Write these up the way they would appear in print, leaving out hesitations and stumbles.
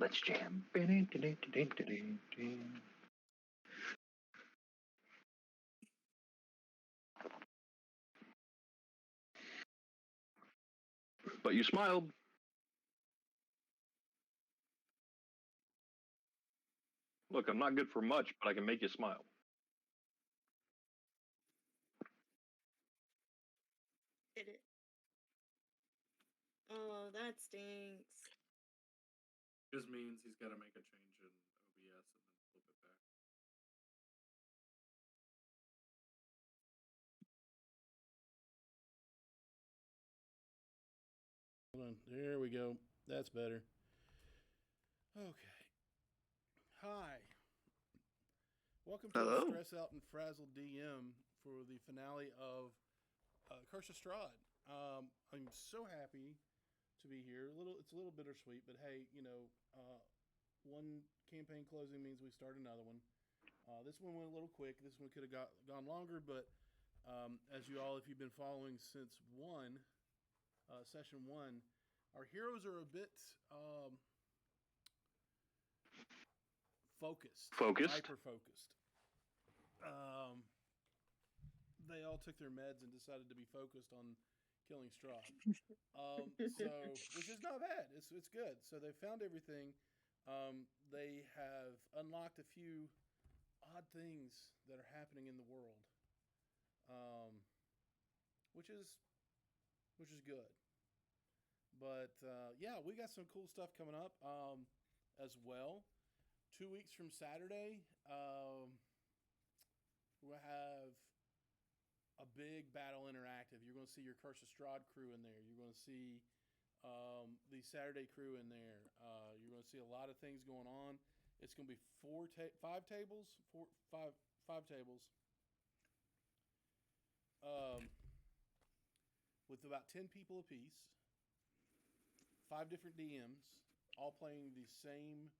Let's jam. But you smiled. Look, I'm not good for much, but I can make you smile. Did it? Oh, that stinks. Just means he's got to make a change in OBS and then flip it back. Hold on. There we go. That's better. Okay. Hi. Welcome to the Hello. Stress Out and Frazzled DM for the finale of Curse of Strahd. I'm so happy to be here. It's a little bittersweet, but hey, one campaign closing means we start another one. This one went a little quick. This one could have gone longer, but as if you've been following since session one, our heroes are a bit focused, hyper focused. They all took their meds and decided to be focused on killing Strahd. Which is not bad. It's good. So they found everything. They have unlocked a few odd things that are happening in the world, which is good. But yeah, we got some cool stuff coming up as well. 2 weeks from Saturday, we'll have a big battle interactive. You're going to see your Curse of Strahd crew in there. You're going to see the Saturday crew in there. You're going to see a lot of things going on. It's going to be five tables, with about 10 people apiece. 5 different DMs, all playing the same.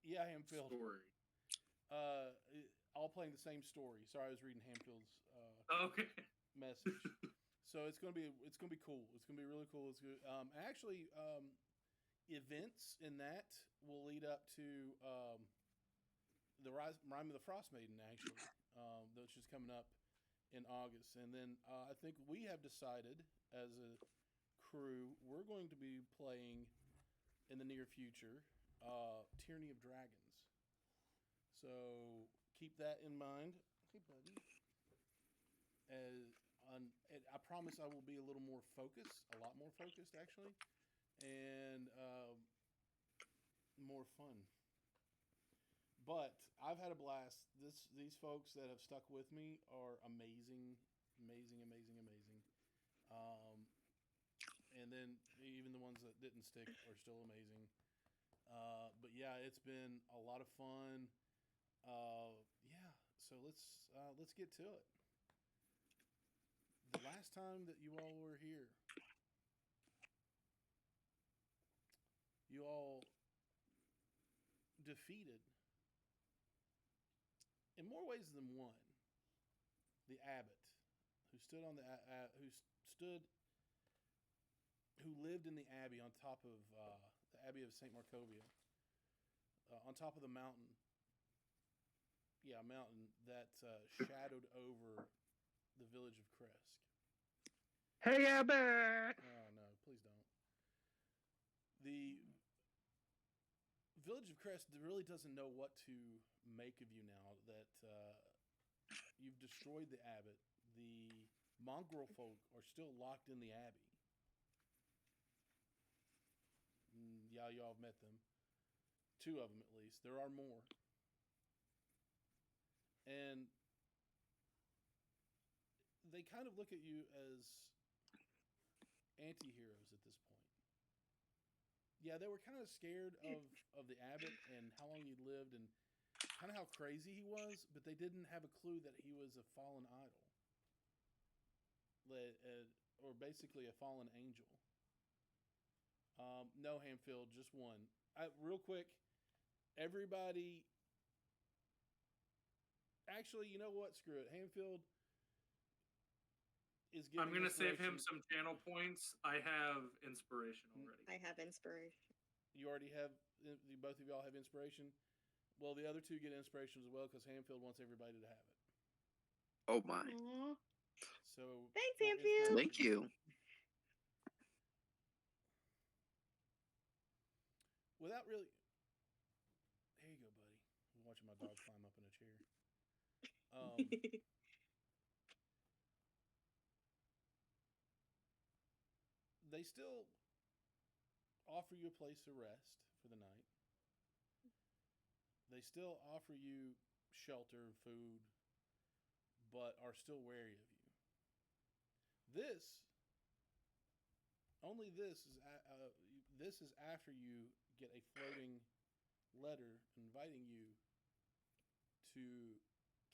Hamfield. Story. All playing the same story. Sorry, I was reading Hamfield's message. So it's gonna be cool. It's gonna be really cool. It's good. Events in that will lead up to the Rime of the Frost Maiden, actually, which is coming up in August. And then I think we have decided as a crew we're going to be playing in the near future Tyranny of Dragons. So keep that in mind. Hey, buddy. I promise I will be a little more focused, a lot more focused, actually, and more fun. But I've had a blast. These folks that have stuck with me are amazing. And then even the ones that didn't stick are still amazing. But yeah, it's been a lot of fun. So let's get to it. The last time that you all were here, you all defeated, in more ways than one, the abbot who stood on who lived in the abbey on top of the Abbey of St. Markovia, on top of the mountain. Yeah, a mountain that shadowed over the village of Kresk. Hey, Abbott! Oh, no, please don't. The village of Kresk really doesn't know what to make of you now that you've destroyed the abbot. The mongrel folk are still locked in the abbey. Yeah, y'all have met them. 2 of them, at least. There are more. And they kind of look at you as anti-heroes at this point. Yeah, they were kind of scared of the abbot and how long he'd lived and kind of how crazy he was, but they didn't have a clue that he was a fallen idol. Or basically a fallen angel. No, Hamfield, just one. Real quick, everybody... Actually, you know what? Screw it. Hamfield is giving. I'm gonna save him inspiration. some channel points. I have inspiration already. I have inspiration. You already have. Both of y'all have inspiration. Well, the other two get inspiration as well because Hamfield wants everybody to have it. Oh my. Aw. So Thanks, for Hamfield. inspiration- Thank you. Without really. There you go, buddy. I'm watching my dog climb up in a chair. They still offer you a place to rest for the night. They still offer you shelter, food, but are still wary of you. This is after you get a floating letter inviting you to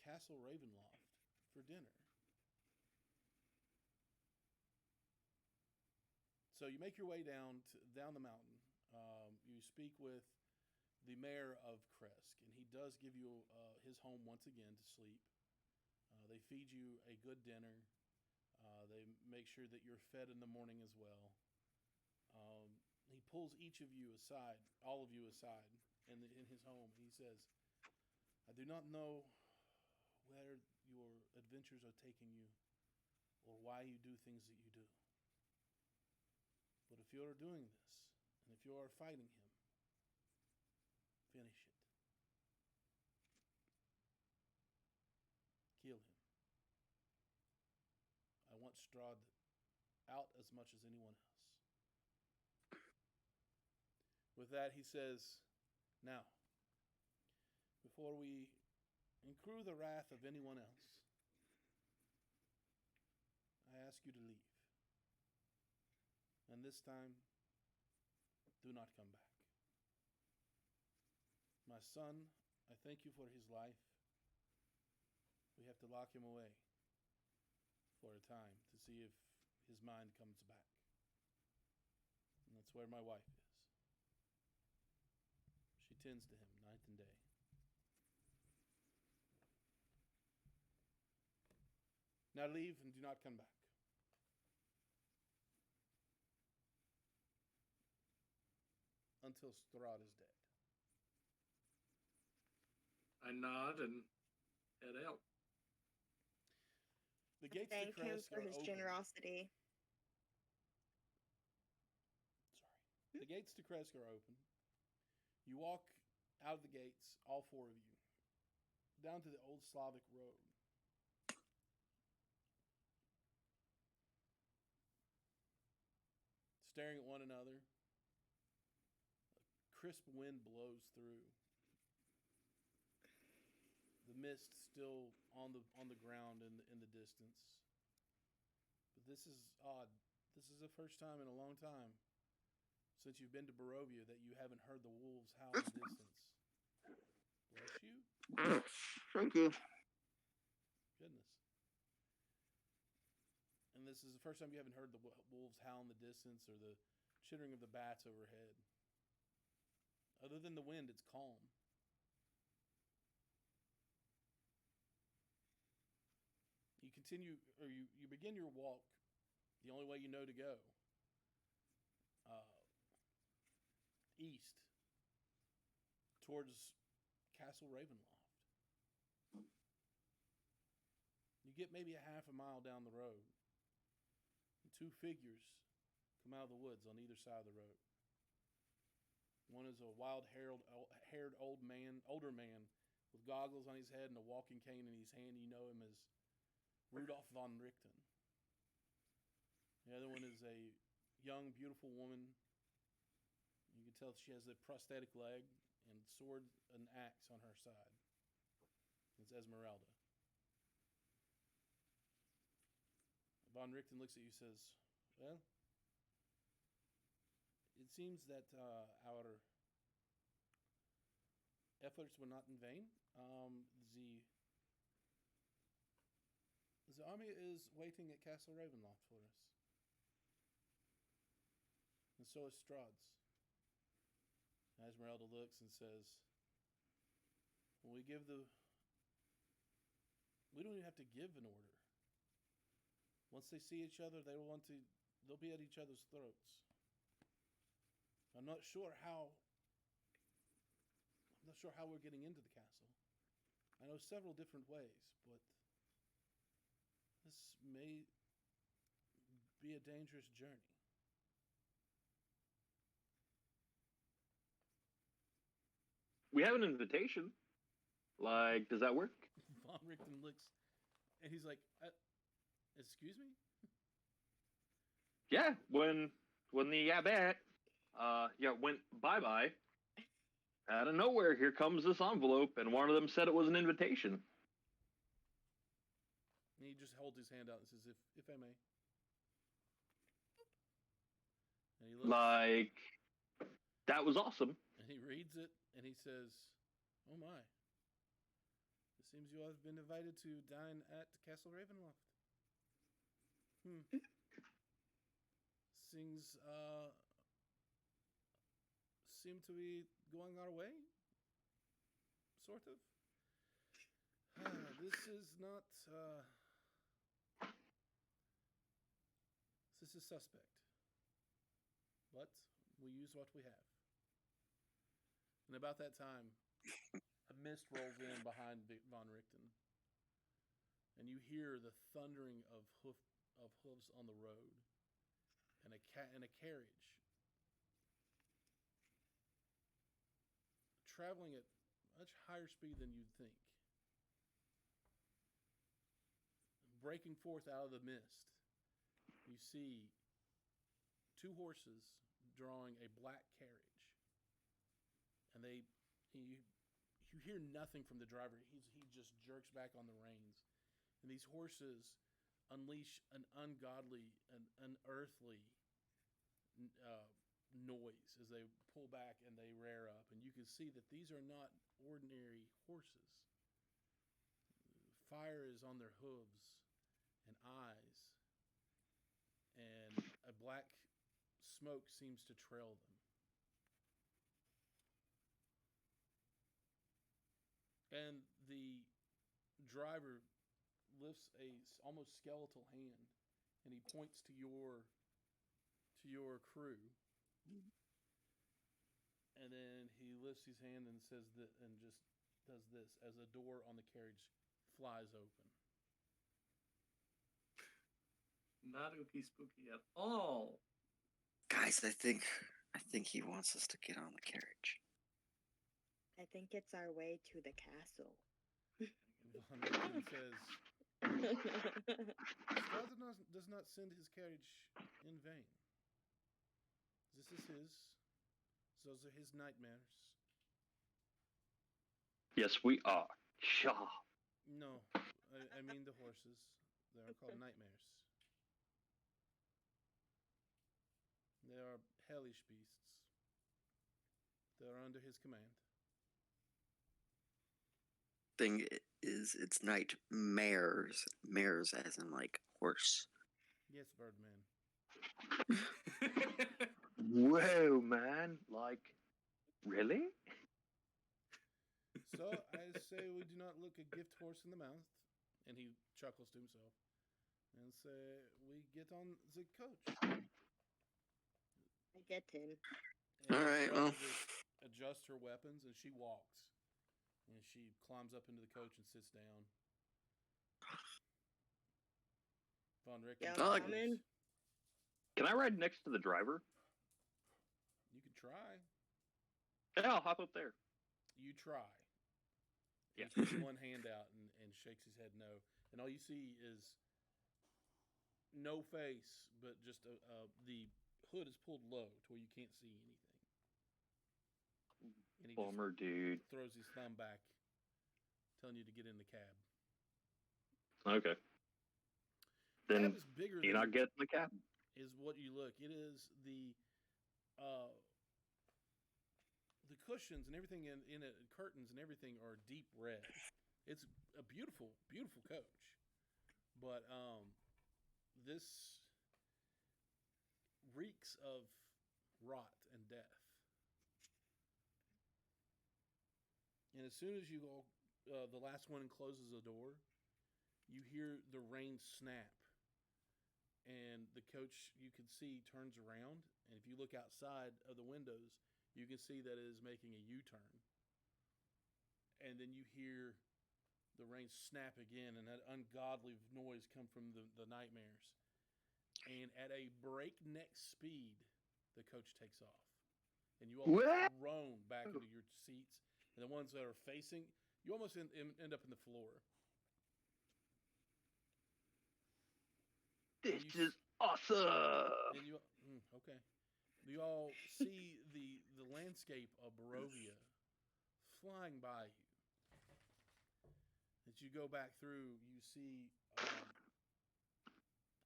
Castle Ravenloft for dinner. So you make your way down the mountain. You speak with the mayor of Kresk, and he does give you his home once again to sleep. They feed you a good dinner. They make sure that you're fed in the morning as well. He pulls each of you aside, all of you aside, in his home. He says, "I do not know where your adventures are taking you, or why you do things that you do. But if you are doing this, and if you are fighting him, finish it. Kill him. I want Strahd out as much as anyone else." With that, he says, "Now, before we incur the wrath of anyone else, I ask you to leave. And this time, do not come back. My son, I thank you for his life. We have to lock him away for a time to see if his mind comes back. And that's where my wife is. She tends to him night and day. Now leave and do not come back. Until Strahd is dead." I nod and head out. The gates to Thank him Kresk for are his open. generosity. Sorry. The gates to Kresk are open. You walk out of the gates, all four of you, down to the old Slavic road. Staring at one another. A crisp wind blows through. The mist still on the ground in the distance. But this is odd. This is the first time in a long time since you've been to Barovia that you haven't heard the wolves howl in the distance. Bless you. Thank you. Goodness. And this is the first time you haven't heard the wolves howl in the distance or the chittering of the bats overhead. Other than the wind, it's calm. You continue, or you begin your walk the only way you know to go. East towards Castle Ravenloft. You get maybe a half a mile down the road, and two figures come out of the woods on either side of the road. One is a wild-haired older man with goggles on his head and a walking cane in his hand. You know him as Rudolph von Richten. The other one is a young, beautiful woman. You can tell she has a prosthetic leg and sword and axe on her side. It's Esmeralda. Von Richten looks at you and says, "Well, it seems that our efforts were not in vain. The army is waiting at Castle Ravenloft for us. And so is Strahd's." Esmeralda looks and says, "When we don't even have to give an order. Once they see each other, they'll be at each other's throats. I'm not sure how we're getting into the castle. I know several different ways, but this may be a dangerous journey. We have an invitation. Like, does that work? Von Richten looks, and he's like, "Excuse me." Yeah. When the abbot went bye bye, out of nowhere, here comes this envelope, and one of them said it was an invitation. And he just holds his hand out and says, "If I may." And he looks, Like, that was awesome. and he reads it, and he says, "Oh my! It seems you have been invited to dine at Castle Ravenloft. Things seem to be going our way, sort of. This is not. This is suspect, but we use what we have." And about that time, a mist rolls in behind Von Richten, and you hear the thundering of hooves on the road, and a carriage traveling at much higher speed than you'd think, breaking forth out of the mist. You see two horses drawing a black carriage, and you hear nothing from the driver. He just jerks back on the reins, and these horses unleash an ungodly and unearthly noise as they pull back and they rear up, and you can see that these are not ordinary horses. Fire is on their hooves and eyes, and a black smoke seems to trail them. And the driver lifts a almost skeletal hand, and he points to your crew. And then he lifts his hand and says that, and just does this as a door on the carriage flies open. Not ooky spooky at all. Guys, I think he wants us to get on the carriage. I think it's our way to the castle. Von Richten says, "Strahd does not send his carriage in vain. Those are his nightmares." Yes, we are. Shaw. No, I mean the horses. They are called nightmares. They are hellish beasts. They are under his command. Thing is, it's nightmares. Mares as in like horse. Yes, Birdman. Whoa, man. Like, really? So I say we do not look a gift horse in the mouth. And he chuckles to himself. And say we get on the coach. I get in. And All right, Strahd well. just adjusts her weapons, and she walks. And she climbs up into the coach and sits down. Von Richten. Yeah, Oh, I'm in. Can I ride next to the driver? You could try. Yeah, I'll hop up there. You try. Yeah. He puts one hand out and shakes his head no. And all you see is no face, but just the hood is pulled low to where you can't see anything. And he Bummer, dude. just throws his thumb back, telling you to get in the cab. Okay. The Then cab is bigger you than not get in the cab. is what you look. It is the cushions and everything in it, curtains and everything are deep red. It's a beautiful, beautiful coach. But this reeks of rot and death. And as soon as you go, the last one closes the door, you hear the rain snap and the coach you can see turns around, and if you look outside of the windows, you can see that it is making a U-turn. And then you hear the rain snap again, and that ungodly noise come from the nightmares. And at a breakneck speed, the coach takes off, and you all are thrown back into your seats. And the ones that are facing, you almost end up in the floor. This is awesome. And you okay. You all see the landscape of Barovia flying by you. As you go back through, you see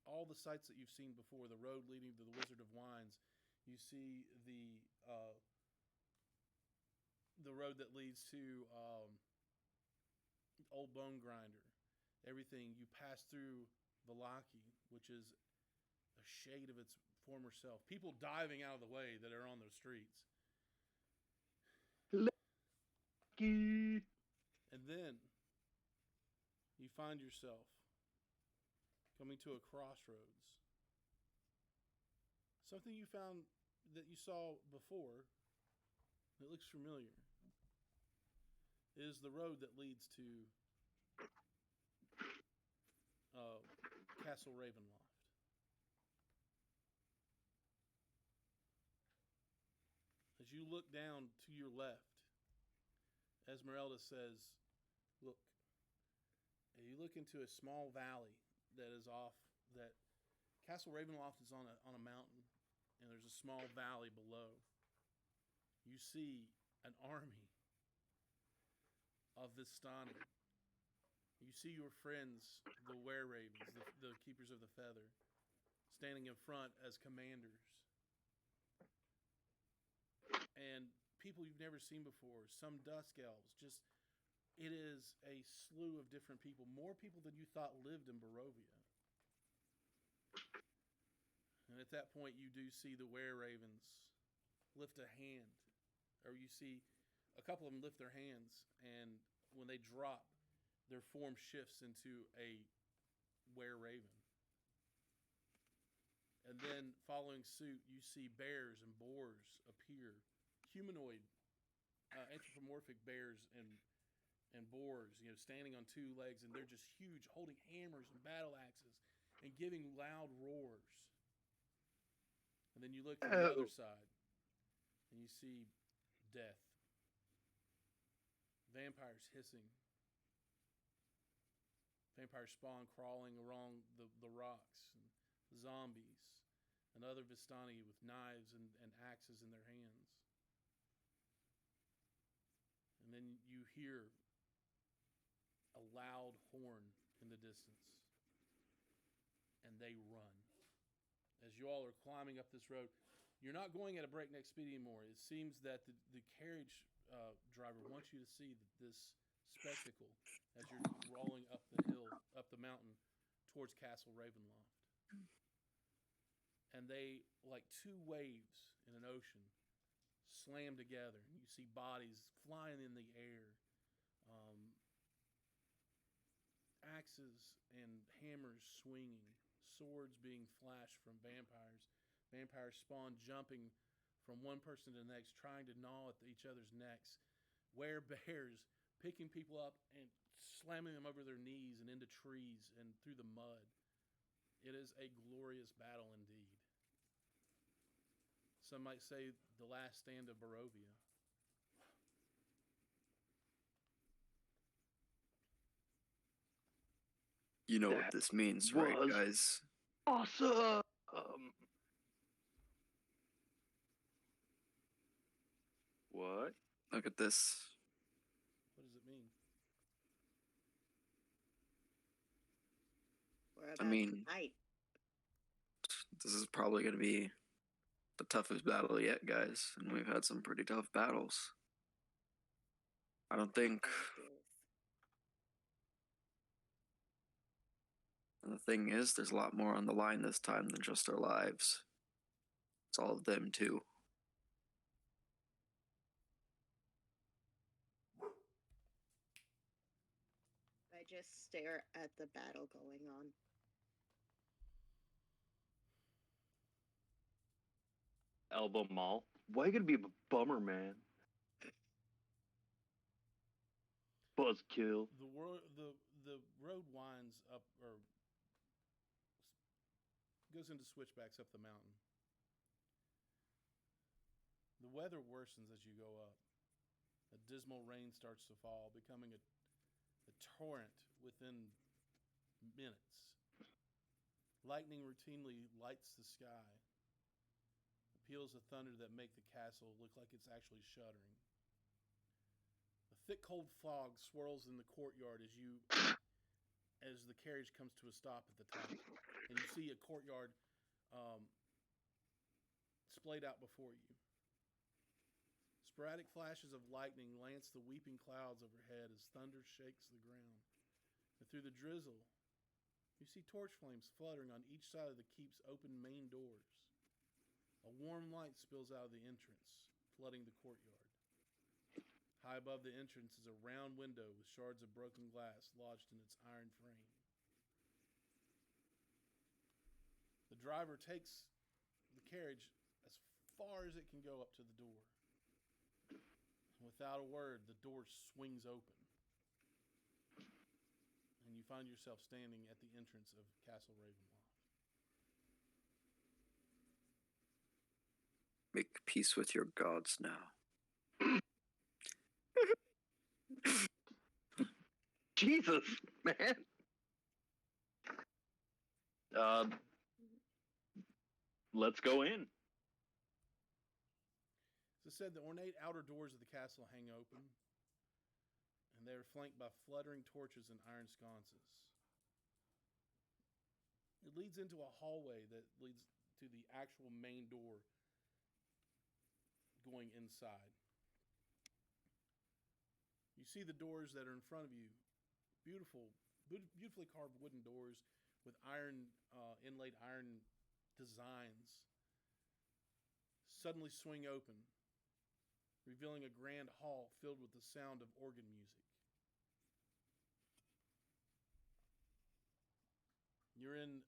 all the sights that you've seen before. The road leading to the Wizard of Wines. You see the road that leads to Old Bone Grinder. Everything. You pass through Valaki, which is a shade of its former self. People diving out of the way that are on those streets. Lucky. And then you find yourself coming to a crossroads. Something you found that you saw before that looks familiar is the road that leads to Castle Ravenloft. As you look down to your left, Esmeralda says, look, and you look into a small valley that is off, that Castle Ravenloft is on a mountain, and there's a small valley below. You see an army of Vistani. You see your friends, the Were-Ravens, the Keepers of the Feather, standing in front as commanders. And people you've never seen before, some Dusk Elves, it is a slew of different people, more people than you thought lived in Barovia. And at that point, you do see the Were-Ravens lift a hand, or you see a couple of them lift their hands, and when they drop, their form shifts into a Were-Raven. And then, following suit, you see bears and boars appear, humanoid, anthropomorphic bears and boars, standing on two legs, and they're just huge, holding hammers and battle axes and giving loud roars. And then you look to the other side, and you see death, vampires hissing, vampire spawn crawling along the rocks, and zombies, and other Vistani with knives and axes in their hands. And then you hear a loud horn in the distance, and they run. As you all are climbing up this road, you're not going at a breakneck speed anymore. It seems that the carriage driver wants you to see this spectacle as you're rolling up the hill, up the mountain, towards Castle Ravenloft. And they, like two waves in an ocean, slam together. And you see bodies flying in the air, axes and hammers swinging, swords being flashed from vampires, vampire spawn jumping from one person to the next, trying to gnaw at each other's necks, were-bears picking people up and slamming them over their knees and into trees and through the mud. It is a glorious battle indeed. Some might say the last stand of Barovia. You know what this means, right, was guys? Awesome. What? Look at this. What does it mean? We're about I mean, to fight. this is probably going to be the toughest battle yet, guys. And we've had some pretty tough battles. I don't think. And the thing is, there's a lot more on the line this time than just our lives. It's all of them, too. I just stare at the battle going on. Elbow Mall. Why you gonna be a bummer, man? Buzzkill. The road winds up or goes into switchbacks up the mountain. The weather worsens as you go up. A dismal rain starts to fall, becoming a torrent within minutes. Lightning routinely lights the sky. The peals of thunder that make the castle look like it's actually shuddering. A thick, cold fog swirls in the courtyard as the carriage comes to a stop at the top, and you see a courtyard splayed out before you. Sporadic flashes of lightning lance the weeping clouds overhead as thunder shakes the ground. And through the drizzle, you see torch flames fluttering on each side of the keep's open main doors. A warm light spills out of the entrance, flooding the courtyard. High above the entrance is a round window with shards of broken glass lodged in its iron frame. The driver takes the carriage as far as it can go up to the door. Without a word, the door swings open. And you find yourself standing at the entrance of Castle Ravenloft. Make peace with your gods now. Jesus, man. Let's go in. As I said, the ornate outer doors of the castle hang open, and they are flanked by fluttering torches and iron sconces. It leads into a hallway that leads to the actual main door going inside. You see the doors that are in front of you, beautifully carved wooden doors with inlaid iron designs, suddenly swing open, revealing a grand hall filled with the sound of organ music. You're in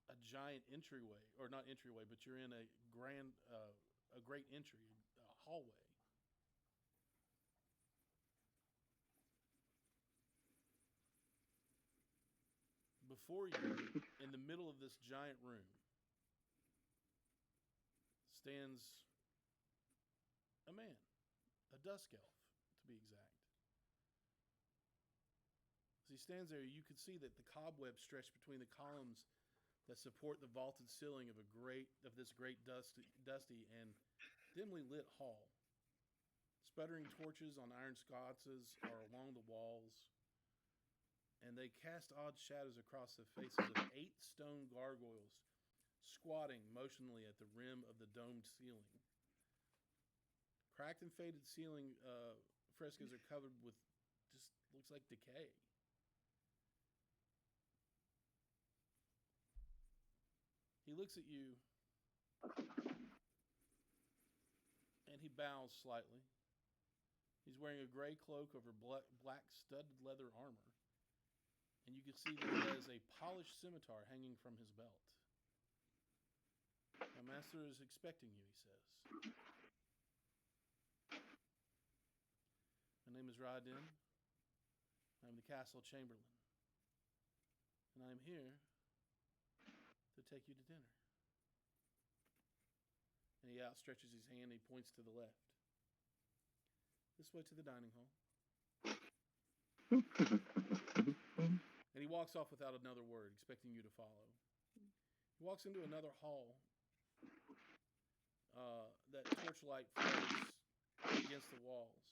a giant entryway, or not entryway, but you're in a great entry, a hallway. Before you, in the middle of this giant room, stands a man, a dusk elf, to be exact. As he stands there, you can see that the cobwebs stretch between the columns that support the vaulted ceiling of this great dusty and dimly lit hall. Sputtering torches on iron sconces are along the walls, and they cast odd shadows across the faces of 8 stone gargoyles squatting motionally at the rim of the domed ceiling. Cracked and faded ceiling frescoes are covered with just looks like decay. He looks at you and he bows slightly. He's wearing a gray cloak over black studded leather armor, and you can see that he has a polished scimitar hanging from his belt. "My master is expecting you," he says. "My name is Radin. I am the castle chamberlain, and I am here to take you to dinner." And he outstretches his hand and he points to the left. "This way to the dining hall." And he walks off without another word, expecting you to follow. He walks into another hall that torchlight floats against the walls.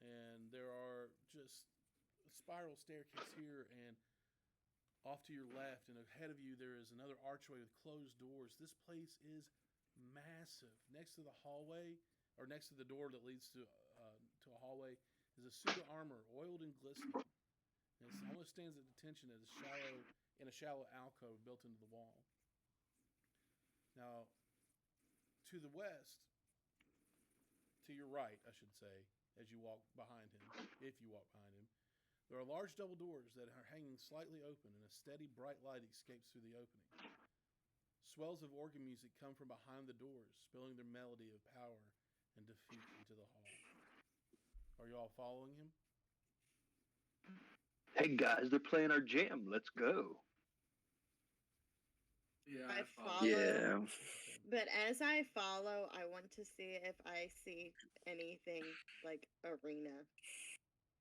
And there are just a spiral staircase here, and off to your left and ahead of you there is another archway with closed doors. This place is massive. Next to the hallway, or next to the door that leads to a hallway, is a suit of armor, oiled and glistening. And it almost stands at attention in a shallow alcove built into the wall. Now, to the west, to your right, I should say, as you walk behind him, if you walk behind him, there are large double doors that are hanging slightly open, and a steady bright light escapes through the opening. Swells of organ music come from behind the doors, spilling their melody of power and defeat into the hall. Are you all following him? Hey guys, they're playing our jam. Let's go. Yeah, I follow. follow. Yeah. But as I follow, I want to see if I see anything like arena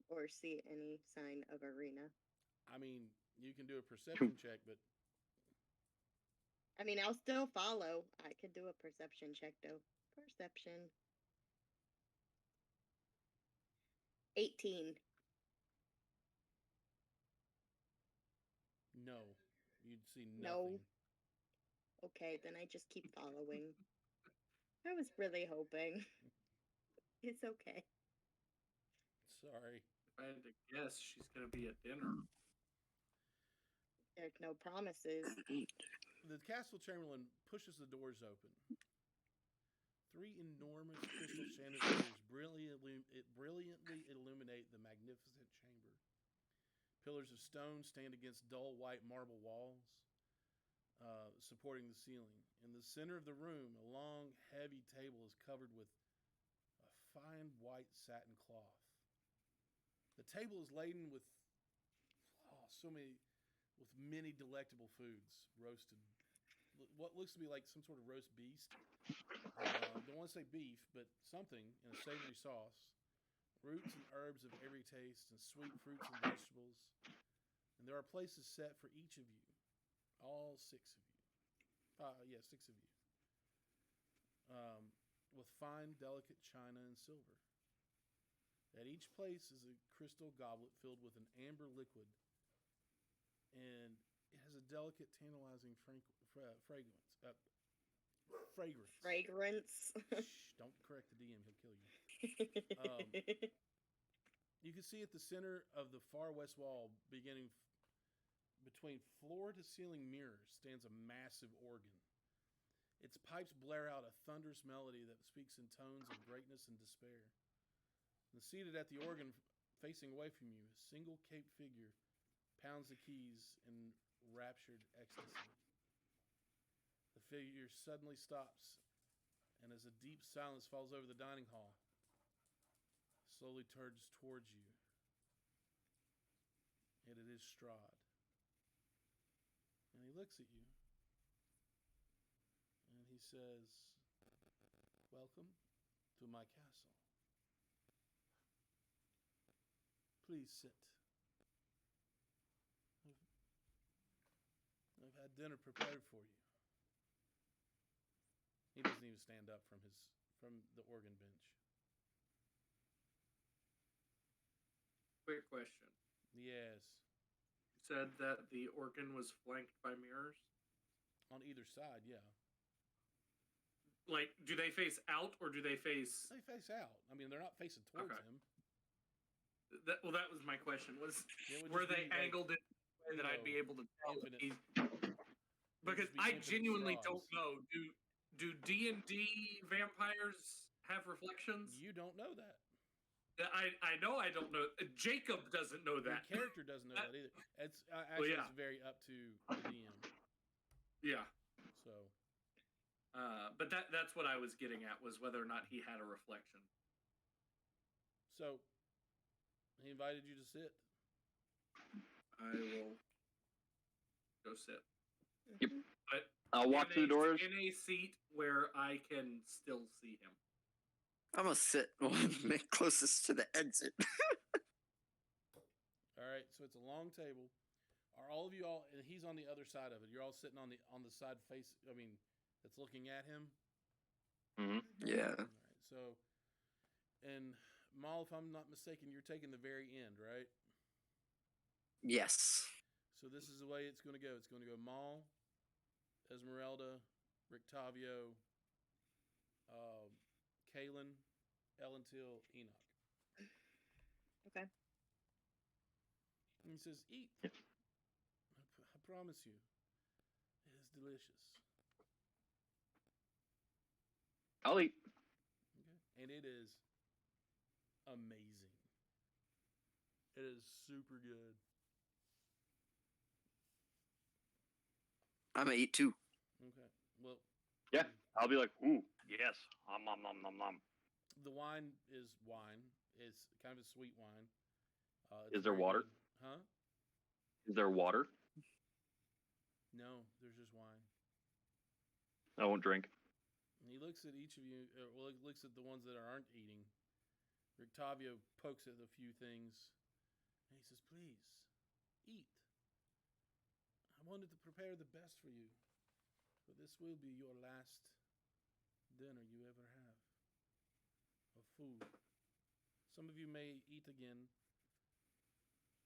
or see any sign of arena. I mean, you can do a perception check, but I mean, I'll still follow. I could do a perception check though. Perception. 18. no, you'd see No. nothing. Okay, then I just keep following. I was really hoping. It's okay. Sorry. If I had to guess, she's gonna be at dinner. There's no promises. The castle chamberlain pushes the doors open. 3 enormous crystal chandeliers brilliantly illuminate the magnificent chamber. Pillars of stone stand against dull white marble walls, supporting the ceiling. In the center of the room, a long, heavy table is covered with a fine white satin cloth. The table is laden with many delectable foods, roasted. What looks to be like some sort of roast beast. Don't want to say beef, but something in a savory sauce. Roots and herbs of every taste, and sweet fruits and vegetables. And there are places set for each of you. All 6 of you. 6 of you. With fine, delicate china and silver. At each place is a crystal goblet filled with an amber liquid, and it has a delicate, tantalizing fragrance. Fragrance. Shh, don't correct the DM; he'll kill you. You can see at the center of the far west wall, beginning between floor to ceiling mirrors, stands a massive organ. Its pipes blare out a thunderous melody that speaks in tones of greatness and despair. And seated at the organ, facing away from you, a single caped figure pounds the keys in raptured ecstasy. The figure suddenly stops, and as a deep silence falls over the dining hall, slowly turns towards you. And it is Strahd. And he looks at you. And he says, "Welcome to my castle. Please sit. I've had dinner prepared for you." He doesn't even stand up from the organ bench. Quick question. Yes. You said that the organ was flanked by mirrors? On either side, yeah. Like, do they face out or do they face... They face out. I mean, they're not facing towards Okay. him. That was my question. It would Were just they be, like, angled in a way that I'd be able to tell? infinite. Because just be I infinite genuinely Strahds. don't know. Do D&D vampires have reflections? You don't know that. I know I don't know. Jacob doesn't know that. Your character doesn't know that either. It's yeah. It's very up to the DM. Yeah. So, but that's what I was getting at, was whether or not he had a reflection. so he invited you to sit. I will go sit. Yep. But I'll walk through the doors. in a seat where I can still see him. I'm gonna sit one closest to the exit. All right, so it's a long table. Are all of you all? And he's on the other side of it. You're all sitting on the side face. I mean, that's looking at him. Mm-hmm. Yeah. All right. So, and Maul, if I'm not mistaken, you're taking the very end, right? Yes. So this is the way it's going to go. It's going to go Maul, Esmeralda, Rictavio, Kalen, Ellentil, Enoch. Okay. And he says, "Eat. I promise you, it is delicious." I'll eat. Okay. And it is amazing. It is super good. I'm gonna eat too. Okay. Yeah, I'll be like, ooh, yes, nom nom nom nom. The wine is wine. It's kind of a sweet wine. Is It's there very water? good. Huh? Is there water? No, there's just wine. I won't drink. And he looks at each of you. Well, he looks at the ones that aren't eating. Rictavio pokes at a few things, and he says, "Please, eat. I wanted to prepare the best for you, but this will be your last dinner you ever have of food. Some of you may eat again,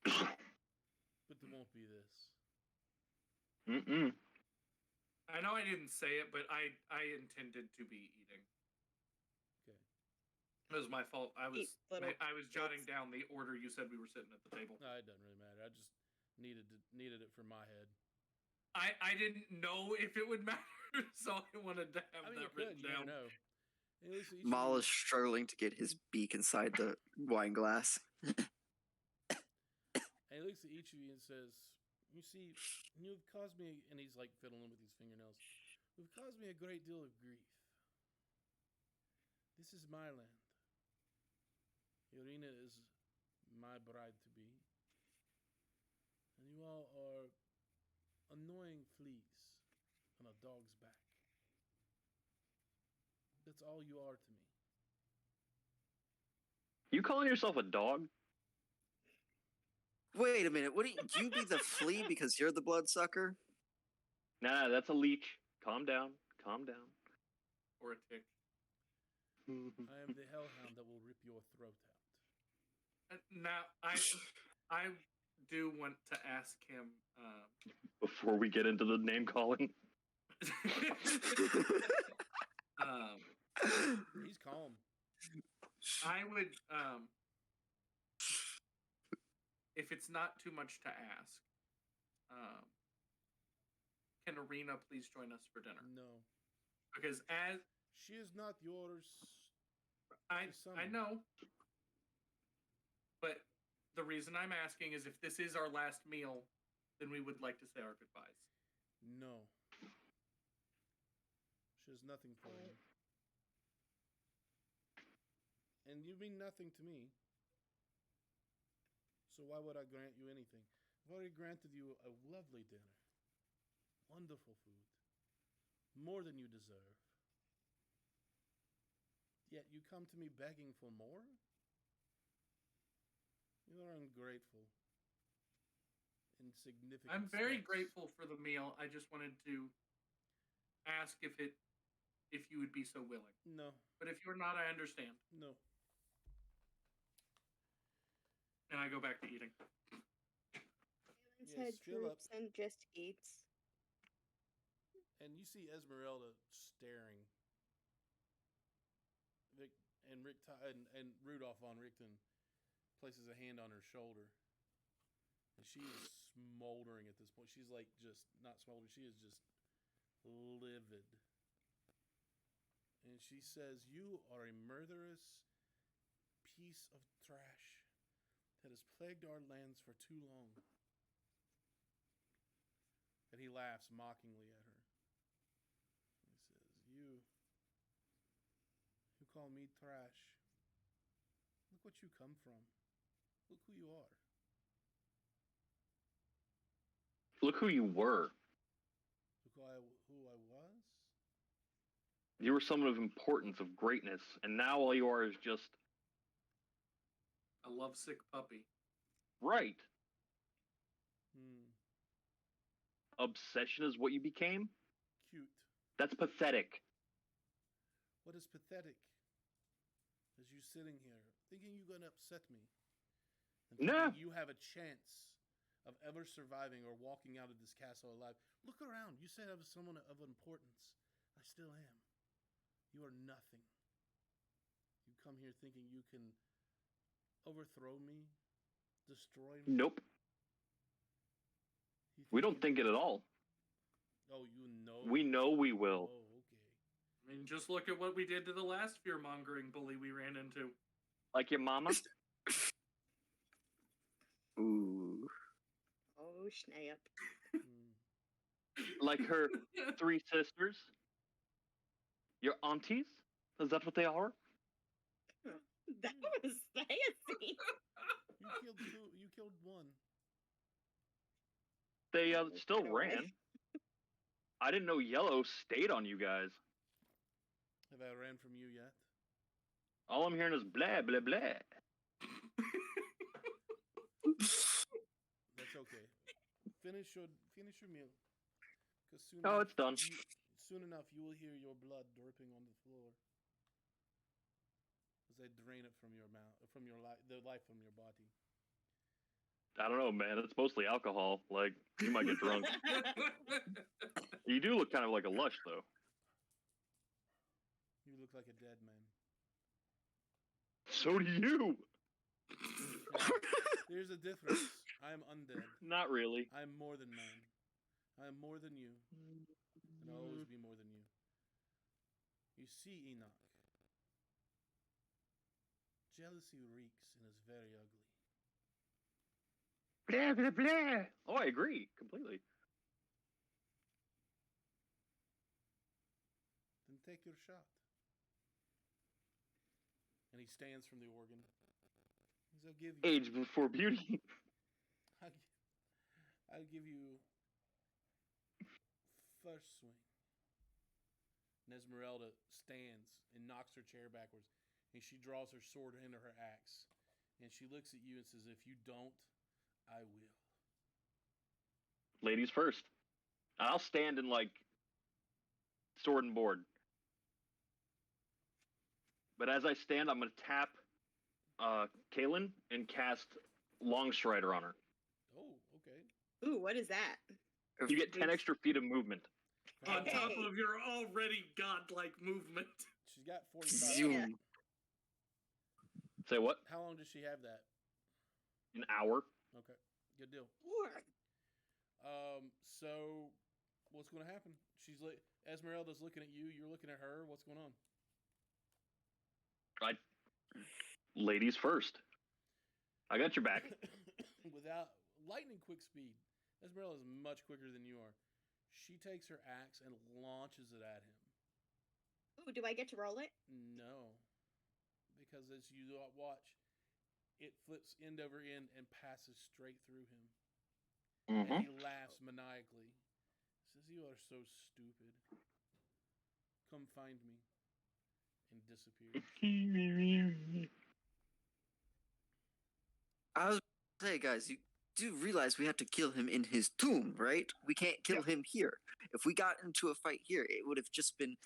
but there won't be this." Mm-mm. I know I didn't say it, but I intended to be eating. Okay. It was my fault. I was Eat, little jotting kids. down the order you said we were sitting at the table. No, it doesn't really matter. I just needed it for my head. I didn't know if it would matter, so I wanted to have I mean, that it could. written You never down. know. And he looks at each Maul of is struggling to get his beak inside the wine glass. And he looks at each of you and says, "You see, you've caused me," and he's like fiddling with his fingernails, "you've caused me a great deal of grief. This is my land. Irina is my bride to be. And you all are annoying fleas on a dog's back. That's all you are to me." You calling yourself a dog? Wait a minute. What do you be the flea because you're the bloodsucker? Nah, that's a leech. Calm down. Calm down. Or a tick. I am the hellhound that will rip your throat out. Now, I do want to ask him. Before we get into the name calling. He's calm. I would, if it's not too much to ask, can Arena please join us for dinner? No. Because as She is not yours. I summon. know, but the reason I'm asking is if this is our last meal, then we would like to say our goodbyes. No. She has nothing for you. And you mean nothing to me. So why would I grant you anything? I've already granted you a lovely dinner. Wonderful food. More than you deserve. Yet you come to me begging for more? You are ungrateful. Insignificant. I'm very steps. grateful for the meal. I just wanted to ask if you would be so willing. No, But if you're not, I understand. no. And I go back to eating. Kalen's Yes, head fill up. droops and just eats. And you see Esmeralda staring. And Rudolph von Richten places a hand on her shoulder. And she is smoldering at this point. She's like just not smoldering, she is just livid. And she says, "You are a murderous piece of trash that has plagued our lands for too long." And he laughs mockingly at her. He says, You call me trash. Look what you come from. Look who you are. Look who you were. Look who I was. You were someone of importance, of greatness, and now all you are is just A lovesick puppy. right. Obsession. Obsession is what you became? Cute. That's pathetic. What is pathetic? Is you sitting here thinking you're going to upset me. And No. thinking you have a chance of ever surviving or walking out of this castle alive. Look around. You said I was someone of importance. I still am. You are nothing. You come here thinking you can overthrow me, destroy me. Nope. You We don't you- think it at all. Oh, you know. We know we will. Oh, okay. I mean, just look at what we did to the last fear-mongering bully we ran into. Like your mama? Ooh. Oh, snap. Hmm. Like her 3 sisters? Your aunties? Is that what they are? That was fancy. You killed one. They Oh, still get away. ran. I didn't know Yellow stayed on you guys. Have I ran from you yet? All I'm hearing is blah blah blah. That's okay. Finish your meal. Because soon Oh, it's done. soon enough you will hear your blood dripping on the floor as they drain it from your mouth, from your the life from your body. I don't know, man. It's mostly alcohol. Like, you might get drunk. You do look kind of like a lush, though. You look like a dead man. So do you. There's a difference. I am undead. Not really. I am more than man. I am more than you, and I'll always be more than you. You see, Enoch. Jealousy reeks and is very ugly. Blah blah blah. Oh, I agree completely. Then take your shot. And he stands from the organ. He says, I'll give you. Age before beauty. I'll give you first swing. And Esmeralda stands and knocks her chair backwards. And she draws her sword into her axe. And she looks at you and says, if you don't, I will. Ladies first. I'll stand in, like, sword and board. But as I stand, I'm going to tap Kaylin and cast Longstrider on her. Oh, okay. Ooh, what is that? You get 10 extra feet of movement. On top Hey. of your already godlike movement. She's got 45. Zoom. Say what? How long does she have that? An hour. Okay, good deal. Or So what's going to happen? Esmeralda's looking at you. You're looking at her. What's going on? Ladies first. I got your back. Without lightning quick speed, Esmeralda is much quicker than you are. She takes her axe and launches it at him. ooh, do I get to roll it? No, because as you watch, it flips end over end and passes straight through him. And he laughs maniacally. Says, "You are so stupid. Come find me." And disappears. I was say, guys, you do realize we have to kill him in his tomb, right? We can't kill him here. If we got into a fight here, it would have just been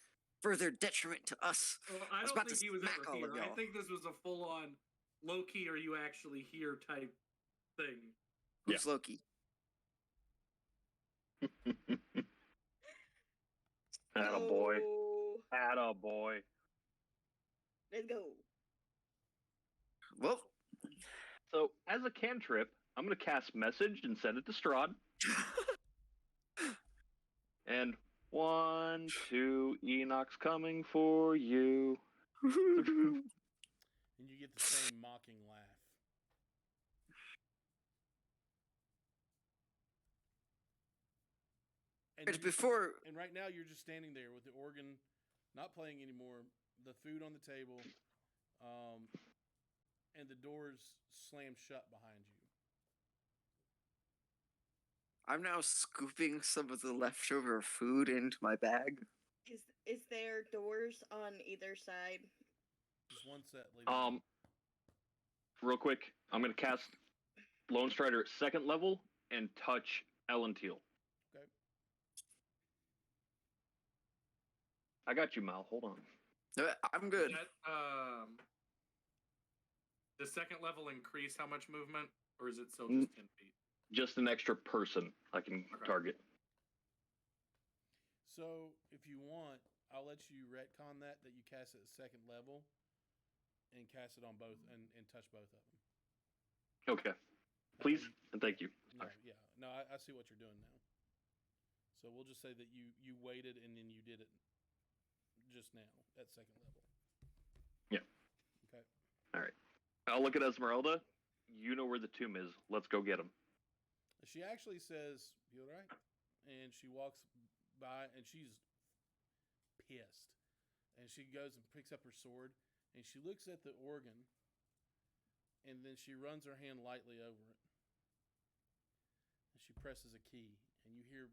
further detriment to us. Well, I I was don't about think to he was smack ever all here. of I y'all. think this was a full-on low-key, are you actually here type thing. Who's Loki? Attaboy. Oh, Attaboy. let's go. Well, So, as a cantrip, I'm going to cast Message and send it to Strahd. And 1, 2, Enoch's coming for you. And you get the same mocking laugh. And Right before And right now, you're just standing there with the organ not playing anymore, the food on the table, and the doors slammed shut behind you. I'm now scooping some of the leftover food into my bag. Is there doors on either side? Just one set, lady. Real quick, I'm going to cast Lone Strider at 2nd level and touch Ellen Teal. Okay. I got you, Mal. Hold on. I'm good. That, the second level increase how much movement? Or is it still just 10 feet? Just an extra person I can target. So, if you want, I'll let you retcon that you cast it at 2nd level and cast it on both and touch both of them. Okay. Please and thank you. No, yeah. No, I see what you're doing now. So we'll just say that you waited and then you did it just now at 2nd level. Yeah. Okay. All right. I'll look at Esmeralda. You know where the tomb is. Let's go get him. She actually says, "You all right?" And she walks by and she's pissed. And she goes and picks up her sword, and she looks at the organ, and then she runs her hand lightly over it. And she presses a key, and you hear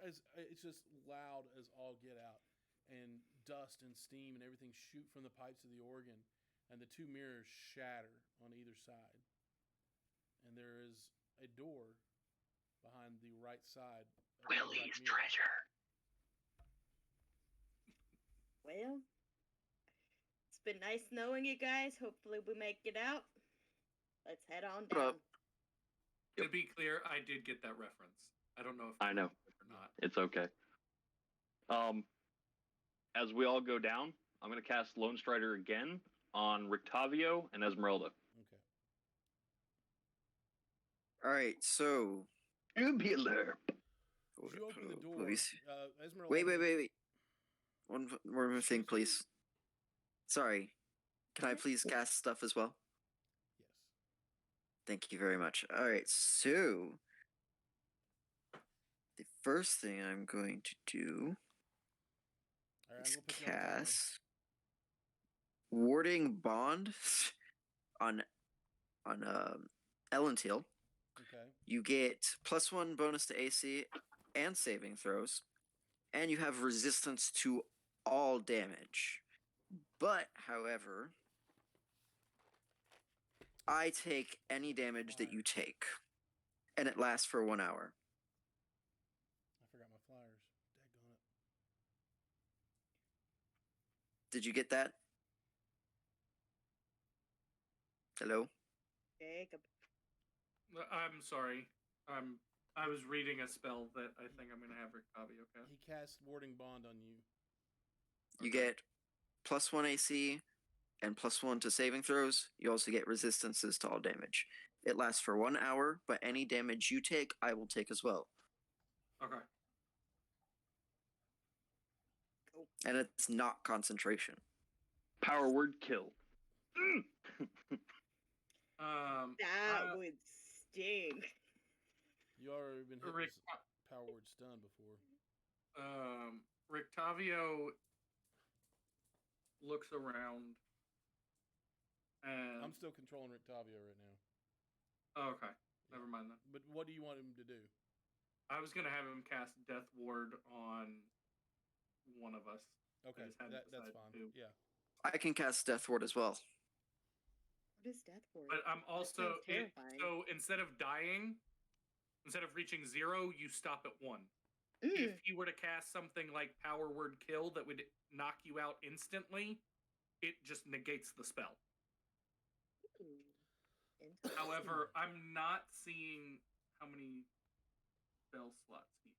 as it's just loud as all get out, and dust and steam and everything shoot from the pipes of the organ, and the two mirrors shatter on either side. And there is a door behind the right side. Of the right Willie's mirror. treasure. Well, it's been nice knowing you guys. Hopefully we make it out. Let's head on What down. up? To be clear, I did get that reference. I don't know if I know. or not. It's okay. As we all go down, I'm gonna cast Lone Strider again on Rictavio and Esmeralda. Okay. All right, so Tubular. As you open the door, Please. Esmeralda. Wait. One more thing, please. Sorry. Can I please cast stuff as well? Yes. Thank you very much. All right, so the first thing I'm going to do All right, is I'm gonna put you on timer. cast Warding Bond on Ellentil. Okay. You get +1 bonus to AC and saving throws, and you have resistance to all damage. But, however, I take any damage that you take, and it lasts for 1 hour. I forgot my flyers. Daggone it. Did you get that? Hello? Jacob. I'm sorry. I was reading a spell that I think I'm gonna have Rictavio cast. He casts Warding Bond on you. You Okay. get +1 AC and +1 to saving throws. You also get resistances to all damage. It lasts for 1 hour, but any damage you take, I will take as well. Okay. And it's not concentration. Power word kill. That would sting. You already been hit Rick, with power word stun before. Rictavio looks around and I'm still controlling Rictavio right now. Oh, okay. Never mind then. But what do you want him to do? I was gonna have him cast Death Ward on one of us. Okay, just hadn't that's decided fine. who. Yeah. I can cast Death Ward as well. What is death ward? But I'm also sounds terrifying. so instead of dying, instead of reaching 0, you stop at 1. Mm. If you were to cast something like Power Word Kill that would knock you out instantly, it just negates the spell. Ooh. Interesting. However, I'm not seeing how many spell slots he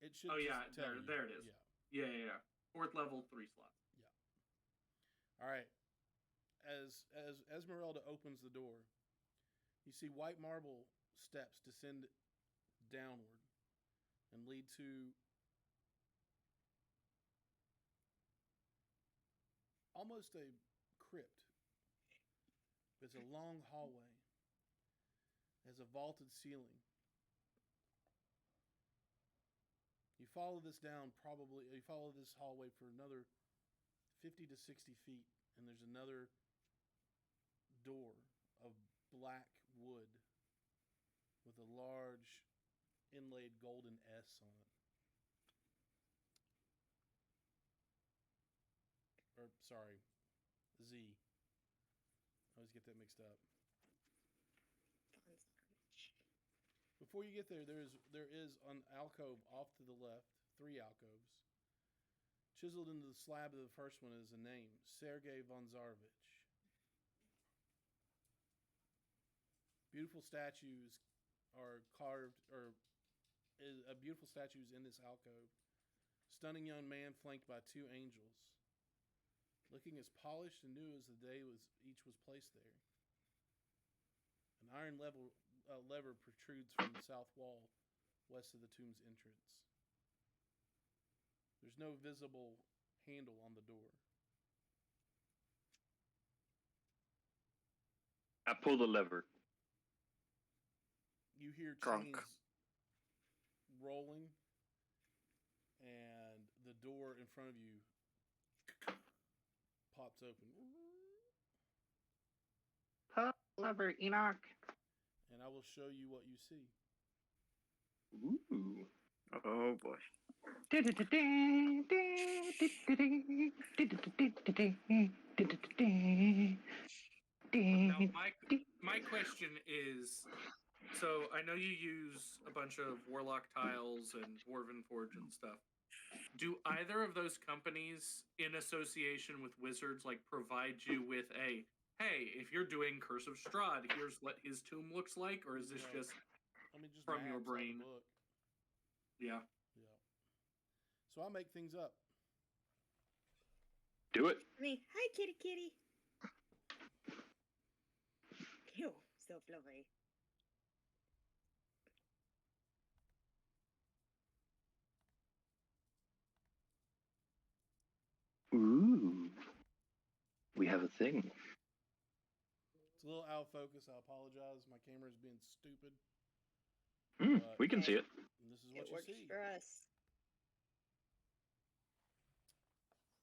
has. It should. Oh, just yeah, tell you. there it is. Yeah. Yeah. 4th level, 3 slots. All right. As Esmeralda opens the door, you see white marble steps descend downward and lead to almost a crypt. It's a long hallway. It has a vaulted ceiling. You follow this hallway for another 50 to 60 feet, and there's another door of black wood with a large inlaid golden S on it. Or, sorry, Z. I always get that mixed up. Before you get there, there is an alcove off to the left, 3 alcoves. Chiseled into the slab of the first one is a name, Sergei von Zarovich. Beautiful statues are carved, beautiful statues in this alcove. Stunning young man flanked by 2 angels, looking as polished and new as the day each was placed there. An iron lever protrudes from the south wall, west of the tomb's entrance. There's no visible handle on the door. I pull the lever. You hear Crunk. chains rolling, and the door in front of you pops open. Clever, Enoch. And I will show you what you see. Ooh. Oh boy. Now, my question is, so I know you use a bunch of Warlock tiles and Dwarven Forge and stuff. Do either of those companies, in association with Wizards, like provide you with a, hey, if you're doing Curse of Strahd, here's what his tomb looks like, or is this No. just I mean, just from your maps out of the brain? book. Yeah. Yeah. So I make things up. Do it. Me, hi, kitty, kitty. Ew, so fluffy. Ooh. We have a thing. It's a little out of focus. I apologize. My camera's being stupid. We can see it. And this is It what you works see. for us.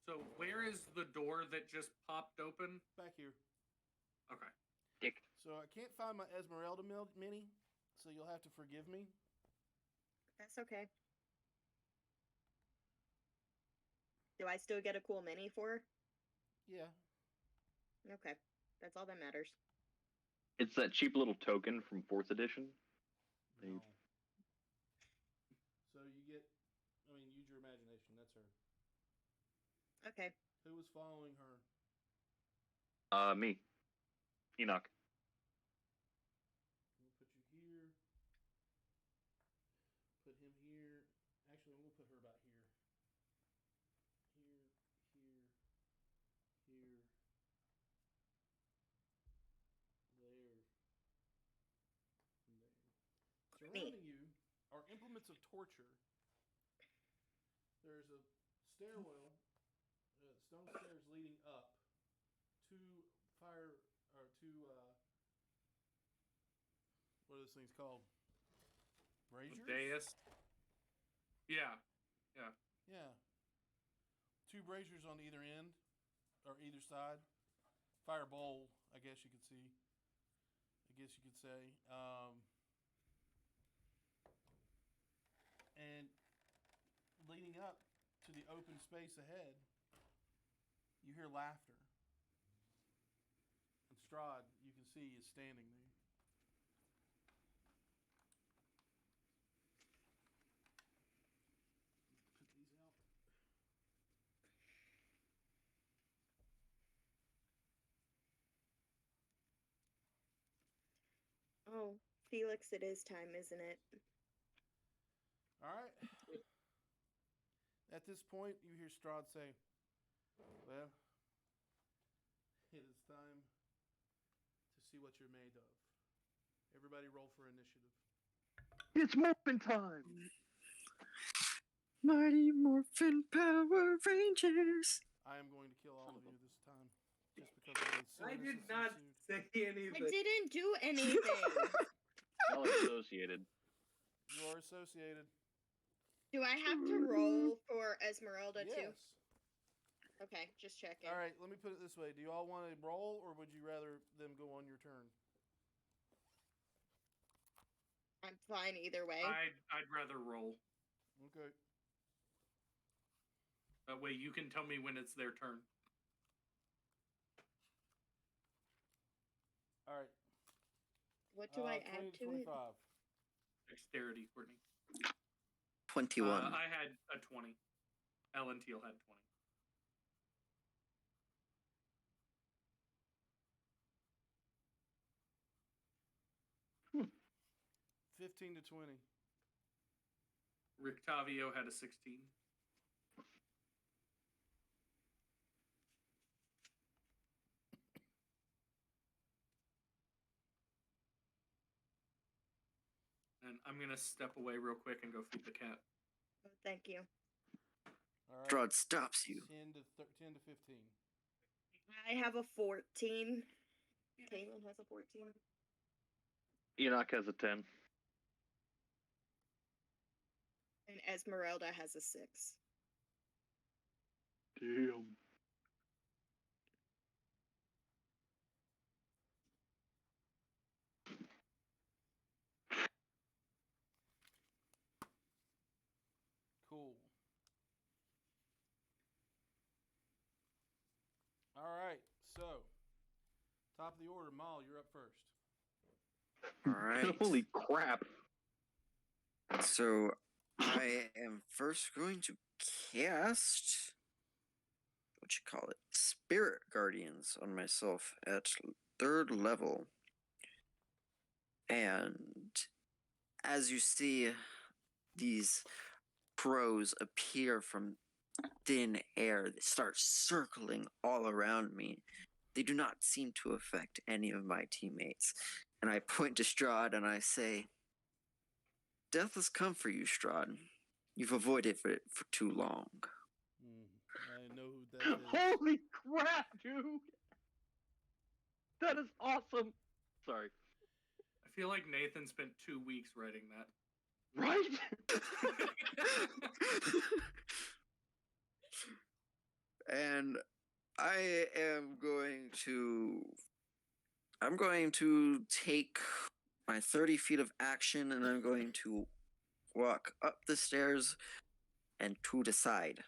So where is the door that just popped open? Back here. Okay. Dick. So I can't find my Esmeralda mini, so you'll have to forgive me. That's okay. Do I still get a cool mini for her? Yeah. Okay. That's all that matters. It's that cheap little token from 4th edition. No. So you get, I mean, use your imagination. That's her. Okay. Who was following her? Me. Enoch. I'm gonna put you here. Put him here. Actually, I'm gonna put her about here. Here, here, here, there, and there. Surrounding you are implements of torture. There's a stairwell, stone stairs leading up to fire, or to, what are those things called? Braziers? Dais. Yeah. Yeah. 2 braziers on either end, or either side. Fire bowl, I guess you could see. I guess you could say. And leading up to the open space ahead, you hear laughter. And Strahd, you can see, is standing there. Put these out. Oh, Felix, it is time, isn't it? All right. At this point, you hear Strahd say, well, it is time to see what you're made of. Everybody roll for initiative. It's Morphin time. Mighty Morphin Power Rangers. I am going to kill all of you this time. Just because of the I silliness did that's not ensued. say I anything. didn't do anything. Well associated. You are associated. Do I have to roll for Esmeralda too? Yes. Okay, just checking. All right, let me put it this way. Do you all want to roll, or would you rather them go on your turn? I'm fine either way. I'd rather roll. Okay. That way you can tell me when it's their turn. All right. What do I 20 add to to it? 25. Dexterity, Courtney. 21. I had a 20. Ellen Teal had 20. 15 to 20. Rictavio had a 16. And I'm going to step away real quick and go feed the cat. Oh, thank you. All right. Strahd stops you. 10 to 15. I have a 14. Caitlin has a 14. Enoch has a 10. And Esmeralda has a 6. Damn. Cool. All right. So, top of the order, Mal, you're up first. All right. Holy crap. So I am first going to cast what you call it, Spirit Guardians on myself at 3rd level. And as you see these crows appear from thin air, they start circling all around me. They do not seem to affect any of my teammates. And I point to Strahd and I say, "Death has come for you, Strahd. You've avoided it for too long." I know who that is. Holy crap, dude! That is awesome! Sorry. I feel like Nathan spent 2 weeks writing that. Right? And I am going to I'm going to take my 30 feet of action and I'm going to walk up the stairs and to the side.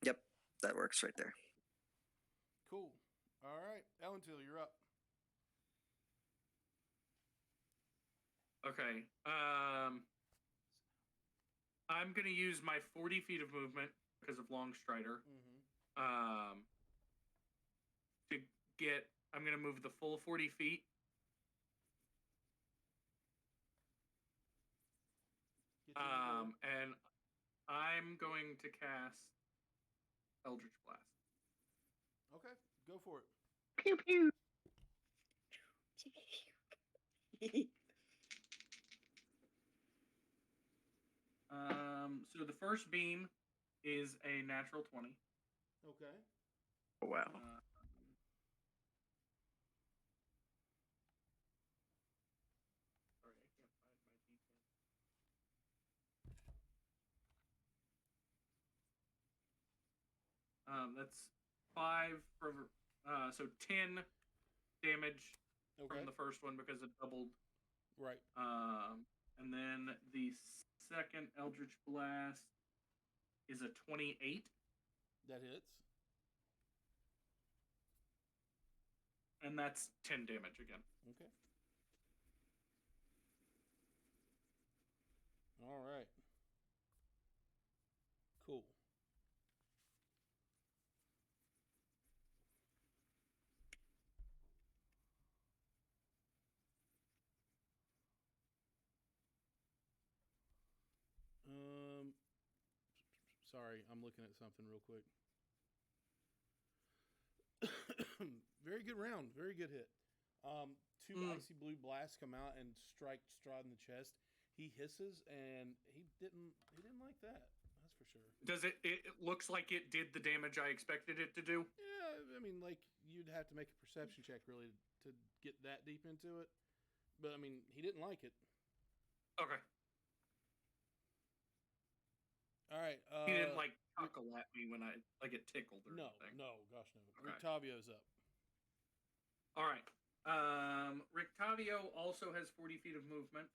Yep, that works right there. Cool. All right. Elentil, you're up. Okay. I'm gonna use my 40 feet of movement because of Long Strider. Mm-hmm. To get, I'm gonna move the full 40 feet. And I'm going to cast Eldritch Blast. Okay, go for it. Pew pew! So the first beam is a natural 20. Okay. Oh, wow. Sorry, I can't find my D10. That's 5 for so 10 damage Okay. from the first one because it doubled. Right. And then the second Eldritch Blast is a 28. That hits. And that's 10 damage again. Okay. All right. Cool. Sorry, I'm looking at something real quick. Very good round. Very good hit. Two icy blue blasts come out and strike Strahd in the chest. He hisses, and he didn't like that. That's for sure. Does it looks like it did the damage I expected it to do? Yeah, I mean, like, you'd have to make a perception check really to get that deep into it. But I mean, he didn't like it. Okay. All right. He didn't like chuckle at me when I get tickled or anything. No, gosh no. Okay. Rictavio's up. All right. Rictavio also has 40 feet of movement.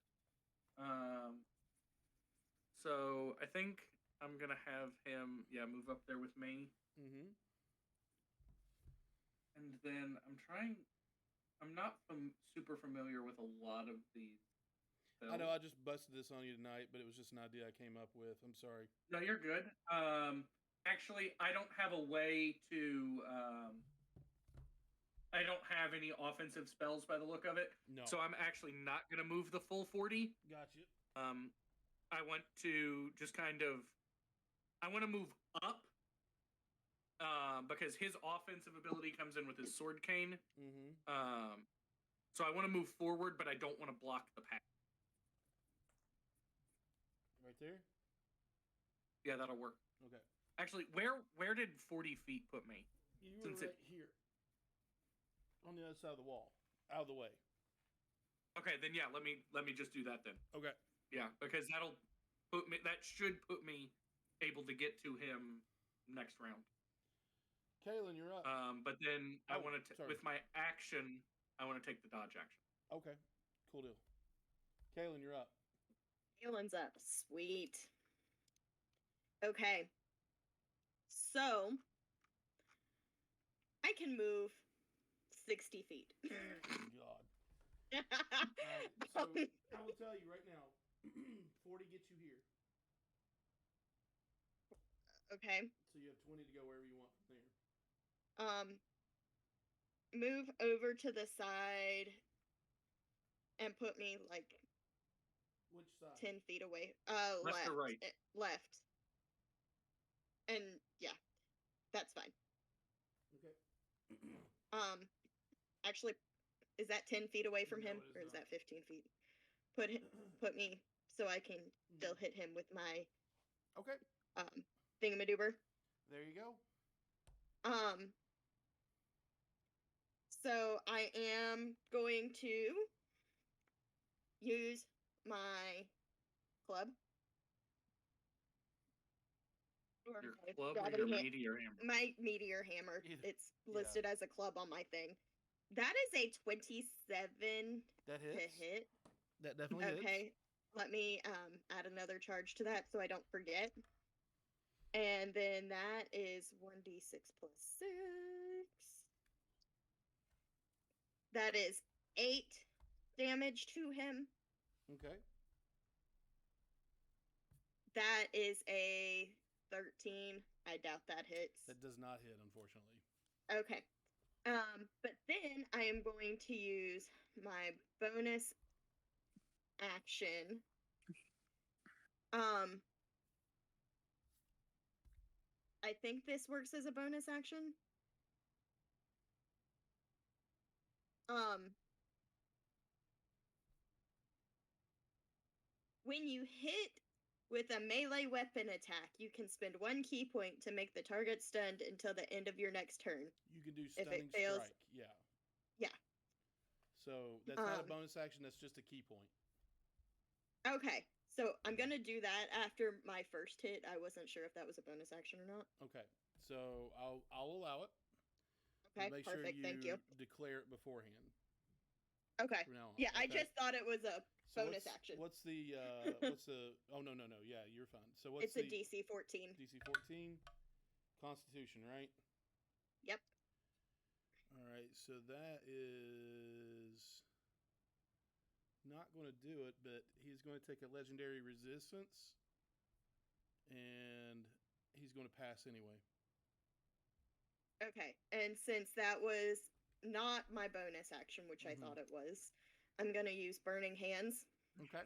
So I think I'm gonna have him, move up there with me. Mm-hmm. And then I'm not super familiar with a lot of these spells. I know I just busted this on you tonight, but it was just an idea I came up with. I'm sorry. No, you're good. Actually, I don't have a way to. I don't have any offensive spells by the look of it. No. So I'm actually not going to move the full 40. Gotcha. I want to just kind of. I want to move up. Because his offensive ability comes in with his sword cane. Mm-hmm. So I want to move forward, but I don't want to block the path. Right there? Yeah, that'll work. Okay. Actually, where did 40 feet put me? You were right here. On the other side of the wall. Out of the way. Okay, then yeah, let me just do that then. Okay. Yeah, because that'll put me. That should put me able to get to him next round. Kaylin, you're up. But then I Oh, want to, sorry. with my action, I want to take the dodge action. Okay, cool deal. Kaylin, you're up. Kaylin's up. Sweet. Okay. So I can move 60 feet. God. All right, so I will tell you right now, 40 gets you here. Okay. So you have 20 to go wherever you want from there. Move over to the side and put me like Which side? 10 feet away. Left or right? Left. And yeah, that's fine. Okay. Actually, is that 10 feet away from No, him, it is or is not. that 15 feet? Put me so I can still hit him with my Okay. thingamadoober. There you go. So I am going to use my club. Or Your my club or gravity your ha- meteor hammer? My meteor hammer. Either. It's listed as a club on my thing. That is a 27 That to hits. hit. That definitely hits. Okay. Let me add another charge to that so I don't forget. And then that is 1d6 plus 6. That is 8 damage to him. Okay. That is a 13. I doubt that hits. That does not hit, unfortunately. Okay. But then I am going to use my bonus action. I think this works as a bonus action. When you hit with a melee weapon attack, you can spend 1 key point to make the target stunned until the end of your next turn. You can do If it stunning fails- strike. Yeah. Yeah. So that's not a bonus action. That's just a key point. Okay. So I'm going to do that after my first hit. I wasn't sure if that was a bonus action or not. Okay. So I'll allow it. Okay, Make perfect. sure Thank you. declare it beforehand. Okay. From now on. Yeah, I okay? just thought it was a So bonus action. What's the oh no. Yeah, you're fine. So what's It's a DC 14. DC 14 Constitution, right? Yep. All right, so that is not going to do it, but he's going to take a legendary resistance, and he's going to pass anyway. Okay. And since that was not my bonus action, which I thought it was, I'm going to use Burning Hands. Okay.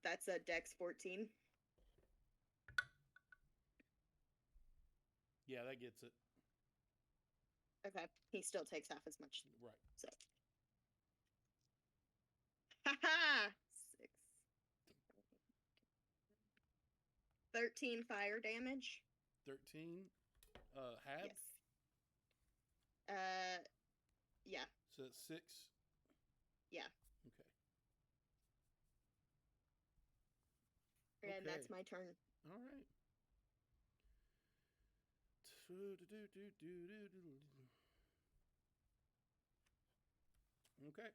That's a Dex 14. Yeah, that gets it. Okay. He still takes half as much. Right. So. Haha! 6. 13 fire damage. 13. Hab. Yes. Yeah. So that's 6. Yeah. Okay. And that's my turn. All right. Okay.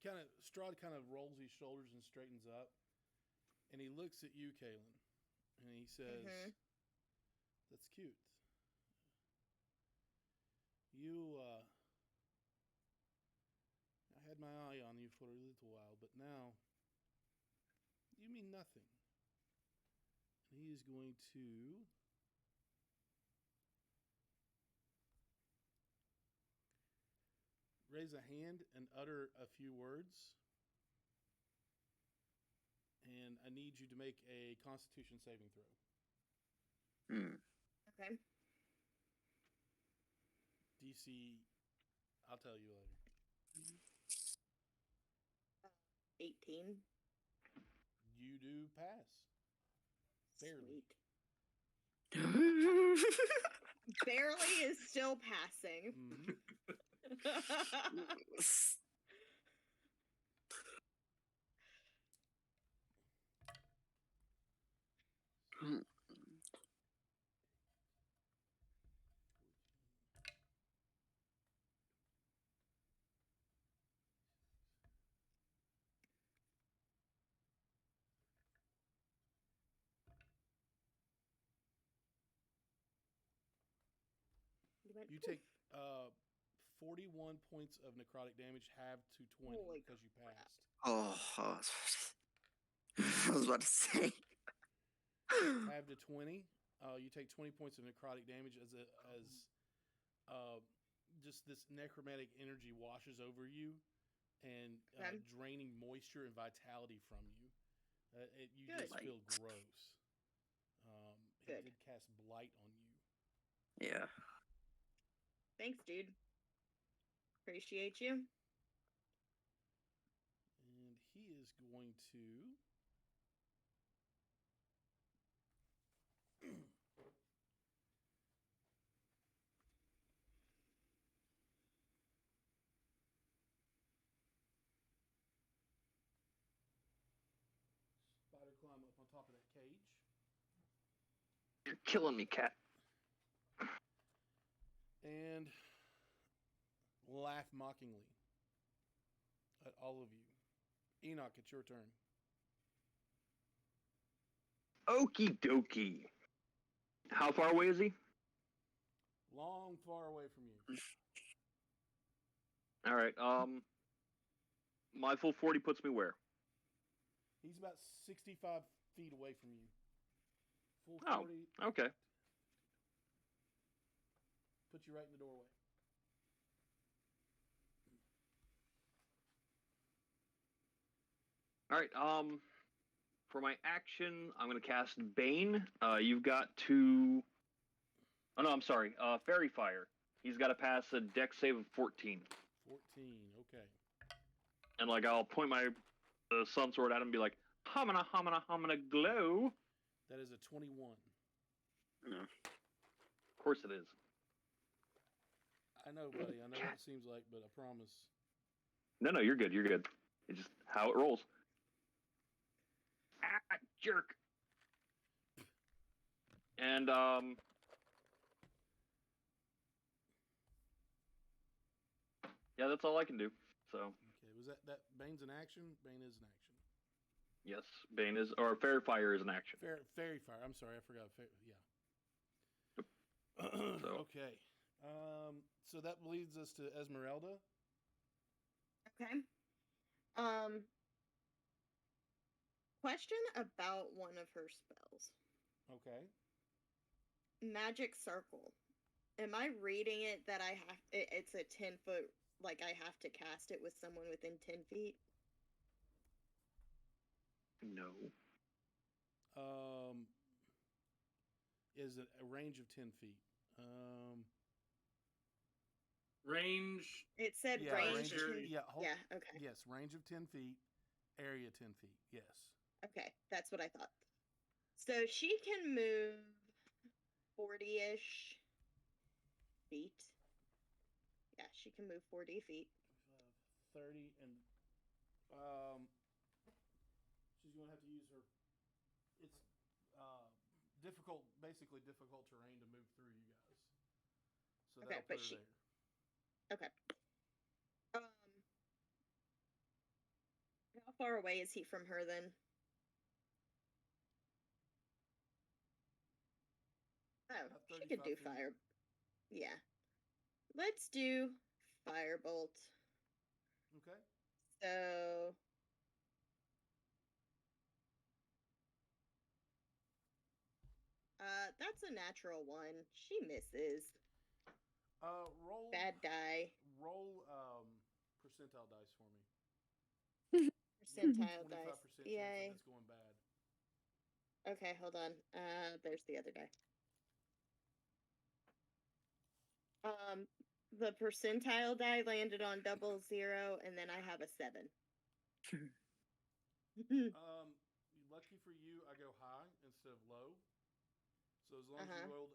So Strahd kind of rolls his shoulders and straightens up, and he looks at you, Kaylin, and he says, "That's cute. I had my eye on you for a little while, but now you mean nothing." And he is going to raise a hand and utter a few words. And I need you to make a Constitution saving throw. Okay. DC, I'll tell you later. 18. You do pass. Barely. Sweet. Barely is still passing. You take 41 points of necrotic damage, halved to 20 Holy because you crap. passed. Oh, I was about to say. Halved to 20. You take 20 points of necrotic damage as just this necromantic energy washes over you and Okay. draining moisture and vitality from you. You Good. just feel Blight. gross. He Good. did cast blight on you. Yeah. Thanks, dude. Appreciate you. And he is going to. Spider climb up on top of that cage. You're killing me, cat. And laugh mockingly at all of you. Enoch, it's your turn. Okie dokie. How far away is he? Long, far away from you. All right. My full 40 puts me where? He's about 65 feet away from you. Full Oh, 40. okay. Put you right in the doorway. All right. For my action, I'm going to cast Bane. You've got to. Oh no, I'm sorry. Fairy Fire. He's got to pass a Dex save of 14. 14. Okay. And like, I'll point my sun sword at him and be like, "Homina, homina, homina, glow." That is a 21. No. Of course it is. I know, buddy. I know what it seems like, but I promise. No, you're good. You're good. It's just how it rolls. Ah, jerk. And yeah, that's all I can do. So Okay. Was that Bane's an action? Bane is an action. yes, Bane is, or Fairy Fire is an action. Fairy Fire. I'm sorry, I forgot. Yeah. So. Okay. So that leads us to Esmeralda. Okay. Question about one of her spells. Okay. Magic Circle. Am I reading it that it's a 10-foot, like I have to cast it with someone within 10 feet? No. Is it a range of 10 feet? Range. It said Yeah, range. range- Yeah. Yeah, okay. Yes, range of 10 feet, area 10 feet. Yes. Okay, that's what I thought. So she can move 40-ish feet. Yeah, she can move 40 feet. 30 and she's going to have to use her. It's difficult, basically difficult terrain to move through, you guys. So Okay, that'll but put her she- there. Okay. How far away is he from her then? Oh, About she could 35 do feet. fire. Yeah. Let's do firebolt. Okay. So that's a natural one. She misses. Roll. Bad die. Roll percentile dice for me. Percentile 25% dice. chance that Yay. it's going bad. Okay, hold on. There's the other die. The percentile die landed on 00, and then I have a 7. Lucky for you, I go high instead of low. So as long as you Uh-huh. rolled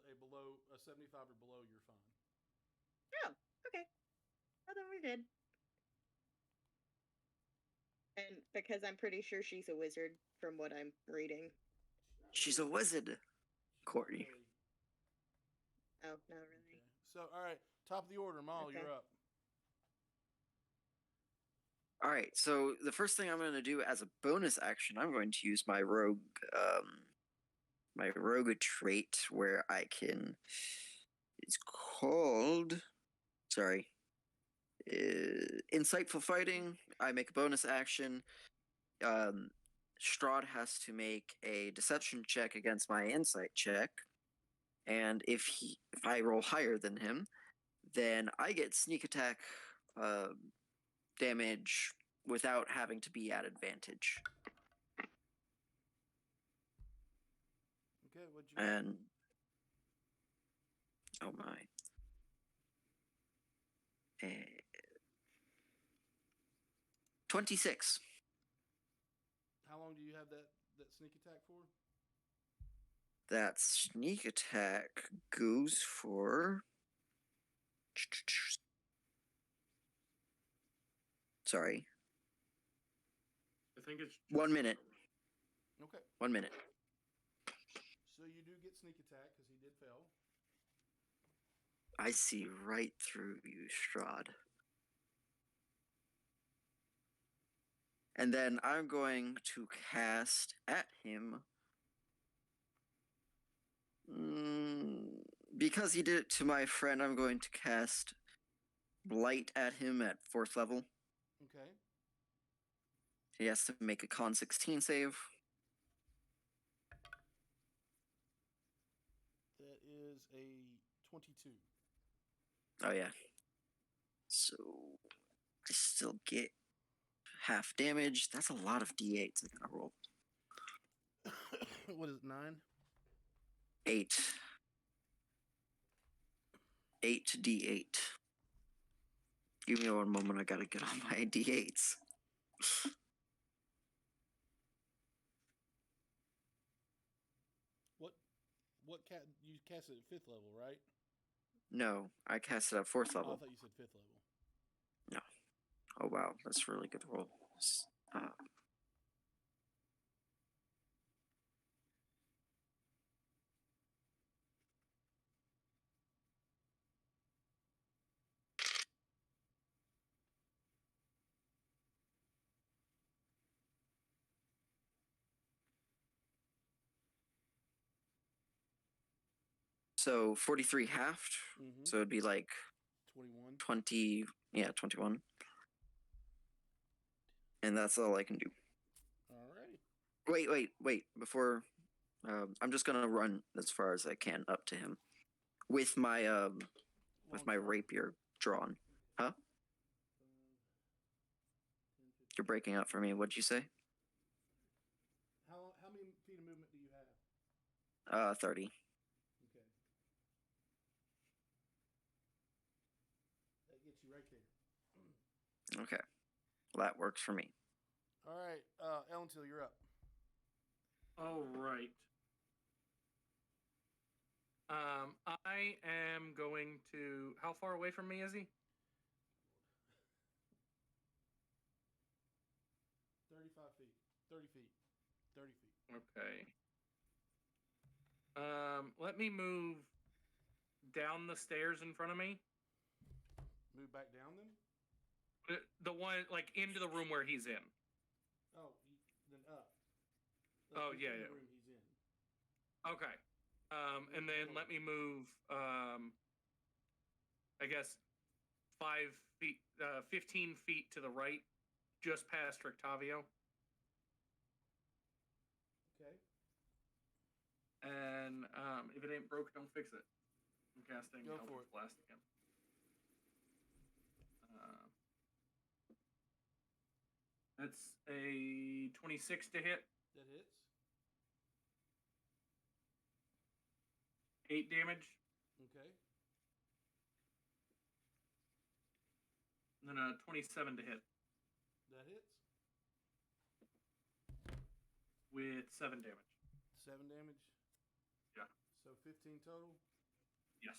a 75 or below, you're fine. Oh, okay. Oh, then we're good. And because I'm pretty sure she's a wizard from what I'm reading. She's a wizard. Courtney. Not really. Oh, not really. Okay. So, all right, top of the order, Maul, Okay. you're up. All right, so the first thing I'm going to do as a bonus action, I'm going to use my rogue trait where I can. It's called. Sorry. Insightful fighting. I make a bonus action. Strahd has to make a deception check against my insight check, and if I roll higher than him, then I get sneak attack damage without having to be at advantage. Okay, what'd you get? And oh my. 26. How long do you have that sneak attack for? That sneak attack goes for. Sorry. I think it's 1 minute. Okay. 1 minute. So you do get sneak attack because he did fail. I see right through you, Strahd. And then I'm going to cast at him. Because he did it to my friend, I'm going to cast Blight at him at 4th level. Okay. He has to make a con 16 save. That is a 22. Oh, yeah. So I still get half damage. That's a lot of d8s I gotta roll. What is it, 9? 8. 8 d8. Give me one moment, I gotta get on my d8s. What you cast it at 5th level, right? No, I cast it at 4th Oh, I level. thought you said 5th level. No. Oh, wow, that's a really good roll. So 43 halved. Mm-hmm. So it'd be like 21. 20. Yeah, 21. And that's all I can do. Alrighty. Wait. Before. I'm just going to run as far as I can up to him. With my Longsword. rapier drawn. Huh? You're breaking up for me. What'd you say? How many feet of movement do you have? 30. Okay. That gets you right there. Okay. Well, that works for me. All right, Ellentil, you're up. all right. I am going to. How far away from me is he? 35 feet. 30 feet. 30 feet. Okay. Let me move down the stairs in front of me. Move back down them? The one, like, into the room where he's in. Oh, then up. Oh, Like, yeah, in the yeah. room he's in. Okay. And then let me move, I guess, 15 feet to the right, just past Rictavio. Okay. And if it ain't broke, don't fix it. I'm casting Go for Eldritch it. Blast again. That's a 26 to hit. That hits. 8 damage. Okay. And then a 27 to hit That hits. with 7 damage. 7 damage? Yeah. So 15 total? Yes.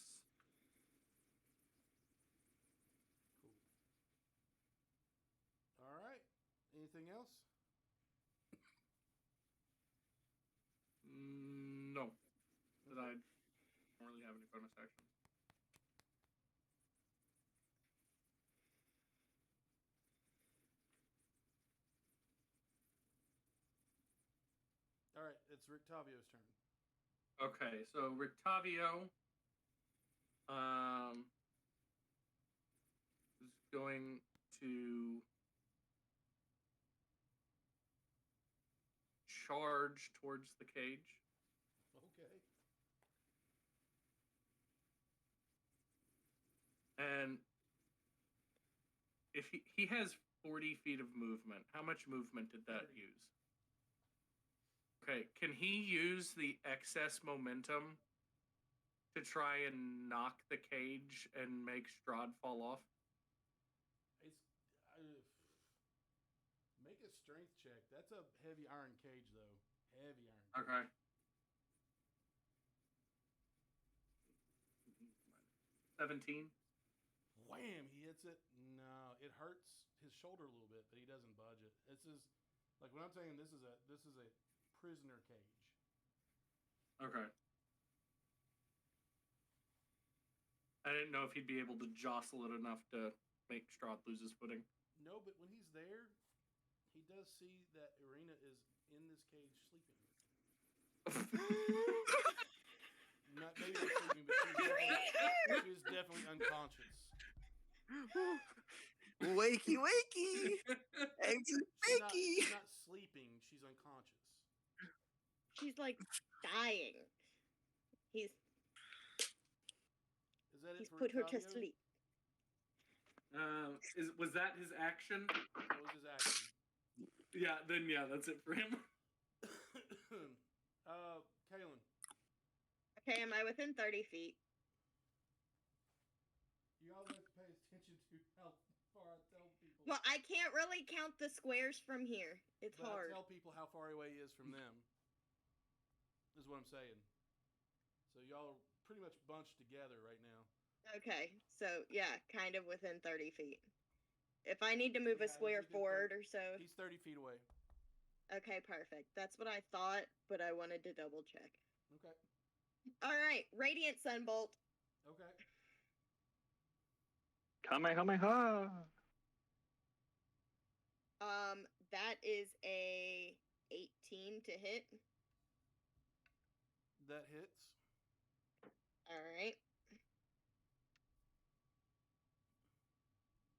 Cool. All right. Anything else? No. But I don't really have any bonus actions. All right. It's Rictavio's turn. Okay, so Rictavio is going to charge towards the cage. Okay. And if he has 40 feet of movement, how much movement did that 30. use? Okay, can he use the excess momentum to try and knock the cage and make Strahd fall off? It's, make a strength check. That's a heavy iron cage, though. Heavy iron cage. Okay. 17. Wham! He hits it. No, it hurts his shoulder a little bit, but he doesn't budge it. This is like when I'm saying this is a prisoner cage. Okay. I didn't know if he'd be able to jostle it enough to make Strahd lose his footing. No, but when he's there, he does see that Irina is in this cage sleeping. Not maybe not sleeping, but she was definitely unconscious. Wakey, wakey! Eggsy, She's bakey! not sleeping. She's unconscious. She's like dying. He's Is that it he's for put her to Rictavio? sleep. Was that his action? That was his action. Yeah, then that's it for him. Kaylin. Okay, am I within 30 feet? You always have to pay attention to how far I tell people. Well, I can't really count the squares from here. It's But hard. I tell people how far away he is from them. Is what I'm saying. So y'all are pretty much bunched together right now. Okay, so yeah, kind of within 30 feet. If I need to move Yeah, a square he's a good forward or so. He's 30 feet away. Okay, perfect. That's what I thought, but I wanted to double check. Okay. All right, Radiant Sunbolt. Okay. Kamehameha! That is a 18 to hit. That hits. All right.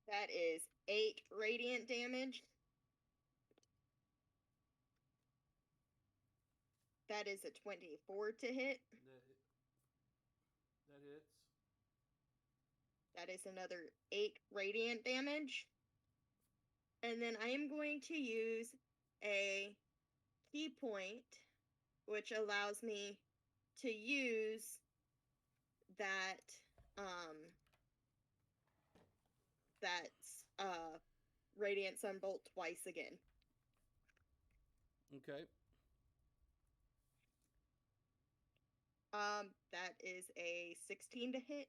That is 8 radiant damage. That is a 24 to hit. That hits. That is another 8 radiant damage. And then I am going to use a key point, which allows me to use that Radiant Sunbolt twice again. Okay. That is a 16 to hit.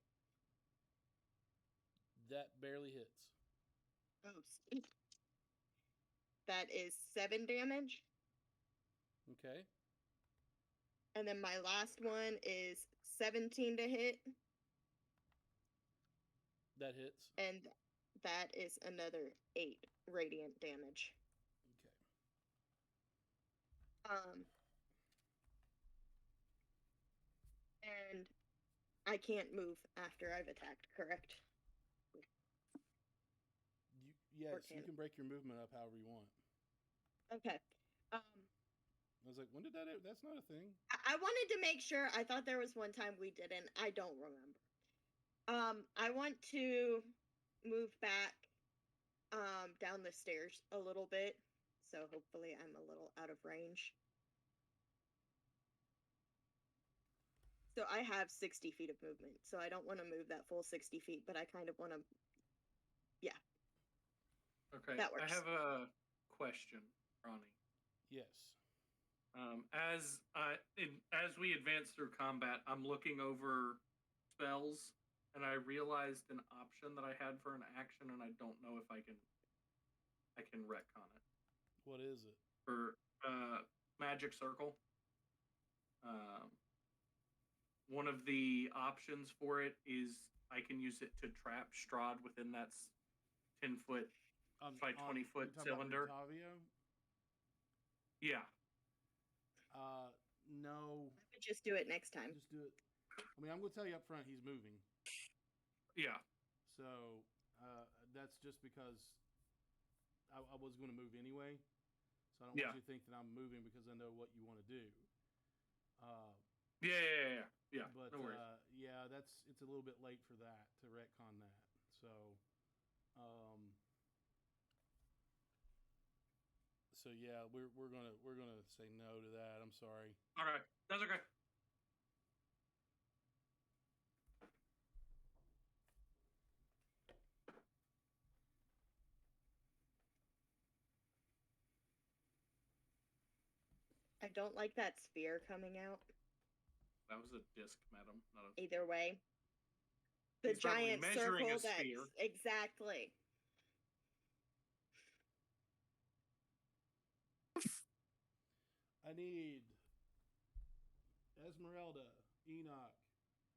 That barely hits. Oh, sweet. That is 7 damage. Okay. And then my last one is 17 to hit. That hits. And that is another 8 radiant damage. Okay. And I can't move after I've attacked, correct? Yes, can you can break your movement up however you want. Okay. I was like, when did that? That's not a thing. I wanted to make sure. I thought there was one time we didn't. I don't remember. I want to move back down the stairs a little bit. So hopefully I'm a little out of range. So I have 60 feet of movement. So I don't want to move that full 60 feet, but I kind of want to. Yeah. Okay. That works. I have a question, Ronnie. Yes. As we advance through combat, I'm looking over spells, and I realized an option that I had for an action, and I don't know if I can retcon it. What is it? For magic circle. One of the options for it is I can use it to trap Strahd within that 10-foot by 20-foot cylinder. Yeah. No. Just do it next time. Just do it. I mean, I'm going to tell you up front, he's moving. Yeah. So that's just because I was going to move anyway. So I don't want you to think that I'm moving because I know what you want to do. Yeah. But no worries. Yeah, it's a little bit late for that to retcon that. So, yeah, we're gonna say no to that. I'm sorry. Okay, that's okay. I don't like that sphere coming out. That was a disc, madam. Not a... Either way. The He's probably giant measuring circle a sphere. Exactly. I need Esmeralda, Enoch,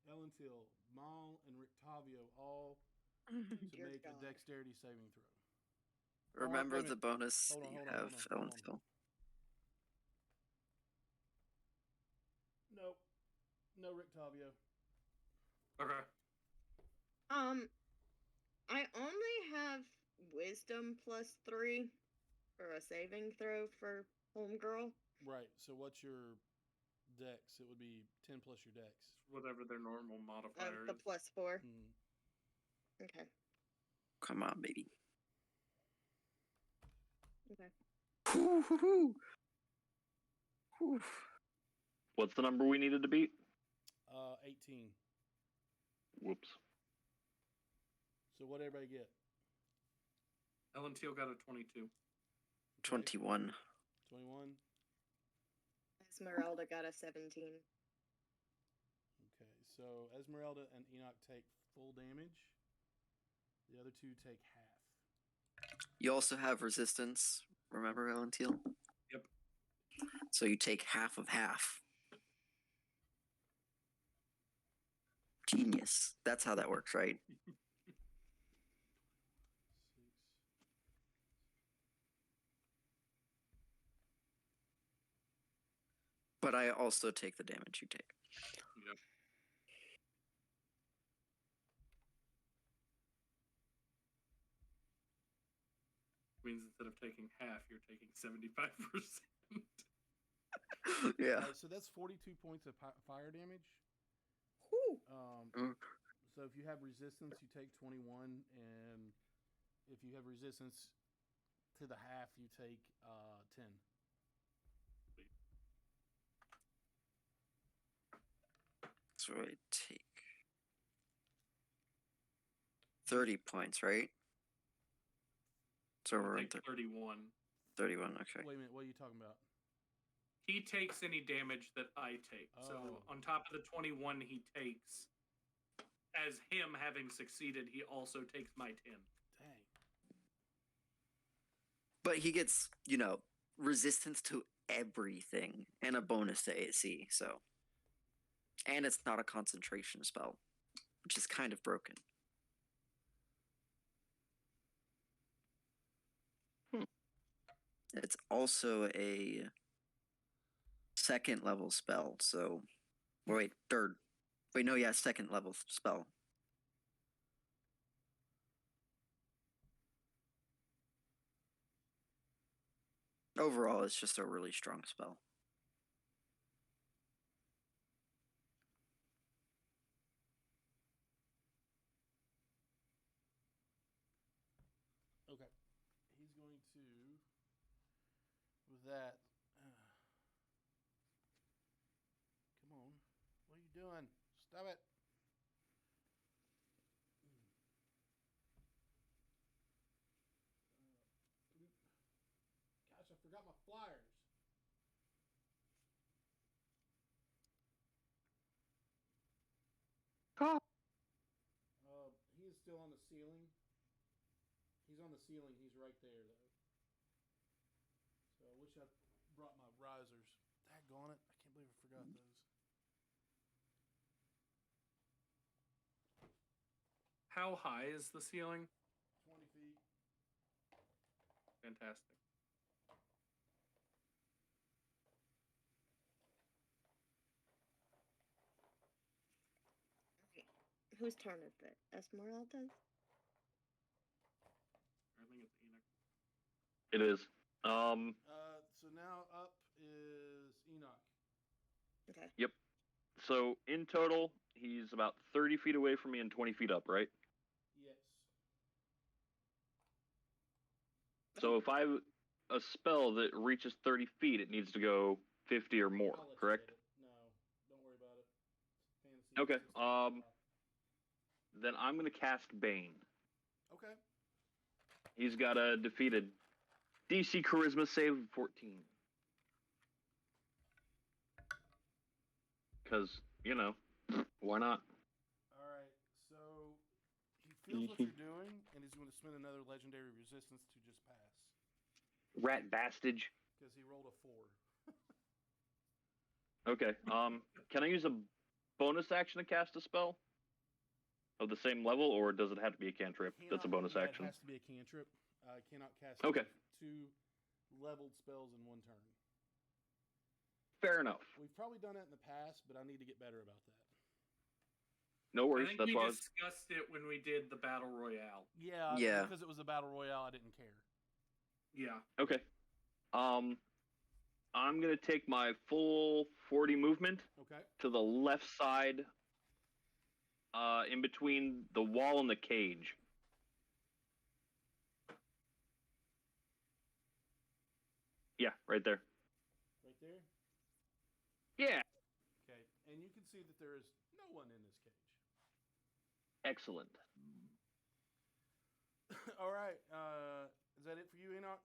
Elentil, Maul, and Rictavio all to make a dexterity saving throw. Remember the bonus Hold on, you hold on, have, hold on. Elentil. Nope. No Rictavio. Okay. I only have wisdom +3 for a saving throw for homegirl. Right. So what's your dex? It would be 10 plus your dex. Whatever their normal modifier The is. +4. Mm-hmm. Okay. Come on, baby. Okay. Woo-hoo-hoo. Whew. What's the number we needed to beat? 18. Whoops. So what everybody get? Ellen Teal got a 22. 21. 21. Esmeralda got a 17. Okay, so Esmeralda and Enoch take full damage. The other two take half. You also have resistance, remember, Elentil? Yep. So you take half of half. Genius. That's how that works, right? But I also take the damage you take. Yep. Means instead of taking half, you're taking 75%. Yeah. So that's 42 points of fire damage. Whew. So if you have resistance, you take 21, and if you have resistance to the half, you take 10. So I take 30 points, right? So we're take 31. 31, okay. Wait a minute, what are you talking about? He takes any damage that I take. Oh. So on top of the 21 he takes, as him having succeeded, he also takes my 10. Dang. But he gets, resistance to everything and a bonus to AC, so. And it's not a concentration spell, which is kind of broken. It's also a second level spell, so. Wait, third. Wait, no, yeah, second level spell. Overall, it's just a really strong spell. Okay. He's going to, with that, come on. What are you doing? Stop it. Gosh, I forgot my flyers. He is still on the ceiling. He's on the ceiling. He's right there, though. So I wish I brought my risers. Daggone it. I can't believe I forgot those. How high is the ceiling? 20 feet. Fantastic. Whose turn is it? Esmeralda's? I think it's Enoch. It is. So now up is Enoch. Okay. So in total, he's about 30 feet away from me and 20 feet up, right? Yes. So if I have a spell that reaches 30 feet, it needs to go 50 or more, I'll let you correct? get it. No, don't worry about it. Fantasy. Okay, exists on the top. Then I'm going to cast Bane. Okay. He's got a defeated DC Charisma save of 14. Because, why not? All right. So he feels what you're doing, and he's going to spend another legendary resistance to just pass Rat bastage. because he rolled a 4. Okay, can I use a bonus action to cast a spell? Of the same level, or does it have to be a cantrip? That's a bonus action. It has to be a cantrip. I cannot cast Okay. 2 leveled spells in one turn. Fair enough. We've probably done it in the past, but I need to get better about that. No I worries. think That's we why I was... discussed it when we did the Battle Royale. Yeah. Yeah. Because it was a battle royale, I didn't care. Yeah. Okay. I'm gonna take my full 40 movement Okay. to the left side, in between the wall and the cage. Yeah, right there. Right there. Yeah. Okay. And you can see that there is no one in this cage. Excellent. All right. Is that it for you, Enoch?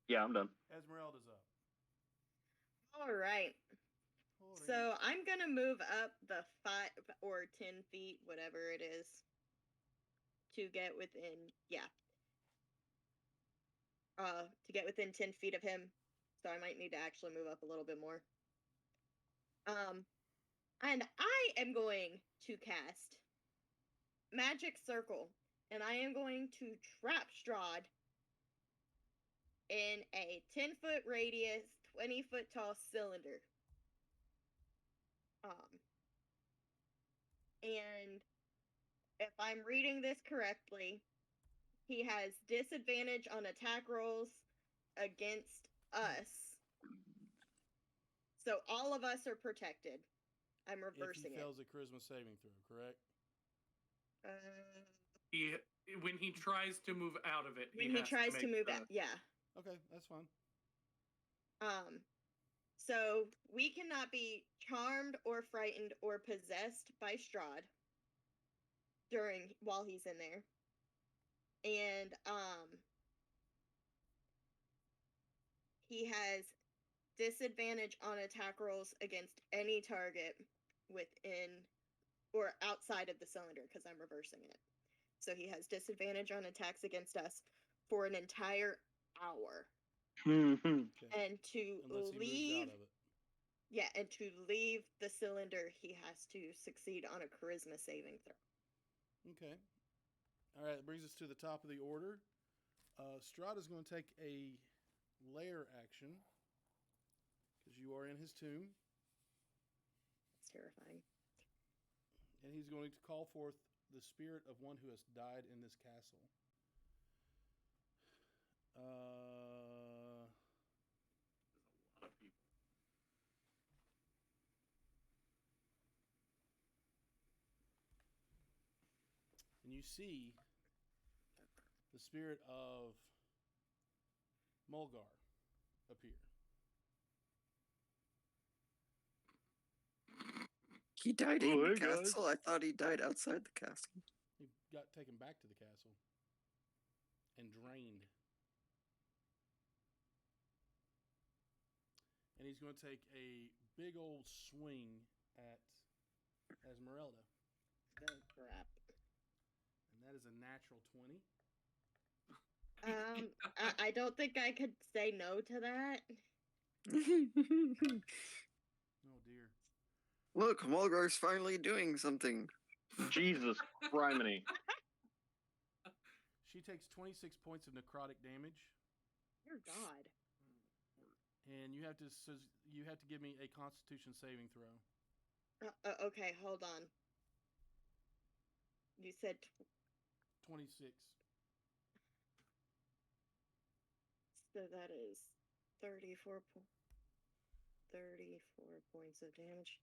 Yeah, I'm done. Esmeralda's up. All right. So I'm gonna move up the 5 or 10 feet, whatever it is, to get within to get within 10 feet of him. So I might need to actually move up a little bit more. And I am going to cast Magic Circle, and I am going to trap Strahd in a 10-foot radius, 20-foot tall cylinder. And if I'm reading this correctly, he has disadvantage on attack rolls against us. So all of us are protected. I'm reversing if he fails a charisma saving throw, correct? When he tries to move out of it, When he tries to move out, yeah. Okay, that's fine. So we cannot be charmed or frightened or possessed by Strahd while he's in there. And he has disadvantage on attack rolls against any target within or outside of the cylinder, because I'm reversing it. So he has disadvantage on attacks against us for an entire hour. Okay. And to Unless he leave, moves out of it. yeah, and to leave the cylinder, he has to succeed on a charisma saving throw. Okay. All right, that brings us to the top of the order. Strahd is going to take a lair action because you are in his tomb, It's terrifying. and he's going to call forth the spirit of one who has died in this castle. There's a lot of people. And you see the spirit of Mulgar appear. He died Oh, in the hey, guys. castle? I thought he died outside the castle. He got taken back to the castle and drained. And he's going to take a big old swing at Esmeralda. Oh, crap. And that is a natural 20. I don't think I could say no to that. Oh dear. Look, Mulgar's finally doing something. Jesus criminy. She takes 26 points of necrotic damage, Dear God. and you have to give me a Constitution saving throw. Okay, hold on. You said 26. so that is 34 points of damage.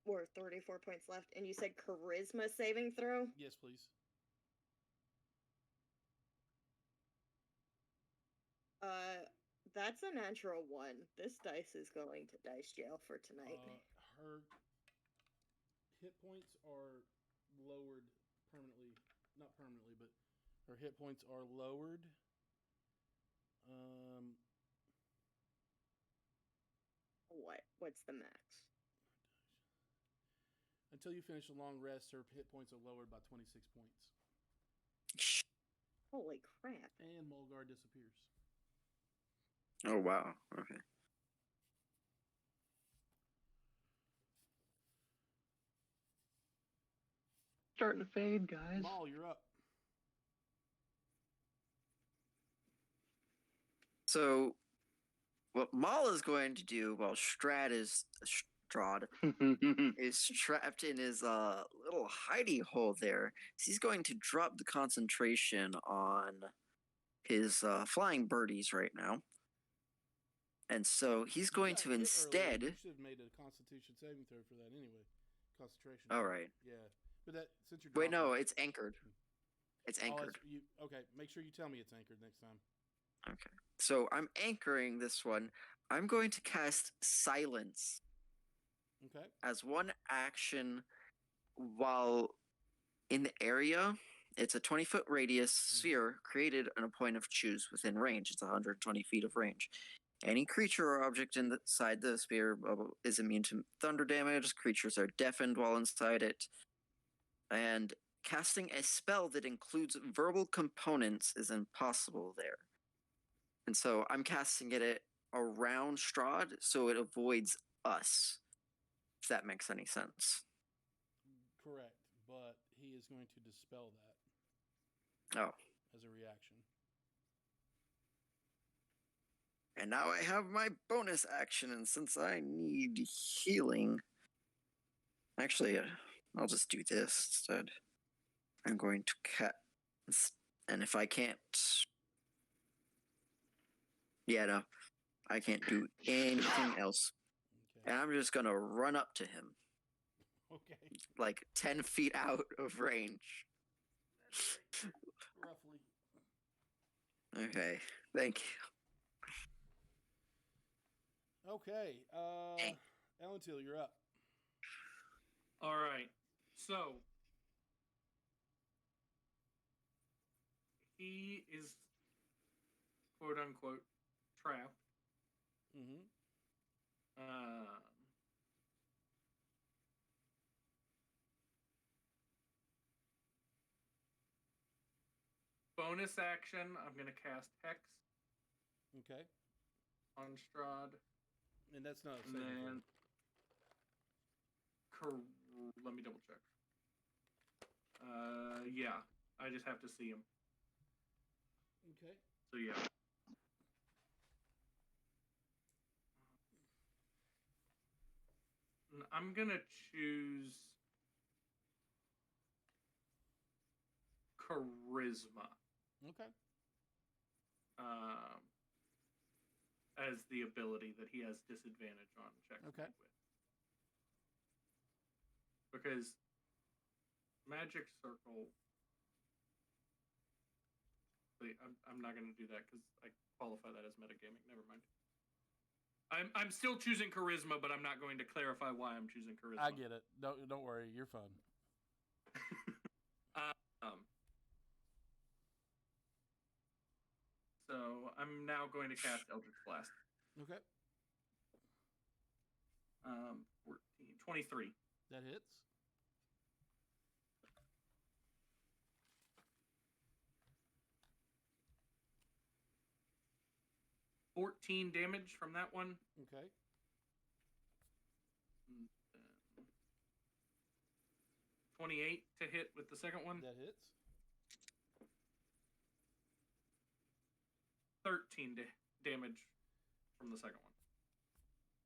Or 34 points left. And you said charisma saving throw? Yes, please. That's a natural 1. This dice is going to dice jail for tonight. Her hit points are lowered permanently. Not permanently, but her hit points are lowered. What's the max? Until you finish a long rest, her hit points are lowered by 26 points. Holy crap. And Mulgar disappears. Oh, wow. Okay. Starting to fade, guys. Maul, you're up. So, what Maul is going to do while Strahd is trapped in his little hidey hole there, is he's going to drop the concentration on his flying birdies right now. And so he's going to instead. You should have made a Constitution saving throw for that anyway. Concentration. All right. Yeah, but that since you're. Wait, no, dropping- it's anchored. It's anchored. Okay, make sure you tell me it's anchored next time. Okay. So I'm anchoring this one. I'm going to cast Silence. Okay. As one action while in the area. It's a 20-foot radius sphere created on a point of choose within range. It's 120 feet of range. Any creature or object inside the sphere is immune to thunder damage. Creatures are deafened while inside it. And casting a spell that includes verbal components is impossible there. And so I'm casting it around Strahd so it avoids us, if that makes any sense. Correct, but he is going to dispel that. Oh. As a reaction. And now I have my bonus action, and since I need healing... Actually, I'll just do this instead. I'm going to cast... And if I can't... Yeah, no. I can't do anything else. Okay. And I'm just going to run up to him. Okay. Like 10 feet out of range. Roughly. Okay, thank you. Okay. Elentil, you're up. All right. So he is quote unquote trapped. Mm-hmm. Bonus action, I'm going to cast Hex Okay. on Strahd. And that's not a And saving then... throw. Let me double check. Yeah. I just have to see him. Okay. So, yeah. I'm going to choose Charisma. Okay. As the ability that he has disadvantage on checks Okay. with. Because Magic Circle... Wait, I'm not going to do that because I qualify that as metagaming. Never mind. I'm still choosing Charisma, but I'm not going to clarify why I'm choosing Charisma. I get it. Don't worry. You're fine. So I'm now going to cast Eldritch Blast. Okay. 14, 23. That hits. 14 damage from that one. Okay. And then 28 to hit with the second one. That hits. 13 damage from the second one.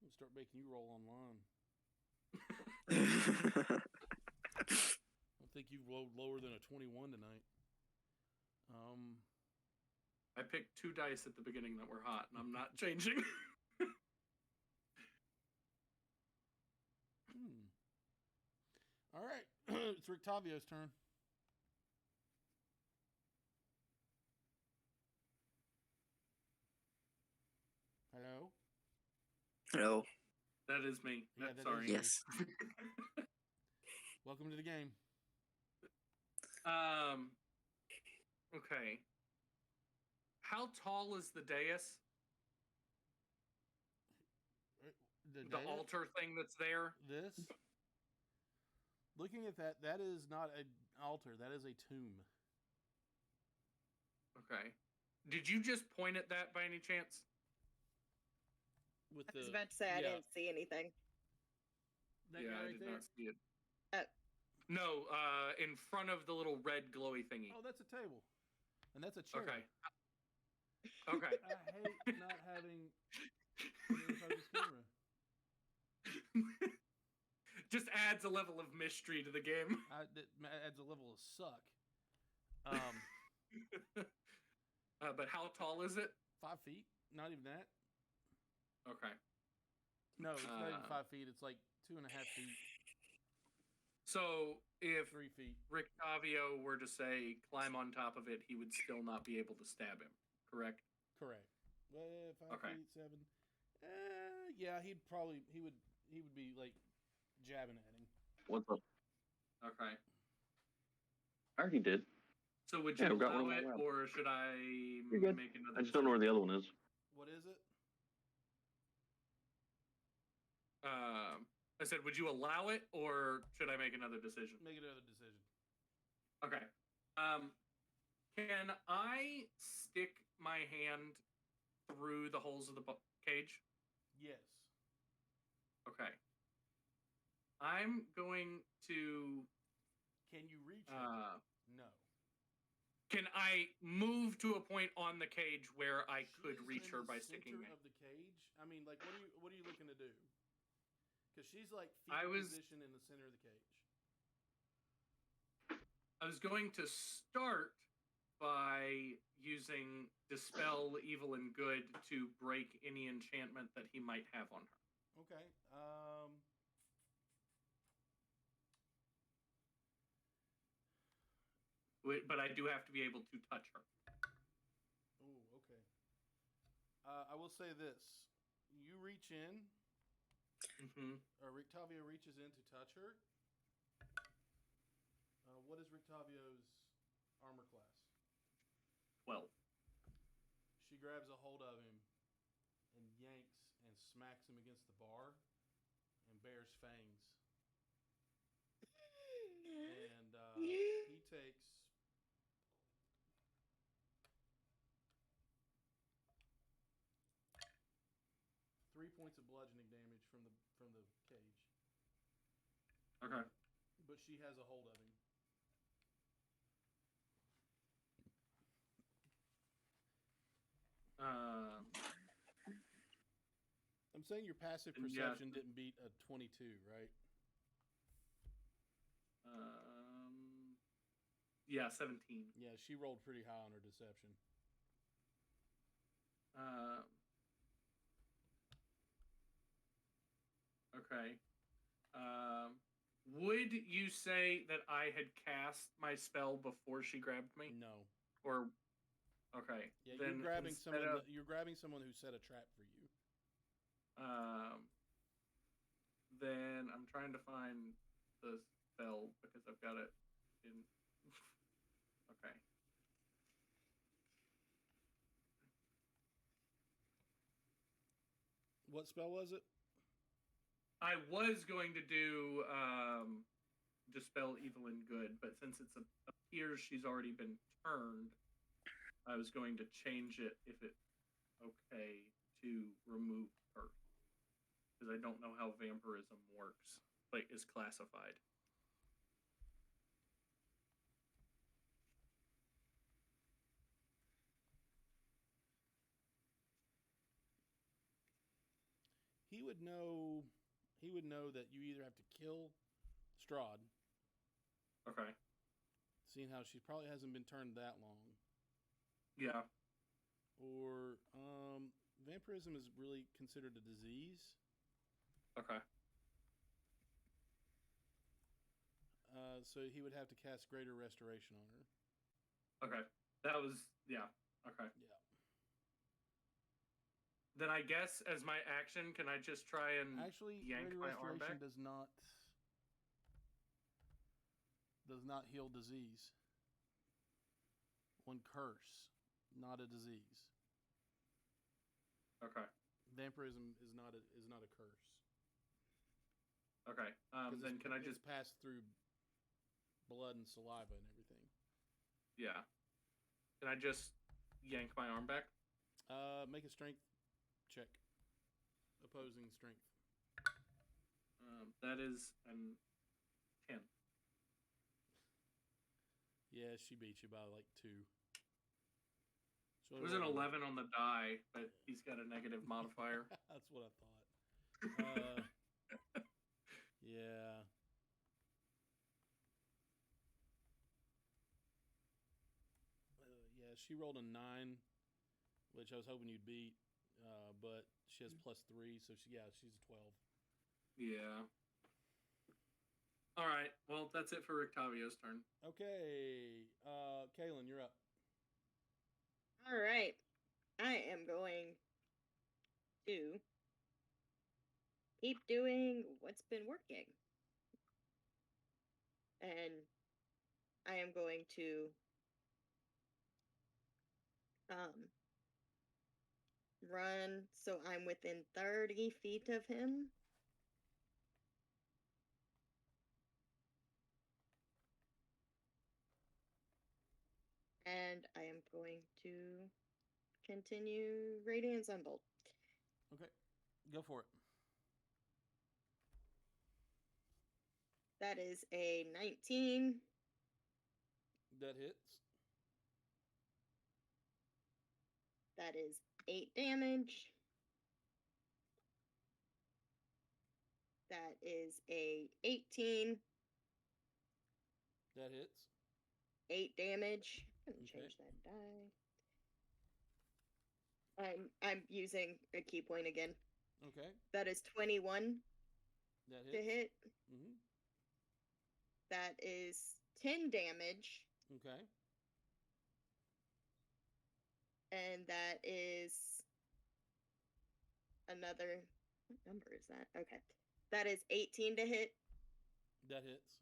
We'll start making you roll online. I don't think you've rolled lower than a 21 tonight. I picked 2 dice at the beginning that were hot, and I'm not changing. All right. It's Rictavio's turn. Hello? Hello. That is me. Yeah, that Sorry. is- Yes. Welcome to the game. Okay. How tall is the dais? The dais? altar thing that's there? This? Looking at that, that is not an altar. That is a tomb. Okay. Did you just point at that by any chance? With I was about to say I yeah. didn't see anything. That Yeah, guy I right did there? not see it. Oh. No, in front of the little red glowy thingy. Oh, that's a table. And that's a chair. Okay. Okay. I hate not having focus camera. Just adds a level of mystery to the game. That adds a level of suck. But how tall is it? 5 feet? Not even that. Okay. No, it's not even 5 feet. It's like 2.5 feet. So if 3 feet. Rictavio were to say climb on top of it, he would still not be able to stab him. Correct. Correct. Well, 5 Okay. feet, 7. Yeah, he would be like jabbing at him. What's up? Okay. I already did. So would Yeah, you I've got one allow on it, my lap. or should I You're good. make another? I just don't know where the other one is. What is it? I said, would you allow it, or should I make another decision? Make another decision. Okay. Can I stick my hand through the holes of the cage? Yes. Okay. I'm going to. Can you reach it? No. Can I move to a point on the cage where I She could is reach in her the by sticking center me? of the cage. I mean, like, what are you looking to do? Because she's like I fetal was- position in the center of the cage. I was going to start by using Dispel Evil and Good to break any enchantment that he might have on her. Okay. But I do have to be able to touch her. Oh, okay. I will say this: you reach in, Mm-hmm. or Rictavio reaches in to touch her. What is Rictavio's armor class? 12. She grabs a hold of him and yanks and smacks him against the bar and bears fangs. And he takes 3 points of bludgeoning damage from the cage. Okay. But she has a hold of him. I'm saying your passive Yeah. perception didn't beat a 22, right? Yeah, 17. Yeah, she rolled pretty high on her deception. Okay. Would you say that I had cast my spell before she grabbed me? No. Or okay. Yeah, then you're grabbing instead someone. of- You're grabbing someone who set a trap for you. Then I'm trying to find the spell because I've got it in. Okay. What spell was it? I was going to do Dispel Evil and Good, but since it appears she's already been turned, I was going to change it if it okay to remove curse because I don't know how vampirism works, like is classified. He would know. He would know that you either have to kill Strahd, Okay. seeing how she probably hasn't been turned that long, Yeah. or vampirism is really considered a disease. Okay. So he would have to cast Greater Restoration on her. Okay. That was yeah. Okay. Yeah. Then I guess as my action, can I just try and Actually, yank Greater my arm Restoration back? does not heal disease. One curse, not a disease. Okay. Vampirism is not a curse. Okay. 'Cause Then can I it's just passed through blood and saliva and everything? yeah? Can I just yank my arm back? Make a strength check. Opposing strength. That is an 10. Yeah, she beat you by like 2. So It was an 11 on the die, but he's got a negative modifier. That's what I thought. Yeah. Yeah, she rolled a 9, which I was hoping you'd beat, but she has +3, so she's a 12. Yeah. All right. Well, that's it for Rictavio's turn. Okay, Kaylin, you're up. All right. I am going to keep doing what's been working. And I am going to run so I'm within 30 feet of him. And I am going to continue Radiant Sunbolt. Okay, go for it. That is a 19. That hits. That is 8 damage. That is a 18. That hits. 8 damage. I'm gonna Okay. change that die. I'm using a key point again. Okay, That is 21 that to hits. hit. Mm-hmm. That is 10 damage. Okay. And that is another. What number is that? Okay. That is 18 to hit. That hits.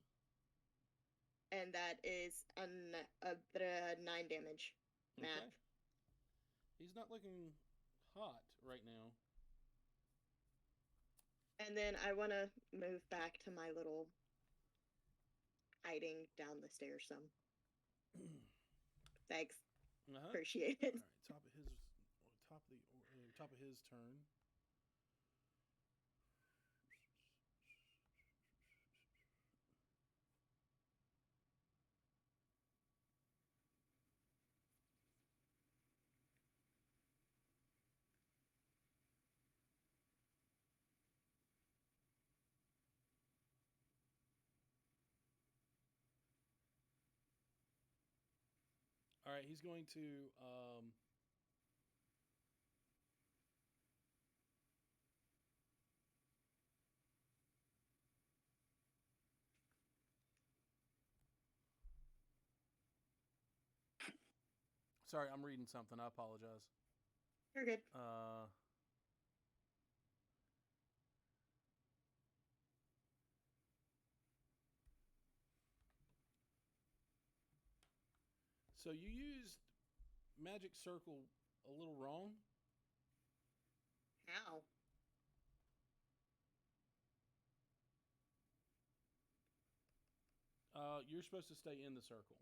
And that is 9 damage. Math. Okay. He's not looking hot right now. And then I want to move back to my little hiding down the stairs some. Thanks. Uh-huh. Appreciate it. All right, top of his turn. All right, he's going to Sorry, I'm reading something. I apologize. You're good. So you used Magic Circle a little wrong. How? You're supposed to stay in the circle.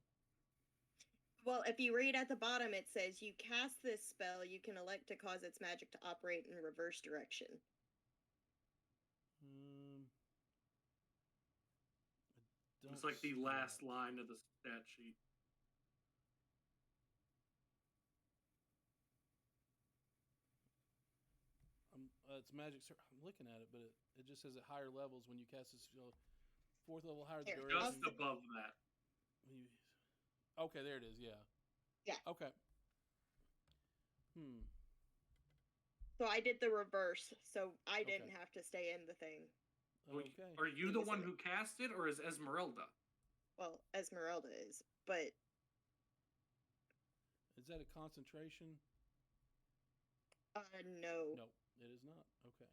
Well, if you read at the bottom, it says you cast this spell, you can elect to cause its magic to operate in reverse direction. It's like the last line of the stat sheet. It's magic. I'm looking at it, but it just says at higher levels when you cast this spell, 4th level higher the duration. Just above that. Okay, there it is. Yeah. Yeah. Okay. So I did the reverse, so I didn't have to stay in the thing. Okay. Are you the one who cast it, or is Esmeralda? Well, Esmeralda is, but... Is that a concentration? No. No, it is not. Okay.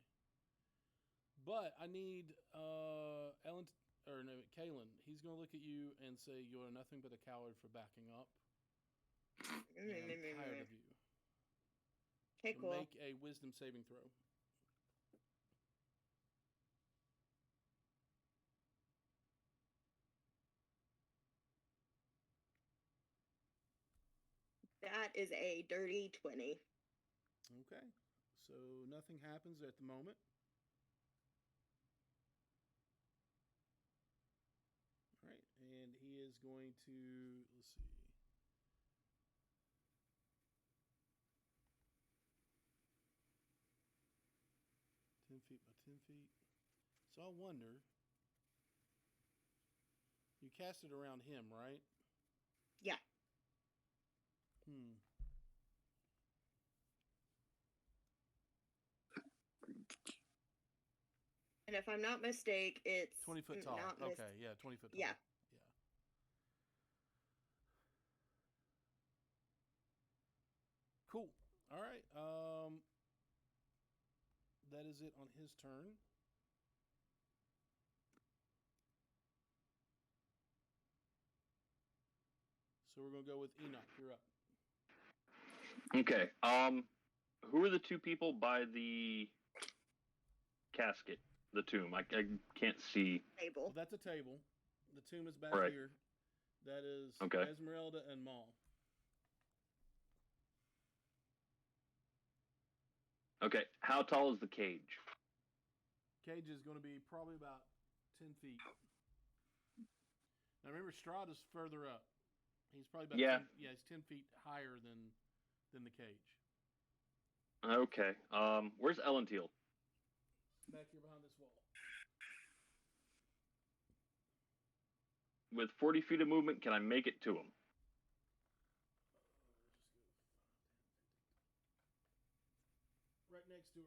But I need Kalen. He's going to look at you and say, "You are nothing but a coward for backing up. And I'm tired of you." Okay, So cool. make a wisdom saving throw. That is a dirty 20. Okay. So nothing happens at the moment. All right. And he is going to, let's see. Feet by 10 feet. So I wonder, you cast it around him, right? Yeah. And if I'm not mistaken, it's 20 foot tall. Okay, yeah, 20 foot tall. Yeah. Cool. All right. That is it on his turn. So we're gonna go with Enoch. You're up. Okay. Who are the two people by the casket, the tomb? I can't see. Table. Well, that's a table. The tomb is back Right. here. That is Okay. Esmeralda and Maul. Okay. How tall is the cage? Cage is going to be probably about 10 feet. Now remember, Strahd is further up. He's probably about 10, he's 10 feet higher than the cage. Okay. Where's Ellenteal? Back here behind this wall. With 40 feet of movement, can I make it to him? Right next to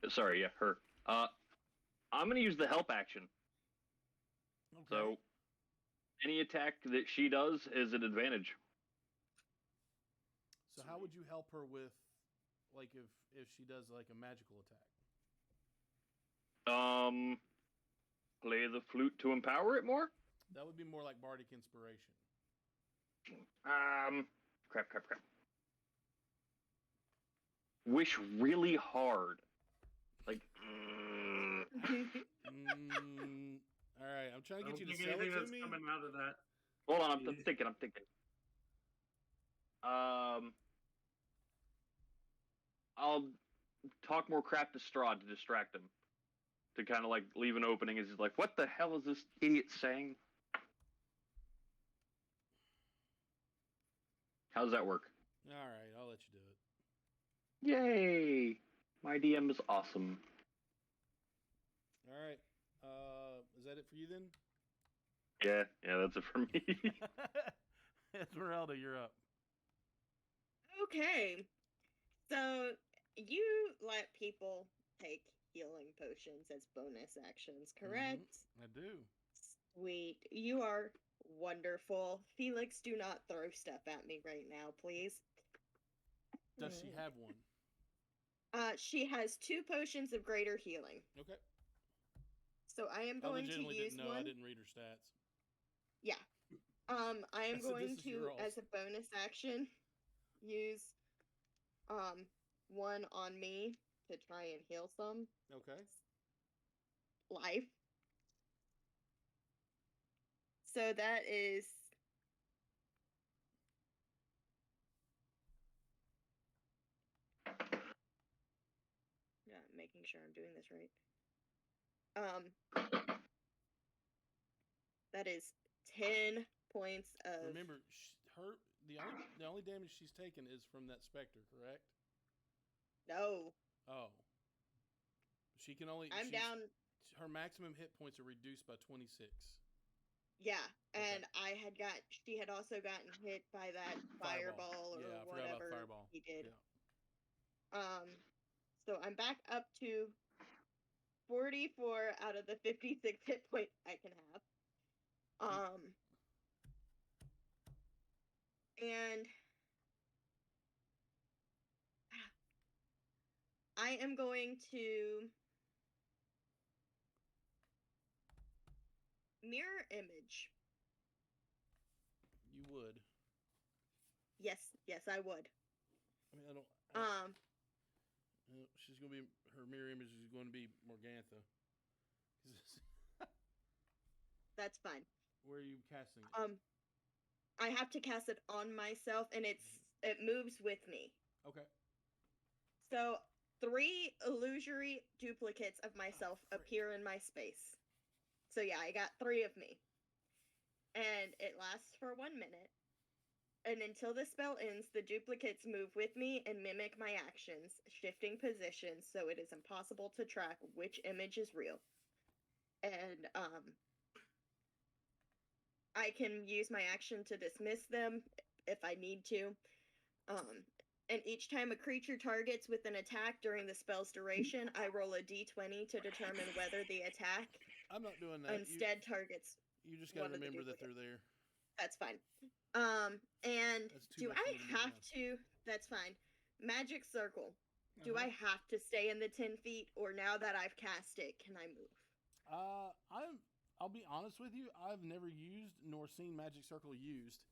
her. Sorry, yeah, her. I'm gonna use the help action. Okay. So, any attack that she does is an advantage. So how would you help her with, like, if she does like a magical attack? Play the flute to empower it more. That would be more like bardic inspiration. Crap. Wish really hard. Like. All right, I'm trying to get you to sell it to that's me. Coming out of that. Hold on, I'm thinking. I'll talk more crap to Strahd to distract him. To kind of like leave an opening as he's like, what the hell is this idiot saying? How does that work? All right, I'll let you do it. Yay! My DM is awesome. All right. Is that it for you then? Yeah, that's it for me. Esmeralda, you're up. Okay. So you let people take healing potions as bonus actions, correct? I do. Sweet. You are wonderful. Felix, do not throw stuff at me right now, please. Does she have one? She has 2 potions of greater healing. Okay. So I am going to use didn't know. one. I didn't read her stats. Yeah. I am going to, yours. as a bonus action, use one on me to try and heal some Okay. life. So that is sure I'm doing this right. That is 10 points of. Remember, the only damage she's taken is from that specter, correct? No, Oh, she can only. I'm down. Her maximum hit points are reduced by 26. Yeah, Okay. and she had also gotten hit by that fireball or Yeah, I forgot about whatever fireball. he did. Yeah. So I'm back up to 44 out of the 56 hit points I can have. And I am going to mirror image. You would. Yes, I would. I mean, I don't. She's gonna be her mirror image is going to be Morgantha. That's fine. Where are you casting it? I have to cast it on myself, and it moves with me. Okay. So 3 illusory duplicates of myself appear in my space. So yeah, I got 3 of me, and it lasts for 1 minute. And until the spell ends, the duplicates move with me and mimic my actions, shifting positions so it is impossible to track which image is real. And I can use my action to dismiss them if I need to. And each time a creature targets with an attack during the spell's duration, I roll a d20 to determine whether the attack I'm not doing that. instead targets. You just gotta remember that they're there. That's fine. And do I have to? That's fine. Magic circle. Do I have to stay in the 10 feet, or now that I've cast it, can I move? I'll be honest with you. I've never used nor seen Magic Circle used,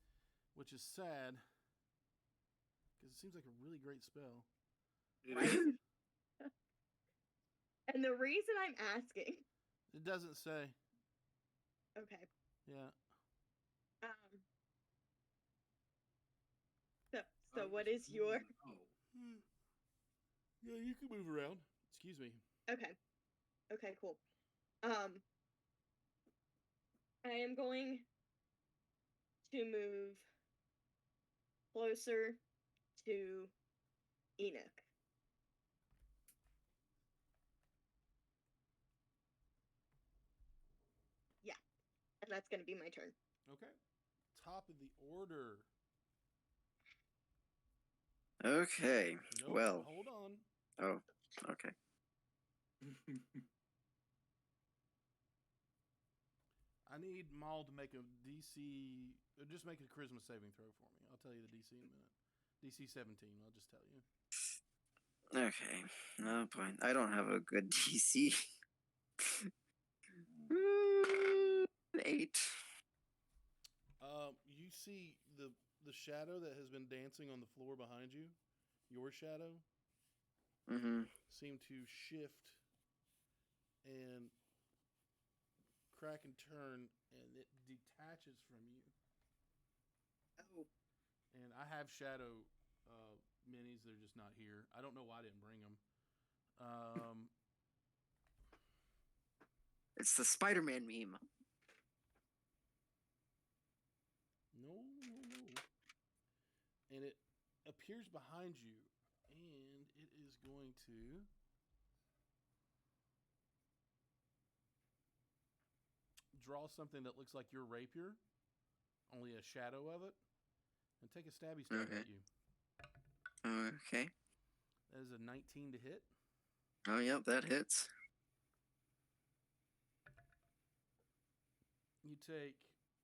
which is sad because it seems like a really great spell. Right? And the reason I'm asking. It doesn't say. Okay. Yeah. So what is your? Yeah, you can move around. Excuse me. Okay, cool. I am going to move closer to Enoch. Yeah, and that's going to be my turn. Okay. Top of the order. Okay. Nope, well. Hold on. Oh, okay. I need Maul to make a DC. Just make a charisma saving throw for me. I'll tell you the DC in a minute. DC 17. I'll just tell you. Okay. No point. I don't have a good DC. 8. You see the shadow that has been dancing on the floor behind you. Your shadow. Seem to shift and crack and turn, and it detaches from you. Oh. And I have shadow minis. They're just not here. I don't know why I didn't bring them. It's the Spider-Man meme. No. And it appears behind you, and it is going to draw something that looks like your rapier, only a shadow of it, and take a stabby stab at you. Okay. That is a 19 to hit. Oh, yep, that hits. You take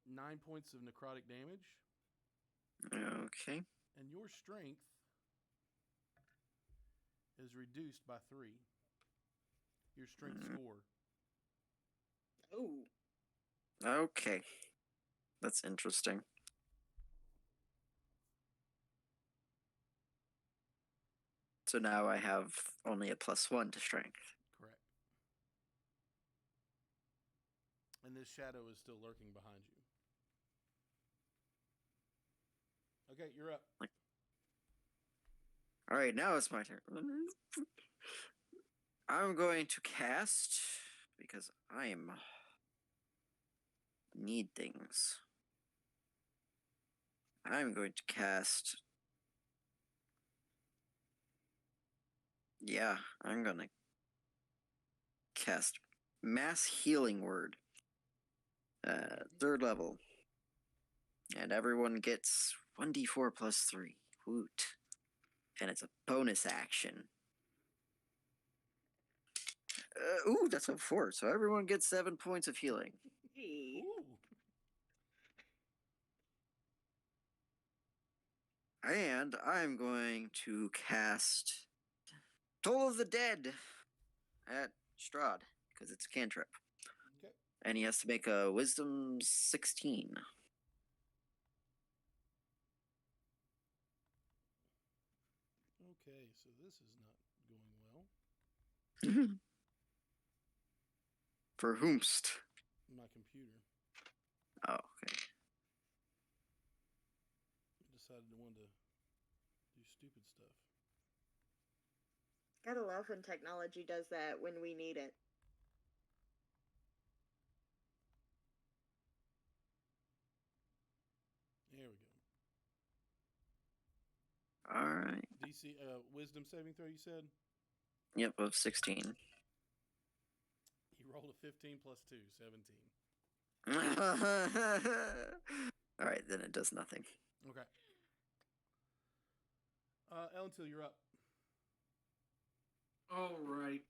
9 points of necrotic damage. Okay. And your strength is reduced by 3. Your strength score. Oh. Okay. That's interesting. So now I have only a +1 to strength. Correct. And this shadow is still lurking behind you. Okay, you're up. All right, now it's my turn. I'm going to cast because I'm need things. I'm going to cast. Yeah, I'm gonna cast Mass Healing Word. 3rd level. And everyone gets 1d4 plus 3. Woot. And it's a bonus action. Ooh, that's a 4. So everyone gets 7 points of healing. Hey. Ooh. And I'm going to cast Toll of the Dead at Strahd, because it's a cantrip. Okay. And he has to make a Wisdom 16. Okay, so this is not going well. For whomst? My computer Oh, okay. decided to want to do stupid stuff. Gotta love when technology does that when we need it. There we go. All right. DC wisdom saving throw, you said? Yep, of 16. He rolled a 15 plus 2, 17. All right, then it does nothing. Okay. Elentil, you're up. All right.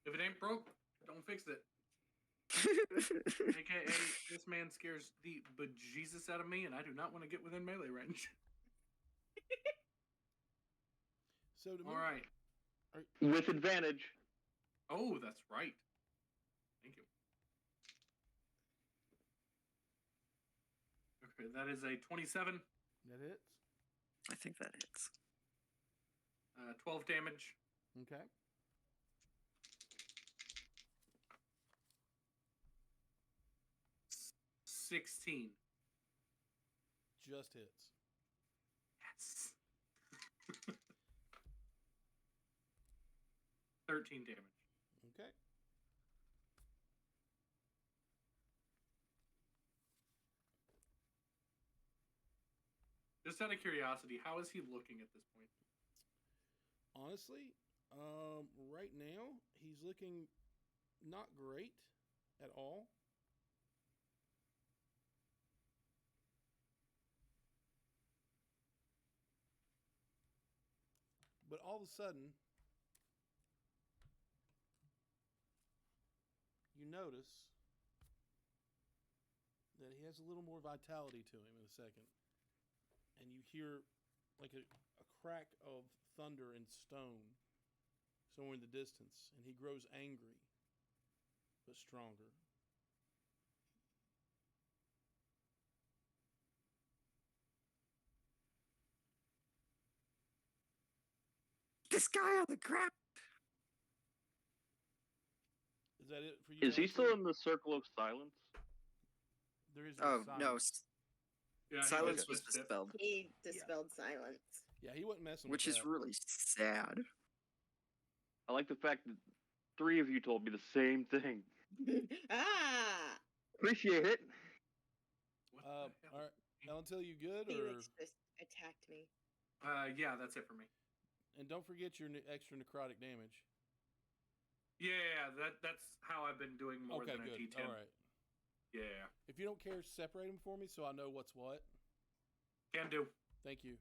If it ain't broke, don't fix it. AKA, this man scares the bejesus out of me, and I do not want to get within melee range. So to All move, right. With advantage. Oh, that's right. Thank you. Okay, that is a 27. that hits. I think that hits. 12 damage. Okay. S- 16. Just hits. Yes. 13 damage. Okay. Just out of curiosity, how is he looking at this point? Honestly, right now he's looking not great at all. But all of a sudden, you notice that he has a little more vitality to him in a second. And you hear like a crack of thunder and stone somewhere in the distance. And he grows angry, but stronger. This guy on the ground. Is that it for you? Is he Elentil? still in the circle of silence? There is Oh, no. silence. Yeah, he Silence just was missed it. dispelled, He dispelled silence. Yeah, he wasn't messing which with is that. really sad. I like the fact that 3 of you told me the same thing. Ah! Appreciate it. What All the hell? right, Elentil, you good? Or Felix just attacked me. Yeah, that's it for me. and don't forget your extra necrotic damage. Yeah, that's how I've been doing more Okay, than good. a D10. All right. Yeah, If you don't care, separate them for me so I know what's what. can do. Thank you.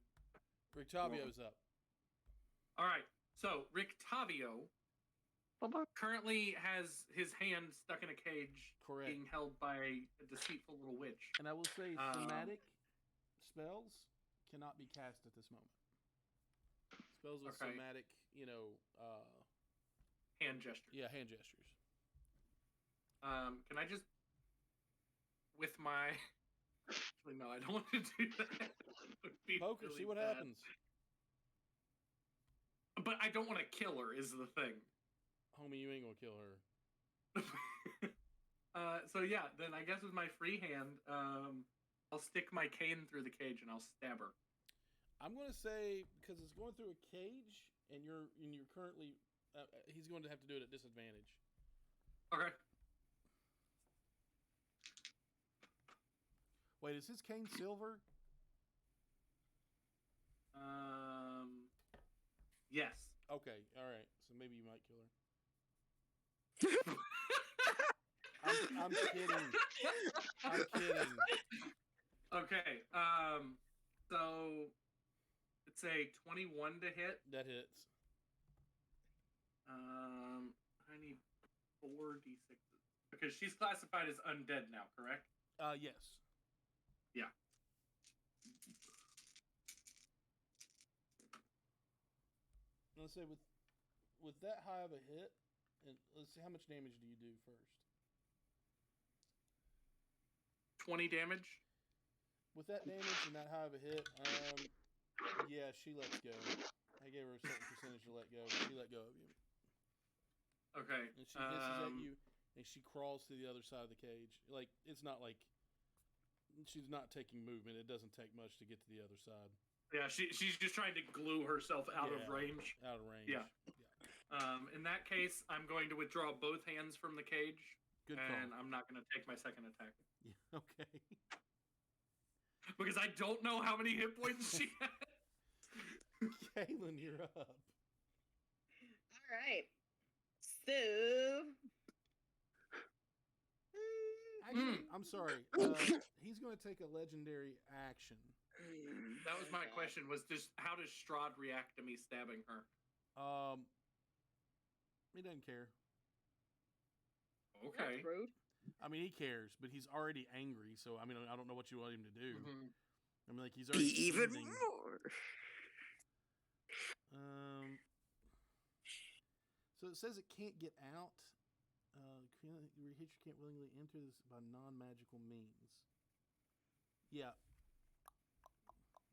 Rictavio's up. All right, so Rictavio currently has his hand stuck in a cage, Correct. being held by a deceitful little witch. And I will say, Um, somatic spells cannot be cast at this moment. Spells with Okay. somatic, Hand gesture. yeah, hand gestures. Can I just, with my? Actually, no, I don't want to do that. That would be Poker, really see what bad. happens. But I don't want to kill her. Is the thing. Homie, you ain't gonna kill her. So yeah, then I guess with my free hand, I'll stick my cane through the cage and I'll stab her. I'm going to say because it's going through a cage, and you're currently. He's going to have to do it at disadvantage. Okay. Wait, is his cane silver? Yes. Okay, all right. So maybe you might kill her. I'm kidding. I'm kidding. Okay. So it's a 21 to hit. That hits. I need 4d6s because she's classified as undead now, correct? Yes. Yeah. Let's say with that high of a hit, and let's see how much damage do you do first. 20 damage. With that damage and that high of a hit, yeah, she lets go. I gave her a certain percentage to let go, but she let go of you. Okay. And she hisses at you, and she crawls to the other side of the cage. Like, it's not like she's not taking movement. It doesn't take much to get to the other side. Yeah, she's just trying to glue herself out of range. Out of range. Yeah. In that case, I'm going to withdraw both hands from the cage. Good and call. I'm not going to take my second attack. Yeah, okay. Because I don't know how many hit points she has. Kaylin, you're up. All right. So. Actually, I'm sorry. He's going to take a legendary action. That was my question. Was just how does Strahd react to me stabbing her? He doesn't care. Okay. That's rude. I mean, he cares, but he's already angry. So I mean, I don't know what you want him to do. Mm-hmm. I mean, like he's Be already even seething. more. So it says it can't get out. Creature can't willingly enter this by non-magical means. Yeah.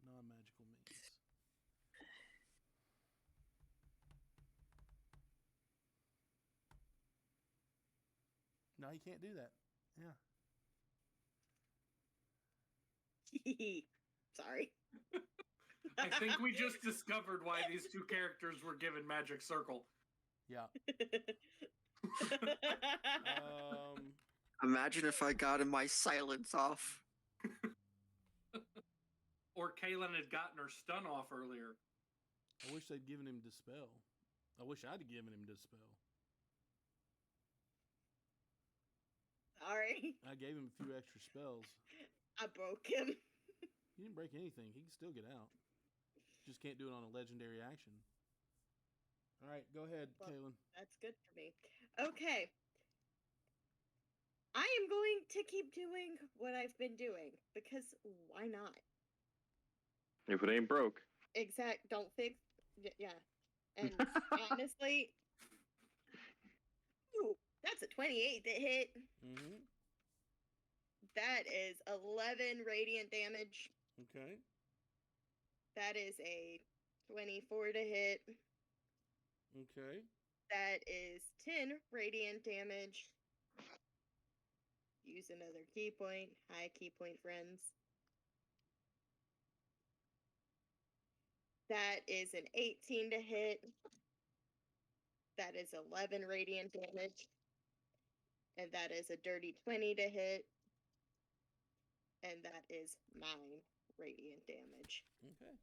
Non-magical means. No, you can't do that. Yeah. Sorry. I think we just discovered why these two characters were given Magic Circle. Yeah. Imagine if I got my silence off. Or Kaylin had gotten her stun off earlier. I wish they'd given him Dispel. I wish I'd have given him Dispel. Sorry. I gave him a few extra spells. I broke him. He didn't break anything. He can still get out. Just can't do it on a legendary action. All right, go ahead, Well, Kaylin. That's good for me. Okay. I am going to keep doing what I've been doing because why not? If it ain't broke. Don't fix. Yeah. And honestly, ooh, that's a 28 that hit. Mm-hmm. That is 11 radiant damage. Okay. That is a 24 to hit. Okay. That is 10 radiant damage. Use another key point. Hi, key point friends. That is an 18 to hit. That is 11 radiant damage. And that is a dirty 20 to hit. And that is 9 radiant damage. Okay.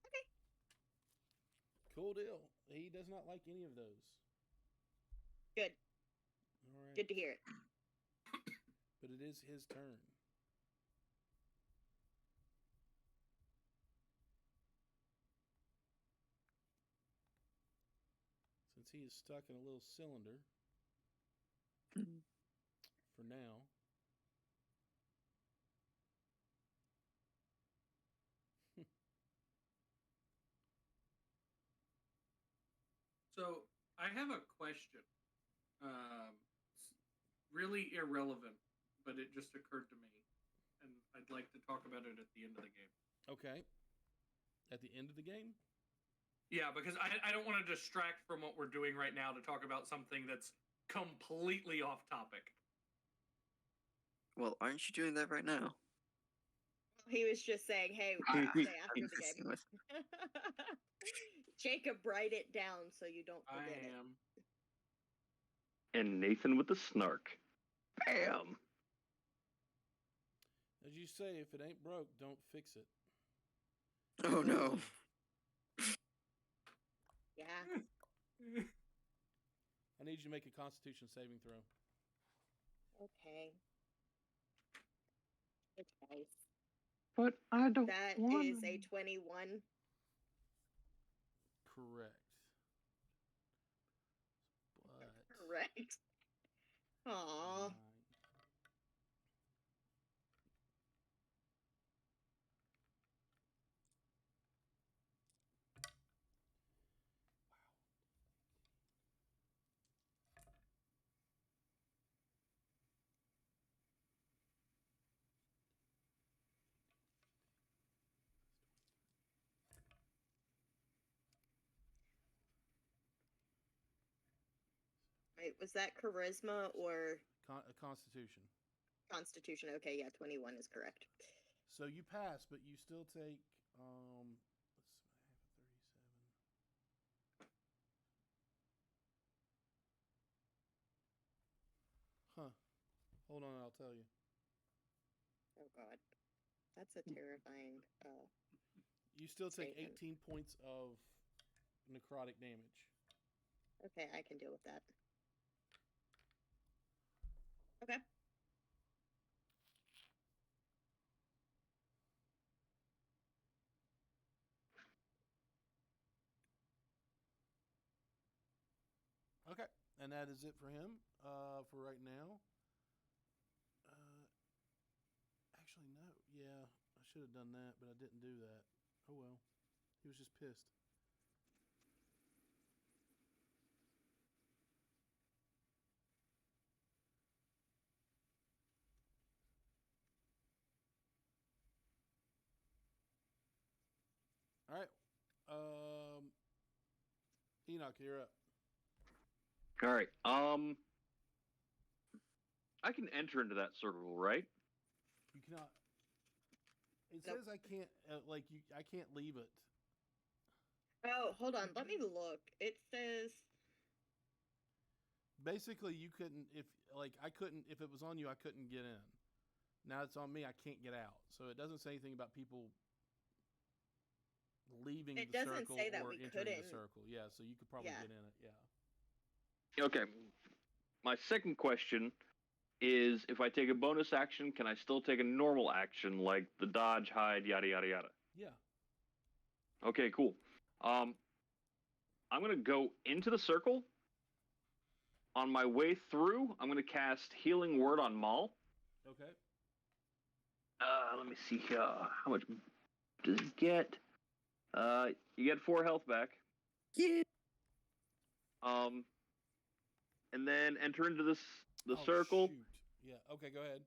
Okay. Cool deal. He does not like any of those. Good. All right. Good to hear it. But it is his turn. Since he is stuck in a little cylinder for now. So I have a question. It's really irrelevant, but it just occurred to me, and I'd like to talk about it at the end of the game. Okay. At the end of the game? Yeah, because I don't want to distract from what we're doing right now to talk about something that's completely off topic. Well, aren't you doing that right now? he was just saying, "Hey, I- what do you say I'm after the messing game?" with- Jacob, write it down so you don't I forget it. am. And Nathan with the snark. Bam! As you say, if it ain't broke, don't fix it. Oh no. Yeah. I need you to make a Constitution saving throw. Okay. It's nice. But I don't That want is a 21. Correct. But Correct. Aw. nine. Wait, was that charisma or A Constitution. constitution? Okay, yeah, 21 is correct. So you pass, but you still take let's see, I have a 37. Huh. Hold on, I'll tell you. Oh god. That's a terrifying You still take Statement. 18 points of necrotic damage. okay, I can deal with that. Okay. Okay, and that is it for him for right now. Actually, no. Yeah, I should have done that, but I didn't do that. Oh well. He was just pissed. All right. Enoch, you're up. All right. I can enter into that circle, right? You cannot. It Nope. says I can't. I can't leave it. Oh, hold on. Let me look. It says Basically, you couldn't. I couldn't. If it was on you, I couldn't get in. Now it's on me. I can't get out. So it doesn't say anything about people leaving It the doesn't circle say that or we entering the couldn't. circle. Yeah. So you could probably Yeah. get in it. Yeah. Okay. My second question is if I take a bonus action, can I still take a normal action like the dodge, hide, yada yada yada? Yeah. Okay, cool. I'm gonna go into the circle. On my way through, I'm gonna cast Healing Word on Maul. Okay. Let me see here. How much does it get? You get 4 health back. Yeah. And then enter into the Oh, circle, Shoot. Yeah. Okay. Go ahead.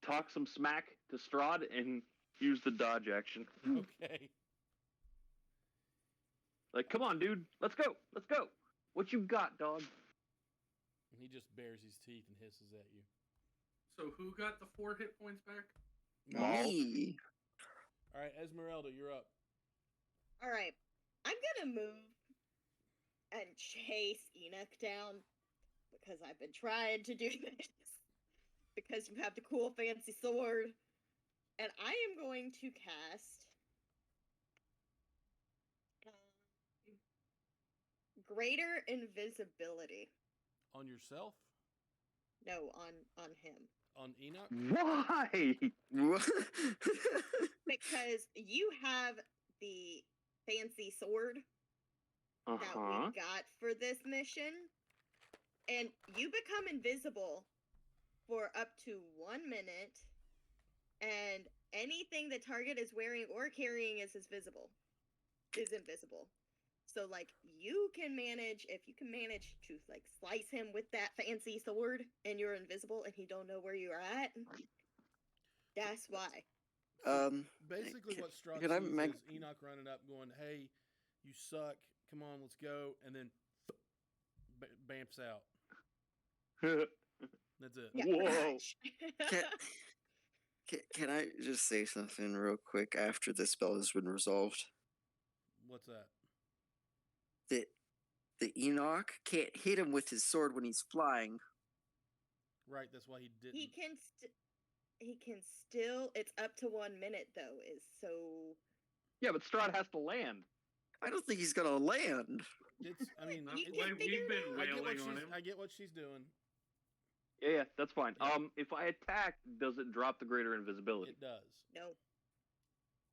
talk some smack to Strahd, and use the dodge action. Okay. Like, come on, dude, let's go, let's go. What you got, dog? And he just bares his teeth and hisses at you. So who got the 4 hit points back? Maul. Me. All right, Esmeralda, you're up. all right. I'm gonna move and chase Enoch down because I've been trying to do this. Because you have the cool fancy sword. And I am going to cast Greater Invisibility. On yourself? No, on him. On Enoch? Why? Because you have the fancy sword that we got for this mission, and you become invisible for up to 1 minute, and anything the target is wearing or carrying is invisible. So like you can manage, if you can manage to like slice him with that fancy sword and you're invisible and he don't know where you're at, that's why. Basically, what Strahd can I sees make- is Enoch running up going, hey, you suck, come on, let's go, and then bamps out. That's it. Yeah, Whoa. pretty much. Can, Can I just say something real quick after this spell has been resolved? What's that? The Enoch can't hit him with his sword when he's flying. Right, that's why he didn't. He can still. It's up to 1 minute though. Is so. Yeah, but Strahd has to land. I don't think he's gonna land. I mean, You it's, can figure We've it been out. wailing on him. I get what she's doing. Yeah, that's fine. Yeah. If I attack, does it drop the greater invisibility? It does. No.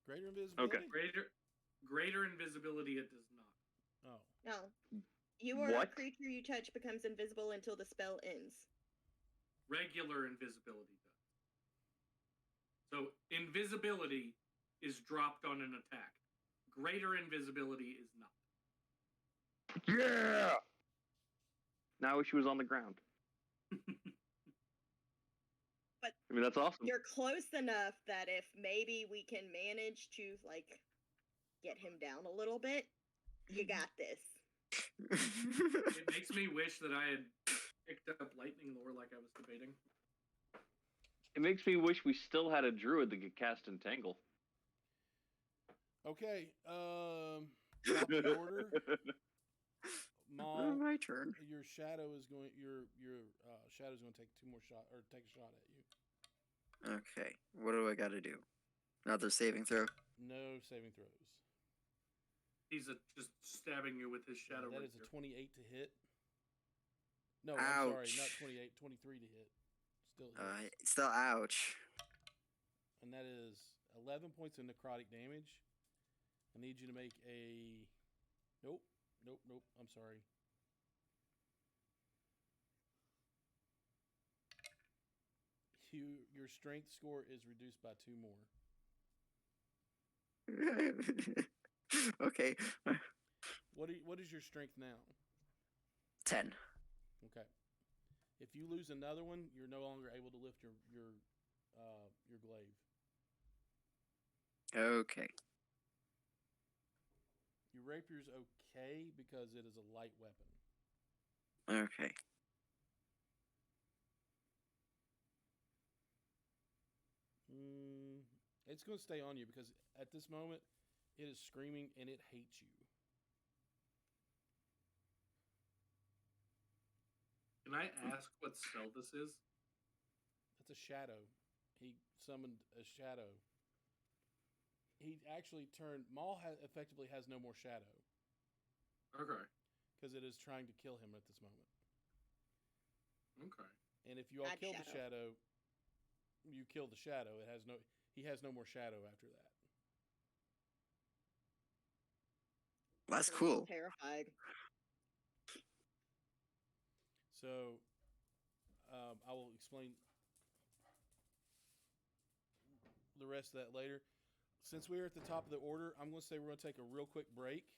Greater invisibility. Okay. Greater invisibility. It does not. Oh. No. You or a What? creature you touch becomes invisible until the spell ends. Regular invisibility does. So invisibility is dropped on an attack. Greater invisibility is not. Yeah. Now I wish she was on the ground. But I mean, that's awesome. you're close enough that if maybe we can manage to like get him down a little bit, you got this. It makes me wish that I had picked up lightning lore like I was debating. It makes me wish we still had a druid that could cast Entangle. Okay. Top of the order. Maul, My turn. your shadow is going. Your shadow's going to take 2 more shot or take a shot at you. Okay. What do I got to do? Another saving throw. No saving throws. He's just stabbing you with his shadow. That right is a there. 28 to hit. No, I'm sorry, Ouch. not 28, 23 to hit. Still hits. Still ouch. And that is 11 points of necrotic damage. I need you to make a. Nope. I'm sorry. Your strength score is reduced by 2 more. Okay. What is your strength now? 10. Okay. If you lose another one, you're no longer able to lift your glaive. Okay. Your rapier's okay because it is a light weapon. Okay. It's going to stay on you because at this moment, it is screaming and it hates you. Can I ask what spell this is? That's a shadow. He summoned a shadow. He actually turned. Maul effectively has no more shadow. Okay. Because it is trying to kill him at this moment. Okay. And if you all Add kill the shadow. shadow, you kill the shadow. He has no more shadow after that. That's I'm cool. terrified. So, I will explain the rest of that later. Since we're at the top of the order, I'm going to say we're going to take a real quick break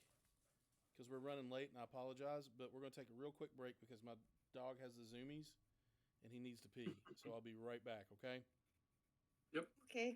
because we're running late, and I apologize, but we're going to take a real quick break because my dog has the zoomies and he needs to pee. So I'll be right back, okay? Yep. Okay.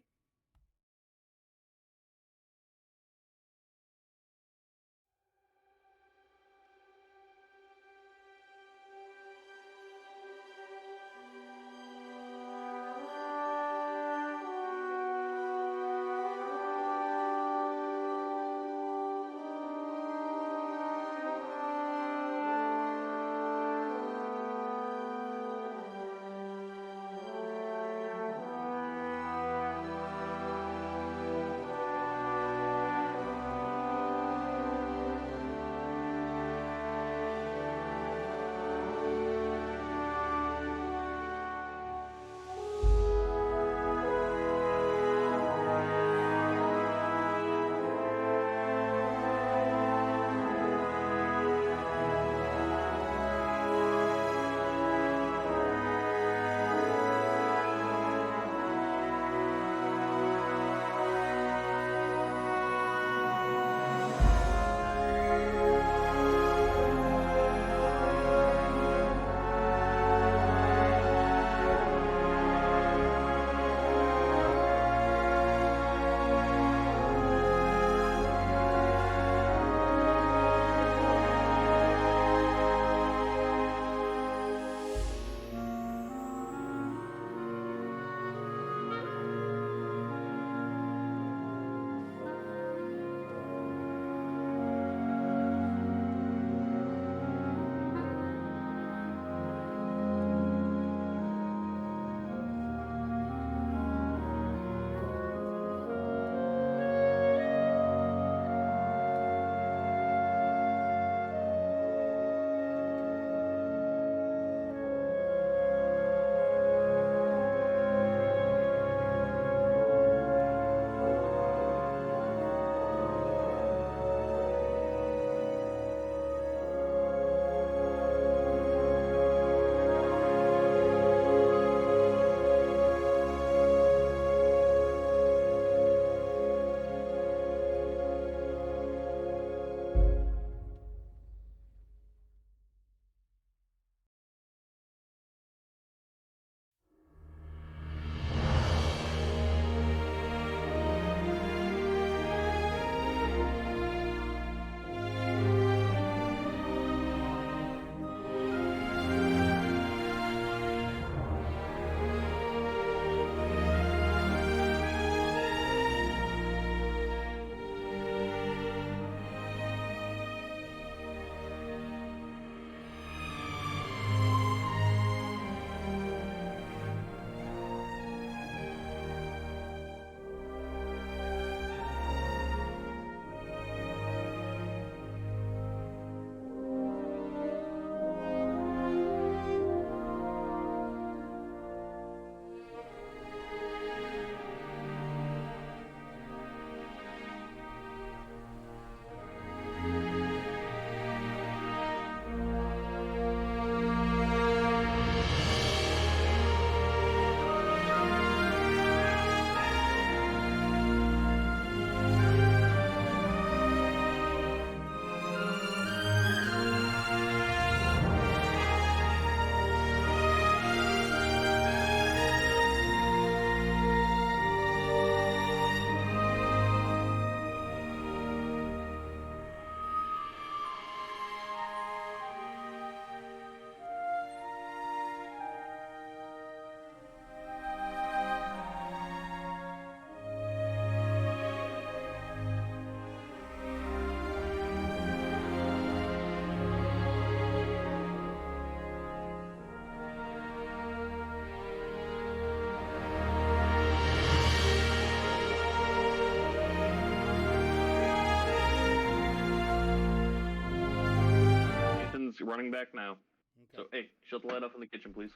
running back now. Okay. So, hey, shut the light off in the kitchen, please.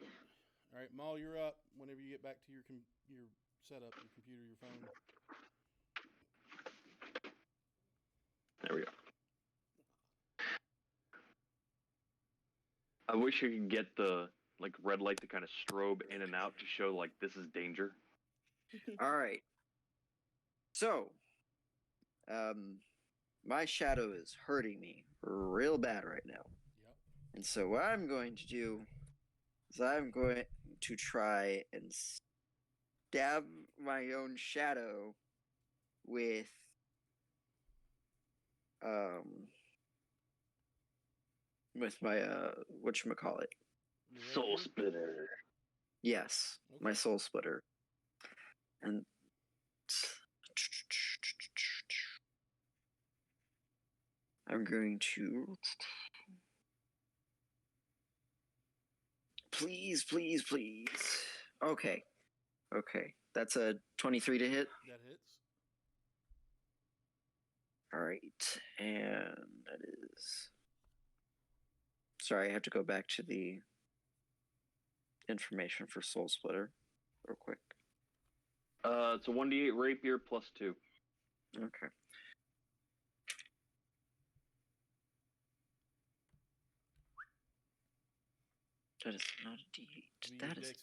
All right, Maul, you're up. Whenever you get back to your setup, your computer, your phone. There we go. I wish I could get the red light to kind of strobe in and out to show this is danger. All right. So, my shadow is hurting me real bad right now. Yep. And so what I'm going to do is I'm going to try and stab my own shadow with my whatchamacallit. Soul splitter. Yes, Okay. my soul splitter. And I'm going to please. Okay. That's a 23 to hit. That hits. All right. And that is sorry, I have to go back to the information for Soul Splitter real quick. It's a 1d8 rapier plus 2. Okay. That is not a D8. That is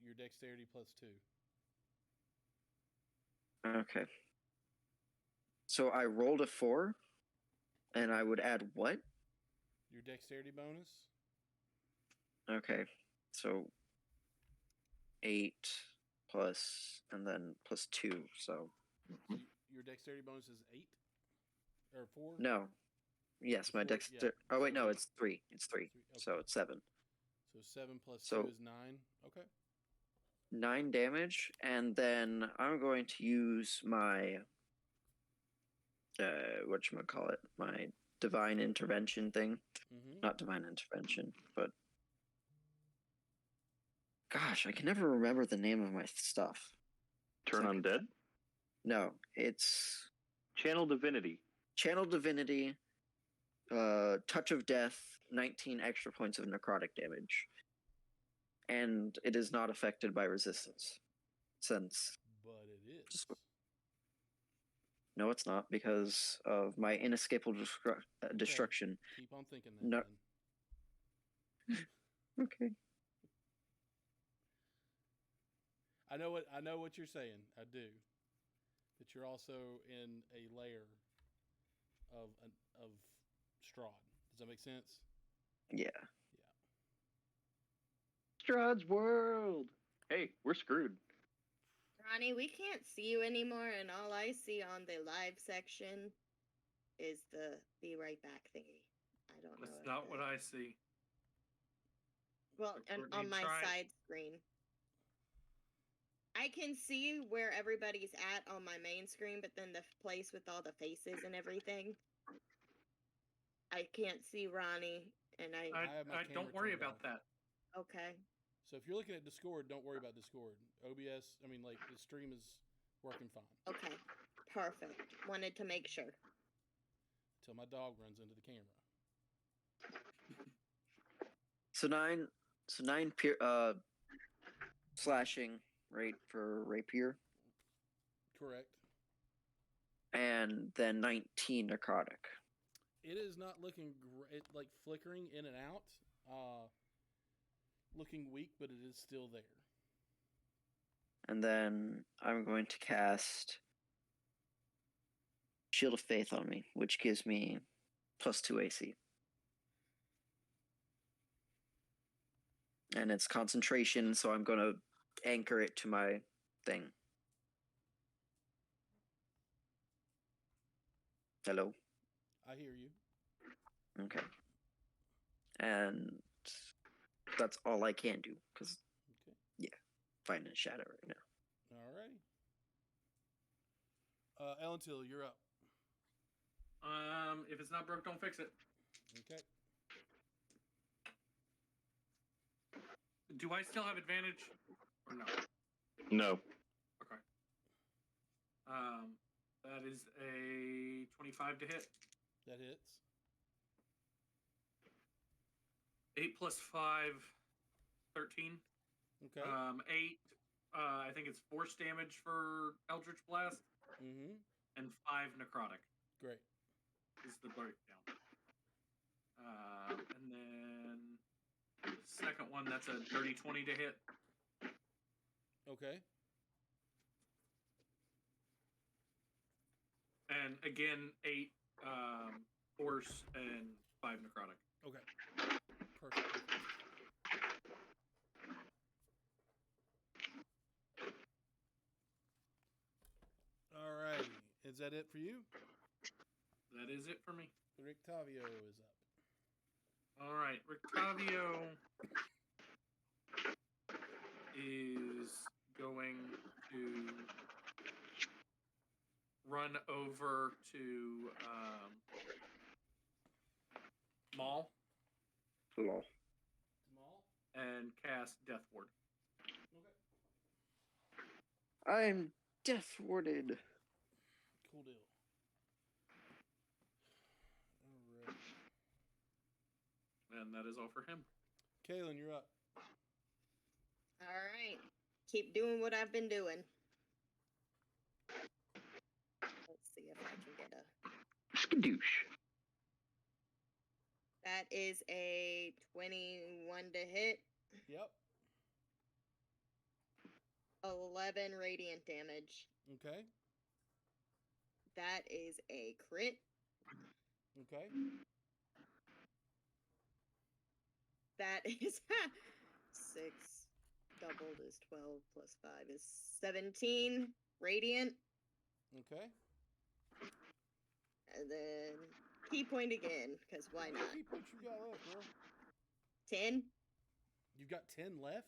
your dexterity plus 2. okay. So I rolled a 4, and I would add what? Your dexterity bonus. Okay. So 8 plus, and then plus 2. So Your dexterity bonus is 8 or 4. no. Yes, my Four, dexter. yeah. Oh wait, no, So it's 3. It's 3. So Okay. it's 7. So 7 plus So- 2 is 9. Okay. 9 damage, and then I'm going to use my whatchamacallit, my divine intervention thing. Mm-hmm. Not divine intervention, but gosh, I can never remember the name of my stuff. Turn undead? No, it's Channel divinity. channel divinity, touch of death, 19 extra points of necrotic damage. And it is not affected by resistance. Since But it is. no, it's not because of my inescapable destruction. Keep on thinking that. No. Then. Okay. I know what you're saying. I do. But you're also in a layer of Strahd. Does that make sense? Yeah. Strahd's world. Hey, we're screwed. Ronnie, we can't see you anymore, and all I see on the live section is the be right back thingy. I don't know. That's not what I see. Well, and on my side screen. I can see where everybody's at on my main screen, but then the place with all the faces and everything, I can't see Ronnie, and I have my camera don't worry turned about off. that. Okay. So if you're looking at Discord, don't worry about Discord. OBS, the stream is working fine. Okay. Perfect. Wanted to make sure. Until my dog runs into the camera. So 9 slashing, right, for rapier, Correct. and then 19 necrotic. It is not looking great, like flickering in and out. Looking weak, but it is still there. And then I'm going to cast Shield of Faith on me, which gives me plus 2 AC. And it's concentration, so I'm going to anchor it to my thing. Hello? I hear you. Okay. And that's all I can do, because, Okay. fighting in shadow right now. Alrighty. Ellentil, you're up. If it's not broke, don't fix it. Okay. Do I still have advantage or no? No. Okay. That is a 25 to hit. That hits. 8 plus 5, 13. Okay. 8, I think it's force damage for Eldritch Blast, Mm-hmm. and 5 necrotic Great. is the breakdown. And then the second one, that's a dirty 20 to hit. Okay. And again, 8 force and 5 necrotic. Okay. Perfect. All right. Is that it for you? That is it for me. Rictavio is up. All right, Rictavio is going to run over to Maul Lol. Small. and cast Death Ward. Okay. I'm death warded. Cool deal. All right. And that is all for him. Kaylin, you're up. All right. Keep doing what I've been doing. Let's see if I can get a... Skadoosh. That is a 21 to hit. Yep. 11 radiant damage. Okay. That is a crit. Okay. That is 6 doubled is 12 plus 5 is 17 radiant. Okay. And then key point again, because why not? Keep what you got left, girl. 10? You've got 10 left?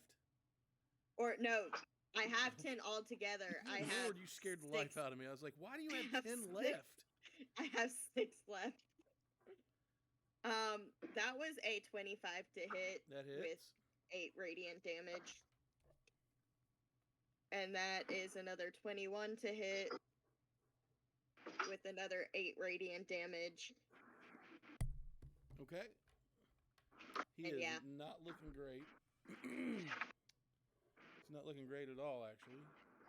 Or no, I have 10 altogether. I Good have Lord, you scared the life out of me. I was like, why do you I have have 10 six. left? I have 6 left. That was a 25 to hit That with hits. 8 radiant damage. And that is another 21 to hit with another 8 radiant damage. Okay. He And is yeah. not looking great. It's not looking great at all, actually.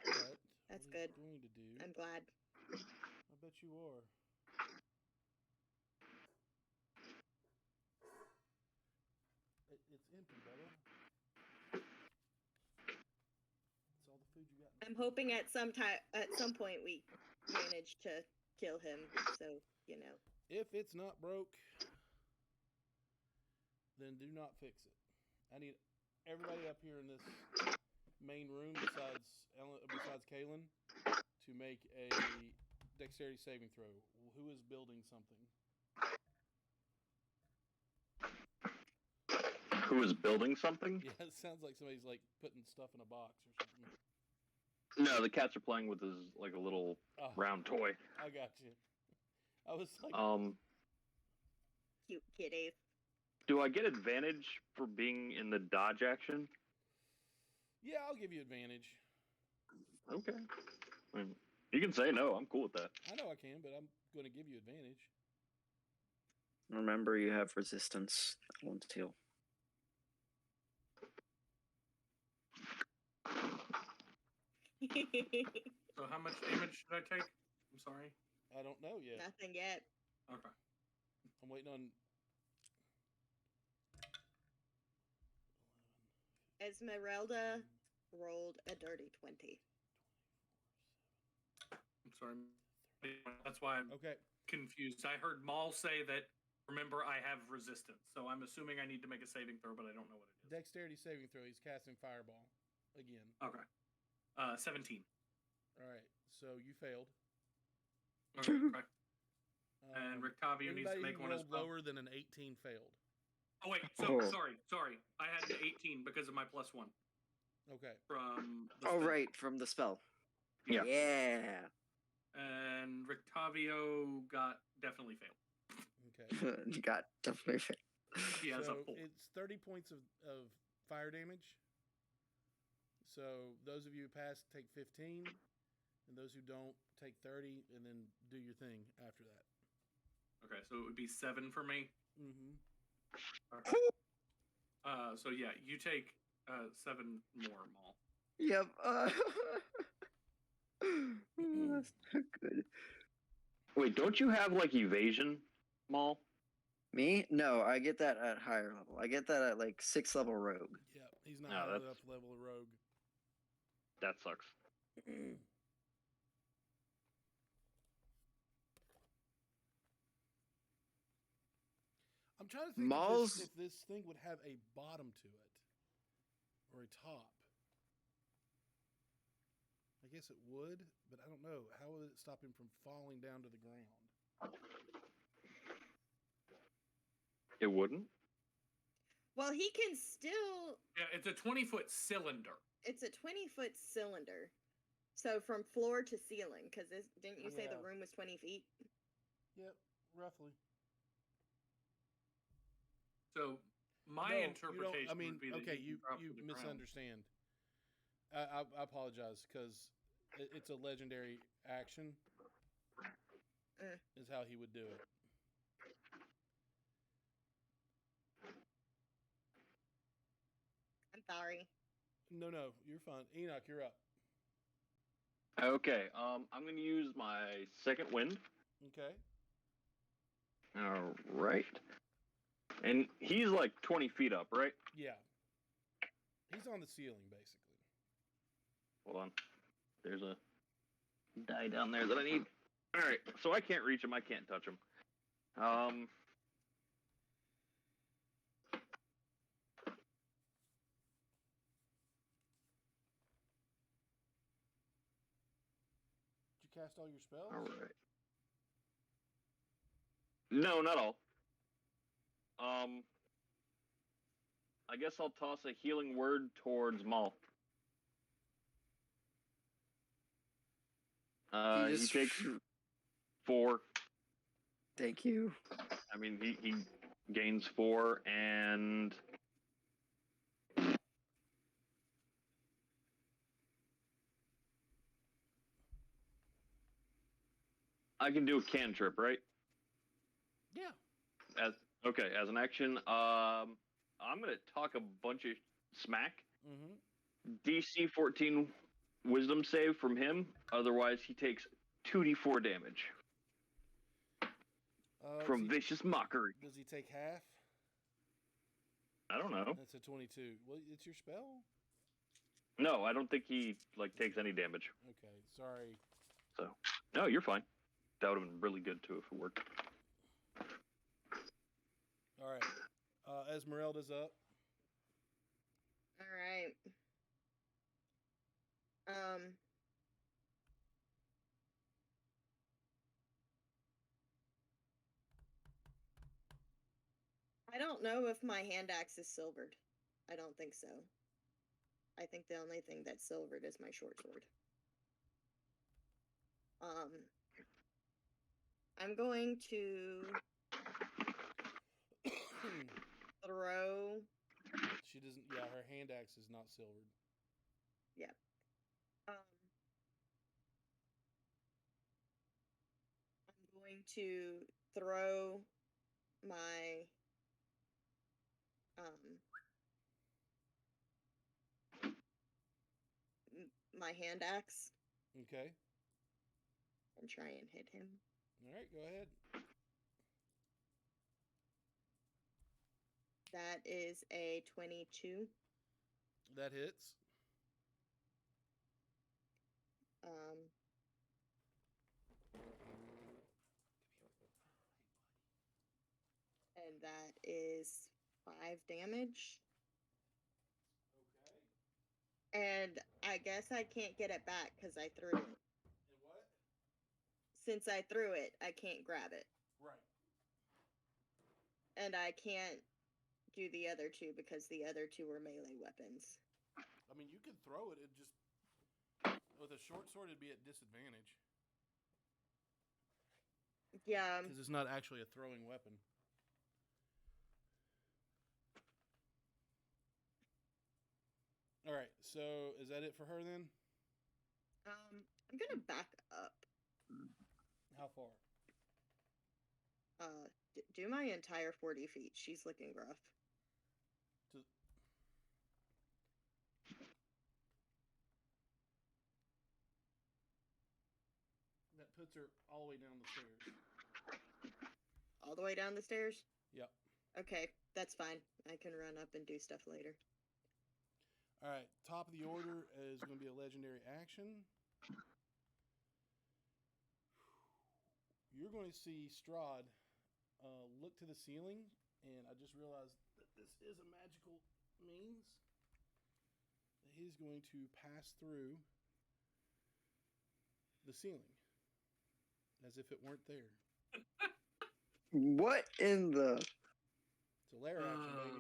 But That's what good. he's going to do, I'm glad. I bet you are. It's empty, Bella. It's all the food you got. I'm hoping at some point we manage to kill him. So, you know. If it's not broke, then do not fix it. I need everybody up here in this main room besides Kaylin to make a dexterity saving throw. Who is building something? Who is building something? Yeah, it sounds like somebody's like putting stuff in a box or something. No, the cats are playing with his like a little Oh, round toy. I got you. I was like, Cute kitty. Do I get advantage for being in the dodge action? yeah, I'll give you advantage. Okay. I mean, you can say no. I'm cool with that. I know I can, but I'm going to give you advantage. Remember, you have resistance. That won't heal. So how much damage should I take? I'm sorry. I don't know yet. Nothing yet. Okay. I'm waiting on. Esmeralda rolled a dirty 20. I'm sorry. That's why I'm Okay. confused. I heard Maul say that, remember, I have resistance. So I'm assuming I need to make a saving throw, but I don't know what it is. Dexterity saving throw. He's casting Fireball again. Okay. 17. All right. So you failed. Okay. And Rictavio needs to anybody make who one as rolled well. lower than an 18 failed. Oh, wait. So, Oh. sorry. I had an 18 because of my +1 Okay. from the Oh, spell. right, from the spell. Yeah. Yeah. And Rictavio got definitely failed. Okay. You got definitely. He has so a 4. it's 30 points of fire damage. So those of you who pass take 15, and those who don't take 30, and then do your thing after that. Okay, so it would be 7 for me. Mm-hmm. Okay. So yeah, you take 7 more, Maul. Yep. That's not good. Wait, don't you have like evasion, Maul? Me? No, I get that at higher level. I get that at like 6th level rogue. Yeah, he's not No, high that's- enough level of rogue. That sucks. I'm trying to think Maul's- if this thing would have a bottom to it or a top. I guess it would, but I don't know. How would it stop him from falling down to the ground? It wouldn't. Well, he can still. Yeah, it's a 20-foot cylinder. It's a 20-foot cylinder. So from floor to ceiling, because didn't you say Yeah. the room was 20 feet? Yep, roughly. So my No, interpretation I mean, would be that okay, he you can drop to the ground. misunderstand. I apologize because it's a legendary action. Is how he would do it. I'm sorry. No, you're fine. Enoch, you're up. Okay. I'm gonna use my second wind. Okay. All right. And he's like 20 feet up, right? Yeah. He's on the ceiling, basically. Hold on. There's a die down there that I need. All right. So I can't reach him. I can't touch him. Did you cast all your spells? All right. No, not all. I guess I'll toss a healing word towards Maul. He He just- takes 4. Thank you. I mean, he gains 4, and I can do a cantrip, right? Yeah. As an action, I'm gonna talk a bunch of smack. Mm-hmm. DC 14 Wisdom save from him. Otherwise, he takes 2d4 damage from vicious mockery. Does he take half? I don't know. That's a 22. Well, it's your spell. No, I don't think he takes any damage. Okay, sorry. So, no, you're fine. That would have been really good too if it worked. All right. Esmeralda's up. All right. I don't know if my hand axe is silvered. I don't think so. I think the only thing that's silvered is my short sword. I'm going to throw. She doesn't. Yeah, her hand axe is not silvered. Yeah. I'm going to throw my my hand axe Okay. and try and hit him. All right, go ahead. That is a 22. That hits. And that is 5 damage. Okay. And I guess I can't get it back because I threw it. And what? Since I threw it, I can't grab it. Right. And I can't do the other 2 because the other 2 were melee weapons. I mean, you could throw it. It just with a short sword, it'd be at disadvantage Yeah. because it's not actually a throwing weapon. All right. So is that it for her then? I'm gonna back up. How far? Do my entire 40 feet. She's looking rough. to that puts her all the way down the stairs. All the way down the stairs? Yep. Okay, that's fine. I can run up and do stuff later. All right. Top of the order is going to be a legendary action. You're going to see Strahd look to the ceiling, and I just realized that this is a magical means. He's going to pass through the ceiling as if it weren't there. What in the? It's a lair action, baby.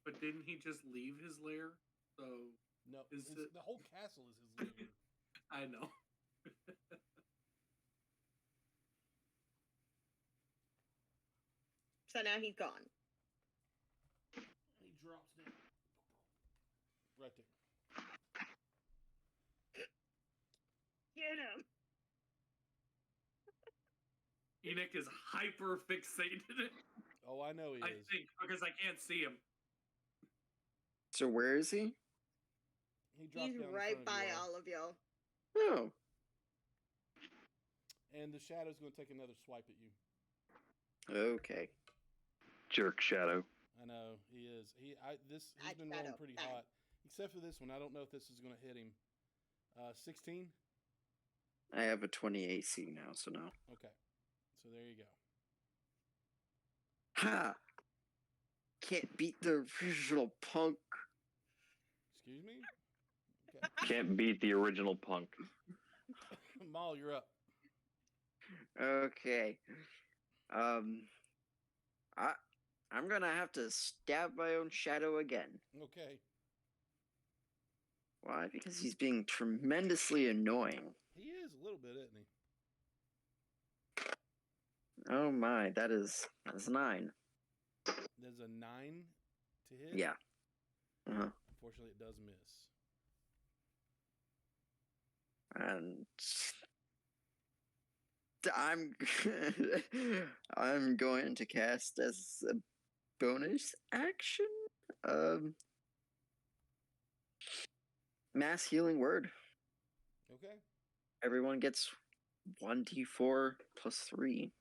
But didn't he just leave his lair? So No, is it... the whole castle is his lair. I know. So now he's gone. He drops down. Right there. Get him! Enoch is hyper fixated. Oh, I know he I is. think because I can't see him. So where is he? He dropped He's down in right front of by you all. all of y'all. Oh, And the shadow's going to take another swipe at you. okay. Jerk Shadow. I know he is. He's Bad been rolling shadow, pretty bad. hot, except for this one. I don't know if this is going to hit him. 16. I have a 20 AC now, so no. Okay, so there you go. Ha! Can't beat the original punk. Excuse me. Okay, Can't beat the original punk. Maul, you're up. Okay. I'm gonna have to stab my own shadow again. Okay, Why? Because he's being tremendously annoying. he is a little bit, isn't he? Oh my, that's 9. There's a 9 to hit. Yeah. Uh-huh. Unfortunately, it does miss. And I'm going to cast as a bonus action. Mass healing word. Okay. Everyone gets 1d4 plus 3.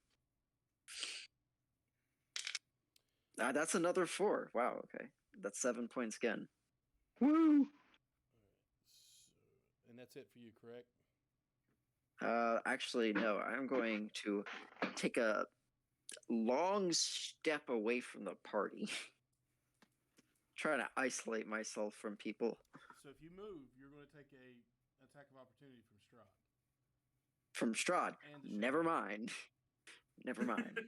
That's another 4. Wow. Okay, that's 7 points again. Woo! All right. So, and that's it for you, correct? Actually, no. I'm going to take a long step away from the party. Trying to isolate myself from people. So if you move, you're going to take a attack of opportunity from Strahd. From Strahd. And the Never shadow. mind. Never mind.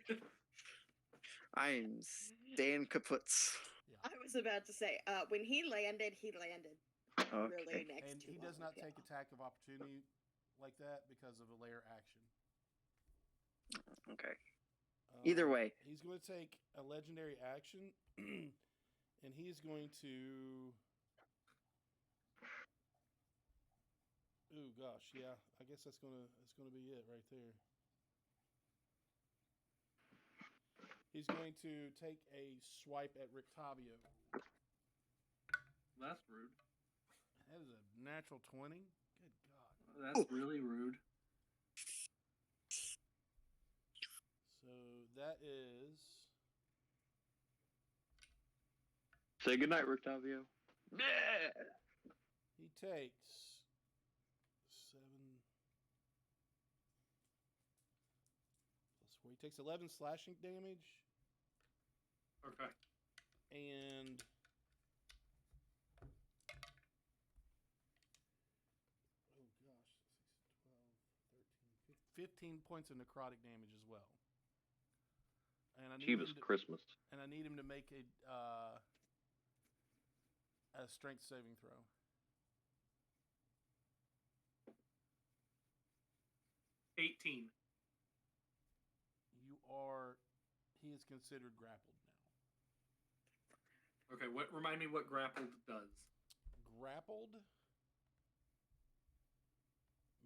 I'm staying kaputs. I was about to say, when he landed Okay. really next And to he does all not of take y'all. attack of opportunity like that because of a layer action. Okay. Either way. He's going to take a legendary action, and he's going to. Ooh, gosh, yeah. I guess that's gonna be it right there. He's going to take a swipe at Rictavio. That's rude. That is a natural 20. Good God. That's really rude. So that is. Say goodnight, Rictavio. Yeah! He takes 7 plus 4. He takes 11 slashing damage. Okay. And oh gosh, 6, 12, 13, 15 points of necrotic damage as well. And I need Jeebus Christmas. And I need him to make a strength saving throw. $18. He is considered grappled now. Okay, remind me what grappled does. Grappled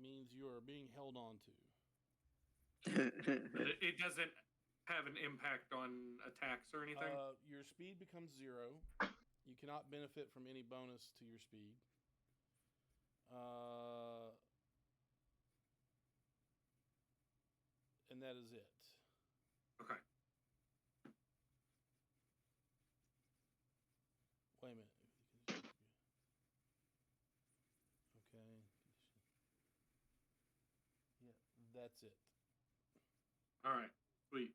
means you are being held on to. But it doesn't have an impact on attacks or anything? Your speed becomes 0. You cannot benefit from any bonus to your speed. And that is it. Okay. Wait a minute. Okay. Yeah, that's it. All right. Sweet.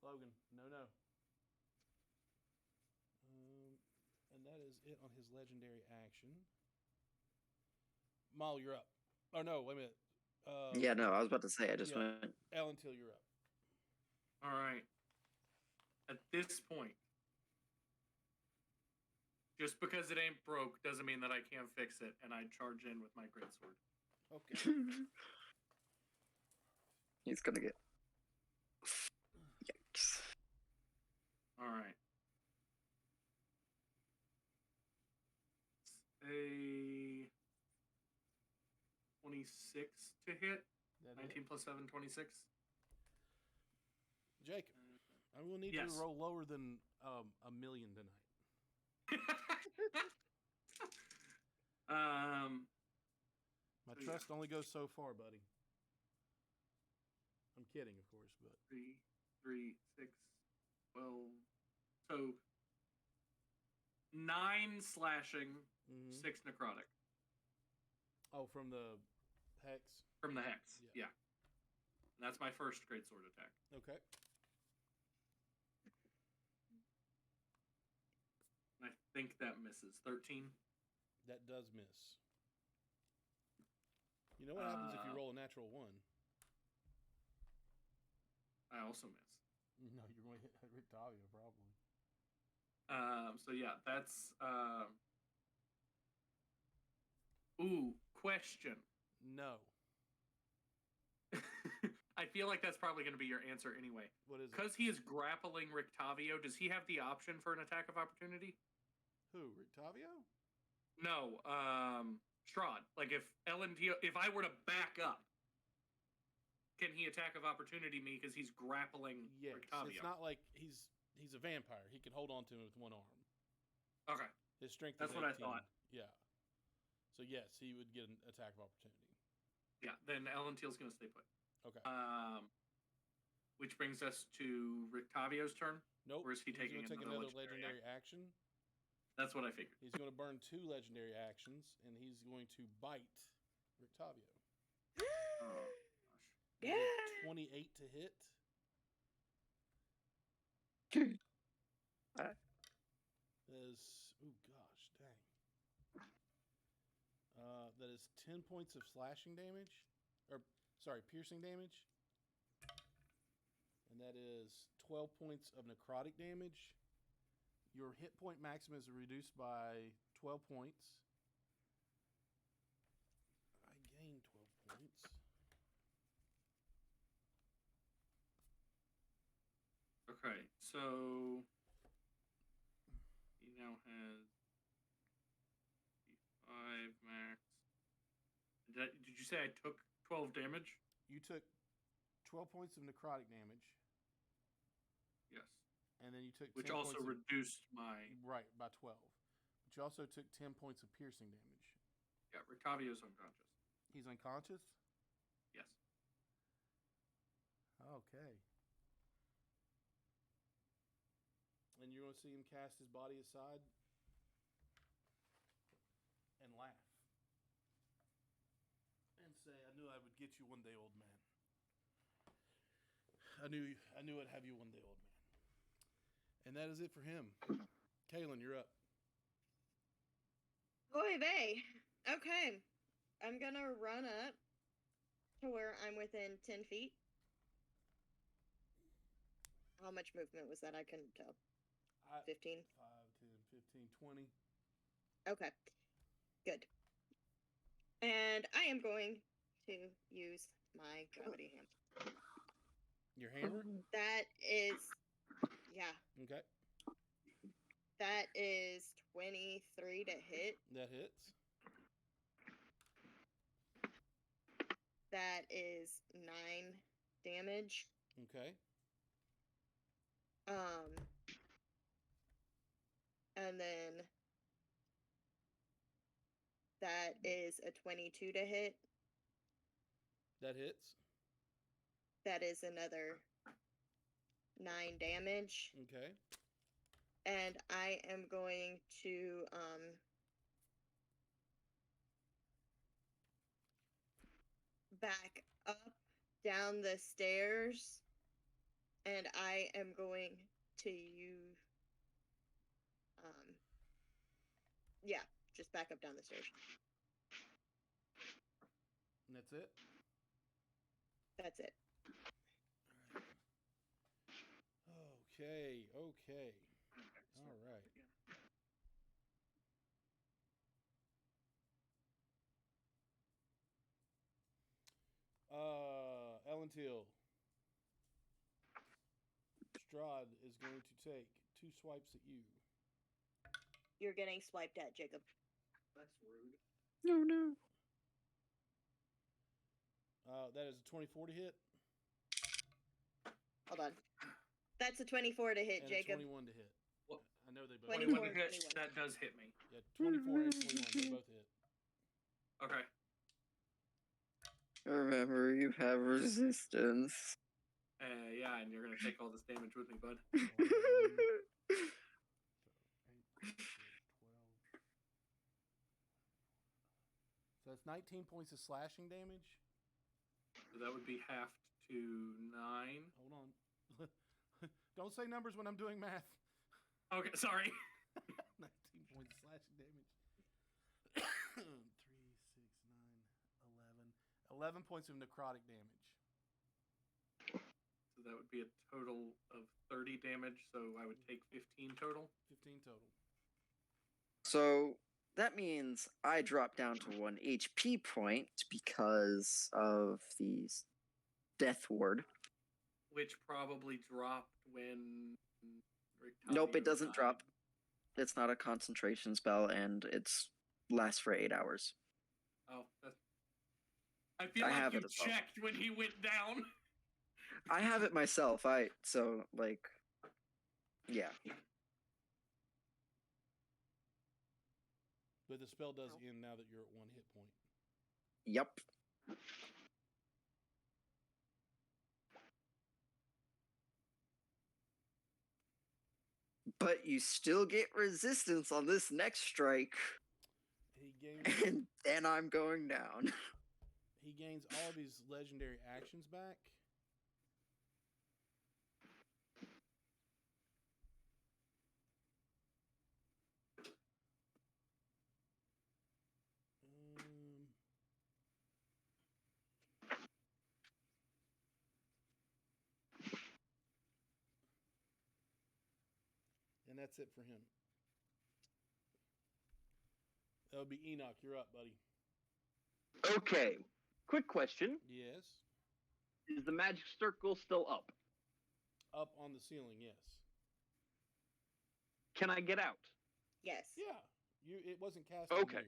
Logan, no. And that is it on his legendary action. Mal, you're up. Oh, no, wait a minute. Yeah, no, I was about to say, I just yeah. went. Ellen, till you're up. All right. At this point, just because it ain't broke doesn't mean that I can't fix it, and I charge in with my greatsword. Okay. He's gonna get. Yikes. All right. A 26 to hit. That 19 plus 7, 26. Jacob, I will need you Yes. to roll lower than a million tonight. My So, trust only goes so far, buddy. I'm kidding, of course, but 3, 3, 6, 12. So 9 slashing, 6 necrotic from the hex. from the hex. Yeah. Yeah. And that's my first greatsword attack. Okay. I think that misses. 13. That does miss. You know what happens if you roll a natural 1? I also miss. No, you're going to hit Rictavio, probably. So yeah, that's ooh, question. No. I feel like that's probably going to be your answer anyway. What is it? Because he is grappling Rictavio, does he have the option for an attack of opportunity? Who, Rictavio? No, Strahd. Like if I were to back up, can he attack of opportunity me because he's grappling Yes. Rictavio? It's not like he's a vampire. He can hold on to him with one arm. Okay. His strength That's is 18. what I thought. Yeah. So yes, he would get an attack of opportunity. Yeah, then Elentiel's going to stay put. Okay. Which brings us to Rictavio's turn. Nope. Or is he He's taking going to take another another legendary action? That's what I figured. He's going to burn 2 legendary actions, and he's going to bite Rictavio. Oh, Yeah. 28 to hit. That is, oh gosh, dang. That is 10 points of slashing damage, or sorry, piercing damage. And that is 12 points of necrotic damage. Your hit point maximum is reduced by 12 points. I gained 12 points. Okay, so he now has 5 max. Did you say I took 12 damage? You took 12 points of necrotic damage. Yes. And then you took 10 Which also points reduced my... Right, by 12. But you also took 10 points of piercing damage. Yeah, Rictavio's unconscious. He's unconscious? Yes. Okay. And you're going to see him cast his body aside and laugh. And say, I knew I would get you one day, old man. I knew I'd have you one day, old man. And that is it for him. Kaylin, you're up. Oy vey. Okay. I'm gonna run up to where I'm within 10 feet. How much movement was that? I couldn't tell. 15? 5, 10, 15, 20. Okay. Good. And I am going to use my gravity hammer. Your hammer? That is... Yeah. Okay. That is 23 to hit. That hits. That is 9 damage. Okay. And then that is a 22 to hit. That hits. That is another 9 damage. Okay. And I am going to back up down the stairs, and I am going to use yeah, just back up down the stairs. And that's it? That's it. Okay. Okay. All right. Ellentil. Strahd is going to take 2 swipes at you. You're getting swiped at, Jacob. That's rude. No. That is a 24 to hit. Hold on. That's a 24 to hit, And Jacob. a 21 to hit. What? I know they both 24 21 to hit. 21. That does hit me. Yeah, 24 and 21. They both hit. Okay. Remember, you have resistance. Yeah, and you're gonna take all this damage with me, bud. 12. So that's 19 points of slashing damage. So that would be half to 9. Hold on. Don't say numbers when I'm doing math. Okay, sorry. 19 points of slashing damage. 3, 6, 9, 11. 11 points of necrotic damage. So that would be a total of 30 damage, so I would take 15 total. 15 total. So that means I drop down to 1 HP point because of the death ward. Which probably dropped when Nope, it Rictario doesn't died. drop. It's not a concentration spell, and it's lasts for 8 hours. Oh, that's... I feel I like have you it as well. checked when he went down. I have it myself. Yeah. But the spell does end now that you're at 1 hit point. Yep. But you still get resistance on this next strike, He gains and then I'm going down. he gains all of his legendary actions back. And that's it for him. That would be Enoch. You're up, buddy. Okay. Quick question. Yes. Is the magic circle still up? Up on the ceiling, yes. Can I get out? Yes. Yeah. It wasn't cast. Okay.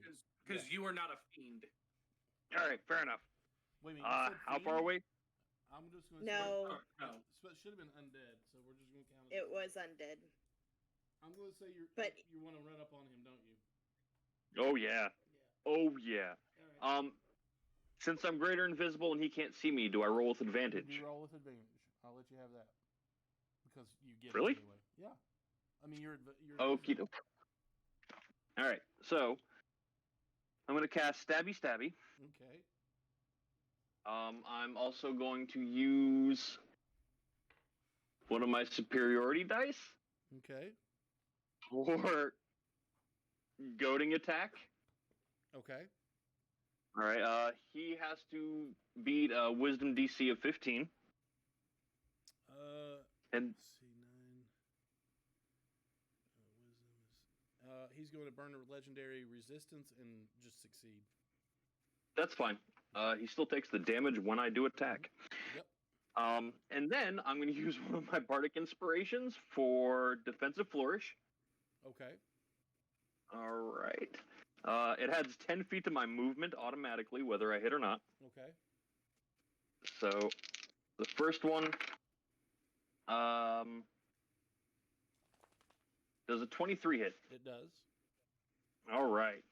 Because you are not a fiend. All right, fair enough. Wait a minute. You said How far fiend? away? I'm just going to No. No. It should have been undead, so we're just going to count It was undead. I'm going to say you But- want to run up on him, don't you? Oh yeah. Yeah. Oh yeah. All right. Since I'm greater invisible and he can't see me, do I roll with advantage? You roll with advantage. I'll let you have that. Because you get Really? it anyway. Yeah. I mean, you're Okie doke. All right, so I'm going to cast Stabby Stabby. Okay. I'm also going to use one of my superiority dice Okay. for goading attack. Okay. All right, he has to beat a Wisdom DC of 15. And Let's see, 9. Wisdom is. He's going to burn a legendary resistance and just succeed. that's fine. He still takes the damage when I do attack. Yep. And then I'm going to use one of my bardic inspirations for defensive flourish. Okay. All right. It adds 10 feet to my movement automatically, whether I hit or not. Okay. So The first one, does a 23 hit? It does. All right.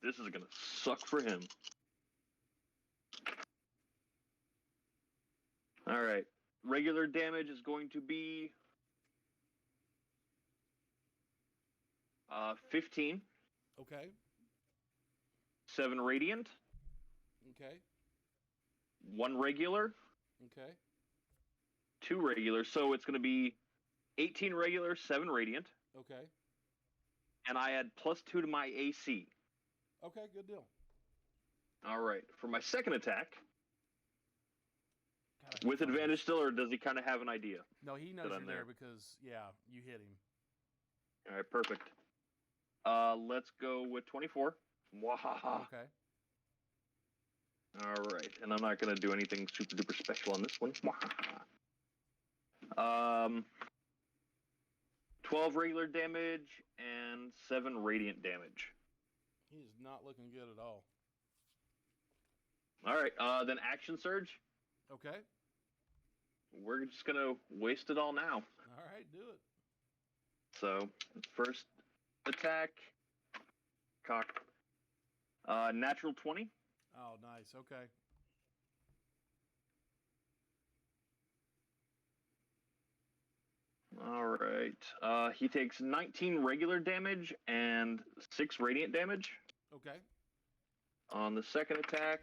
This is gonna suck for him. All right. Regular damage is going to be 15, Okay. 7 radiant, Okay. 1 regular, Okay. 2 regular. So it's going to be 18 regular, 7 radiant, Okay. and I add +2 to my AC. Okay. Good deal. All right. For my second attack, God, I hate with fighters. advantage still, or does he kind of have an idea? No, he knows that you're I'm there there. because you hit him. All right, perfect. Let's go with 24. Wahaha. Okay. All right, and I'm not going to do anything super duper special on this one. Wahaha. 12 regular damage and 7 radiant damage. He is not looking good at all. All right, then action surge. Okay. We're just going to waste it all now. All right. Do it. So, first attack, cock. Natural 20. Oh, nice. Okay. All right. He takes 19 regular damage and 6 radiant damage. Okay. On the second attack,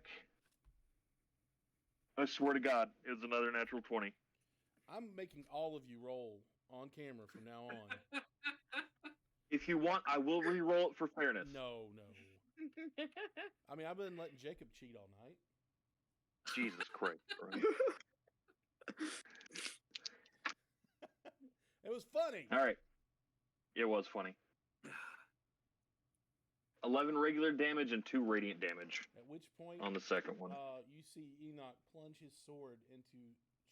I swear to God, it was another natural 20. I'm making all of you roll on camera from now on. If you want, I will re-roll it for fairness. No. I mean, I've been letting Jacob cheat all night. Jesus Christ. Right. It was funny. All right. It was funny. 11 regular damage and 2 radiant damage At which point, on the second one. you see Enoch plunge his sword into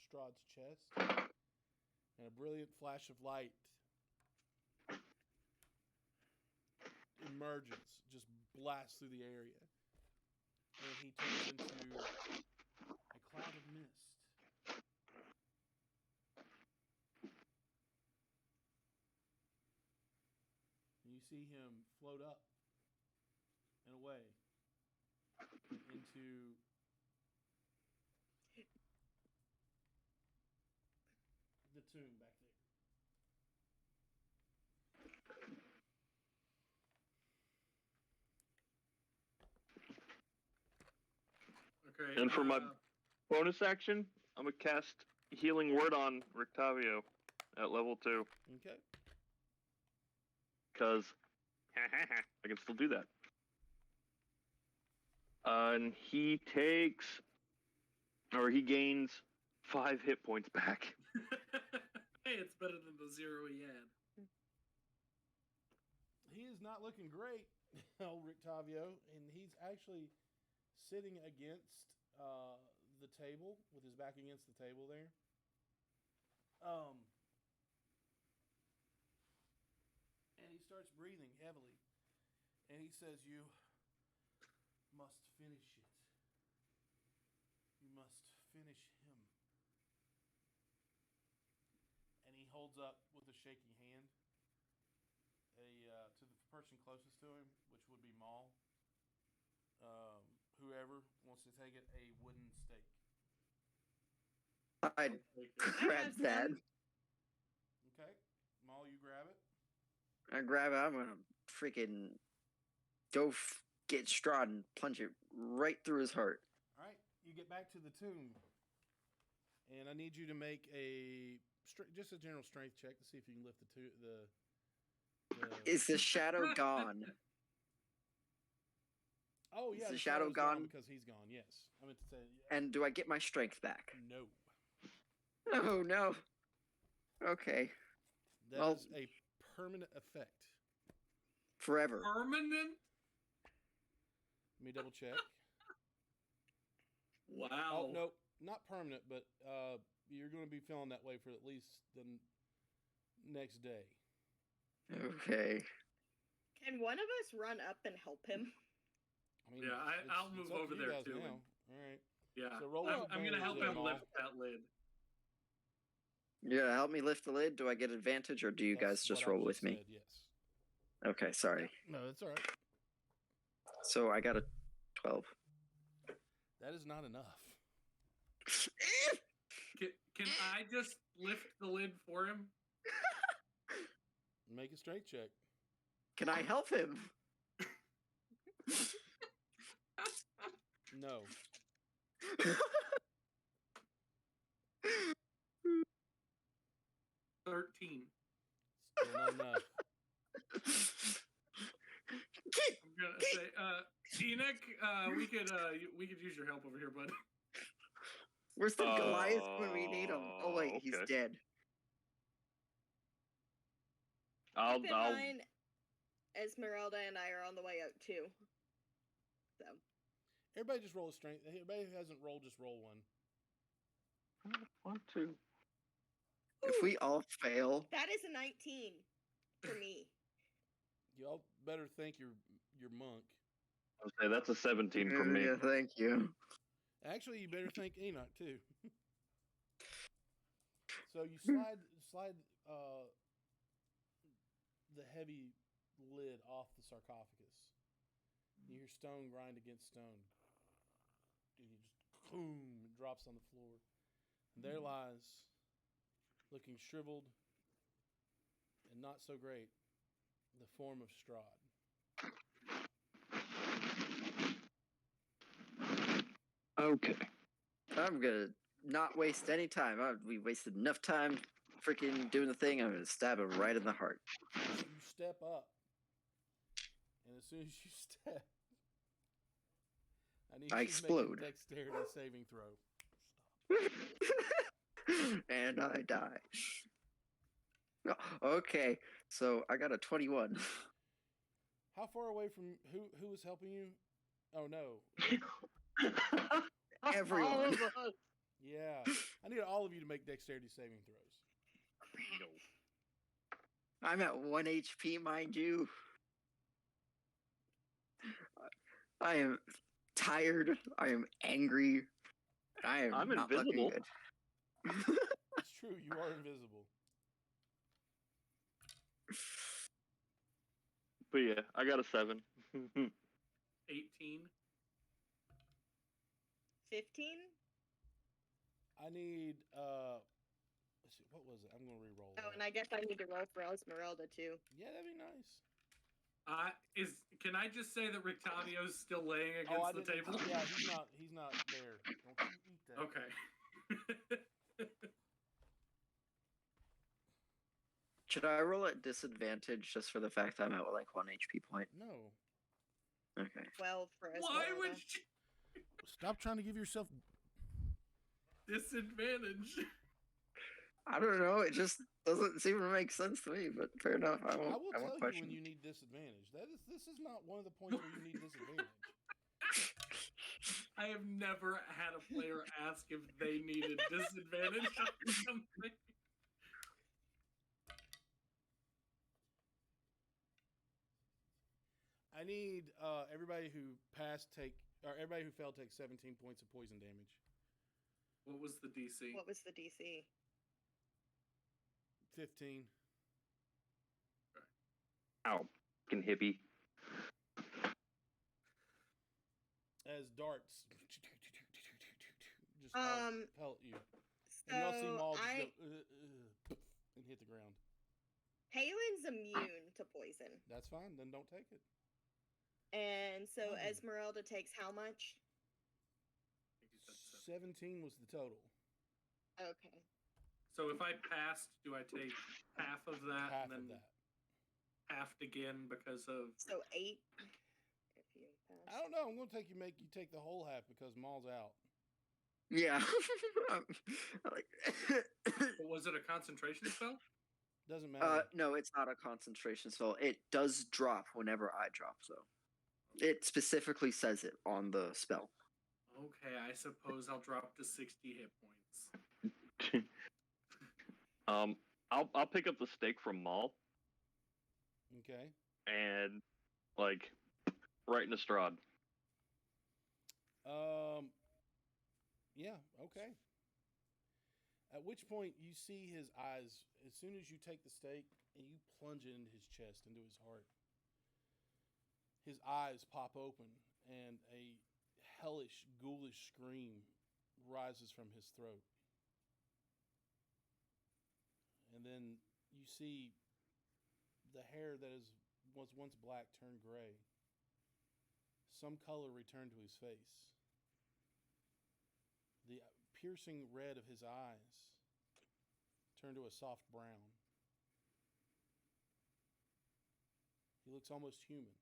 Strahd's chest, and a brilliant flash of light emerges, just blasts through the area, and he turns into a cloud of mist. And you see him float up and away into the tomb back there. Okay. And for my bonus action, I'm going to cast Healing Word on Rictavio at level 2. Okay. Because I can still do that. And he gains 5 hit points back. Hey, it's better than the 0 he had. He is not looking great, old Rictavio, and he's actually sitting against the table with his back against the table there. And he starts breathing heavily, and he says, "You must finish it. You must finish him." And he holds up with a shaking hand to the person closest to him, which would be Maul. Whoever wants to take it, a wooden stake. I'd I grab have that. some. Okay, Maul, you grab it. I grab it. I'm gonna freaking go get Strahd and punch it right through his heart. All right, you get back to the tomb, and I need you to make just a general strength check to see if you can lift Is the shadow gone? Oh is yeah, the shadow shadow's gone? because he's gone. Yes, I meant to say. And do I get my strength back? No, Oh no. Okay. that Well- is a permanent effect. Forever. Permanent? Let me double check. Wow. Oh no, not permanent, but you're going to be feeling that way for at least the next day. Okay. Can one of us run up and help him? I mean, Yeah, I'll move up to over you there guys too. now. All right. Yeah. So roll I'm with gonna advantage help then, him Maul. lift that lid. You're gonna help me lift the lid? Do I get advantage, or do you guys That's just what I roll with me? said, yes. Okay, sorry. No, that's all right. So I got a 12. That is not enough. Can I just lift the lid for him? Make a strength check. Can I help him? No. 13. Still not enough. I'm gonna say, Enoch, we could use your help over here, bud. Where's the Goliath when we need him? Oh wait, he's Okay. dead. I'll Keep in mind, Esmeralda and I are on the way out too. So Everybody just roll a strength. Everybody who hasn't rolled, just roll one. 1, 2. If we all fail, that is a 19 for me. Y'all better thank your monk. I'll say that's a 17 for me. Yeah, thank you. Actually, you better thank Enoch too. So you slide the heavy lid off the sarcophagus. You hear stone grind against stone. And you just boom, it drops on the floor. And there lies, looking shriveled and not so great, the form of Strahd. Okay. I'm gonna not waste any time. We wasted enough time freaking doing the thing. I'm gonna stab him right in the heart. You step up, and as soon as you step, I need I you explode. to make a dexterity saving throw. And I die. Okay, so I got a 21. How far away from who was helping you? Oh no. Everyone. All of us. Yeah. I need all of you to make dexterity saving throws. No. I'm at 1 HP, mind you. I am tired. I am angry. I am I'm not invisible. looking good. It's true, you are invisible. But yeah, I got a 7. 18. 15. I need let's see, what was it? I'm gonna re-roll Oh, that. and I guess I need to roll for Esmeralda too. Yeah, that'd be nice. Can I just say that Rictavio's still laying Oh, I against the didn't. table? Yeah, he's not there. Don't you eat that. Okay. Should I roll at disadvantage just for the fact I'm at like 1 HP point? No. Okay. 12 for Esmeralda. Why would you Stop trying to give yourself disadvantage? I don't know. It just doesn't seem to make sense to me, but fair enough. I I won't will tell you question. when you need disadvantage. This is not one of the points where you need disadvantage. I have never had a player ask if they needed disadvantage on something. I need everybody who everybody who failed take 17 points of poison damage. What was the DC? What was the DC? 15. Ow. Fucking hippie. As darts just pelt you. And you'll see So Maul just go and hit the ground. Palin's immune to poison, That's fine, then don't take it. and so Oh. Esmeralda takes how much? I think you said seven. 17 was the total. Okay. So if I passed, do I take half of that Half and then of that. halved again because of? So 8. If you pass. I don't know. I'm going to make you take the whole half because Maul's out. Yeah. Like, But was it a concentration spell? Doesn't matter. no, it's not a concentration spell. It does drop whenever I drop, so. It specifically says it on the spell. Okay, I suppose I'll drop to 60 hit points. I'll pick up the steak from Maul Okay. and like right in the Strahd. Yeah, okay. At which point you see his eyes, as soon as you take the stake and you plunge it into his chest, into his heart, his eyes pop open and a hellish, ghoulish scream rises from his throat. And then you see the hair that was once black turn gray. Some color returned to his face. The piercing red of his eyes turned to a soft brown. He looks almost human.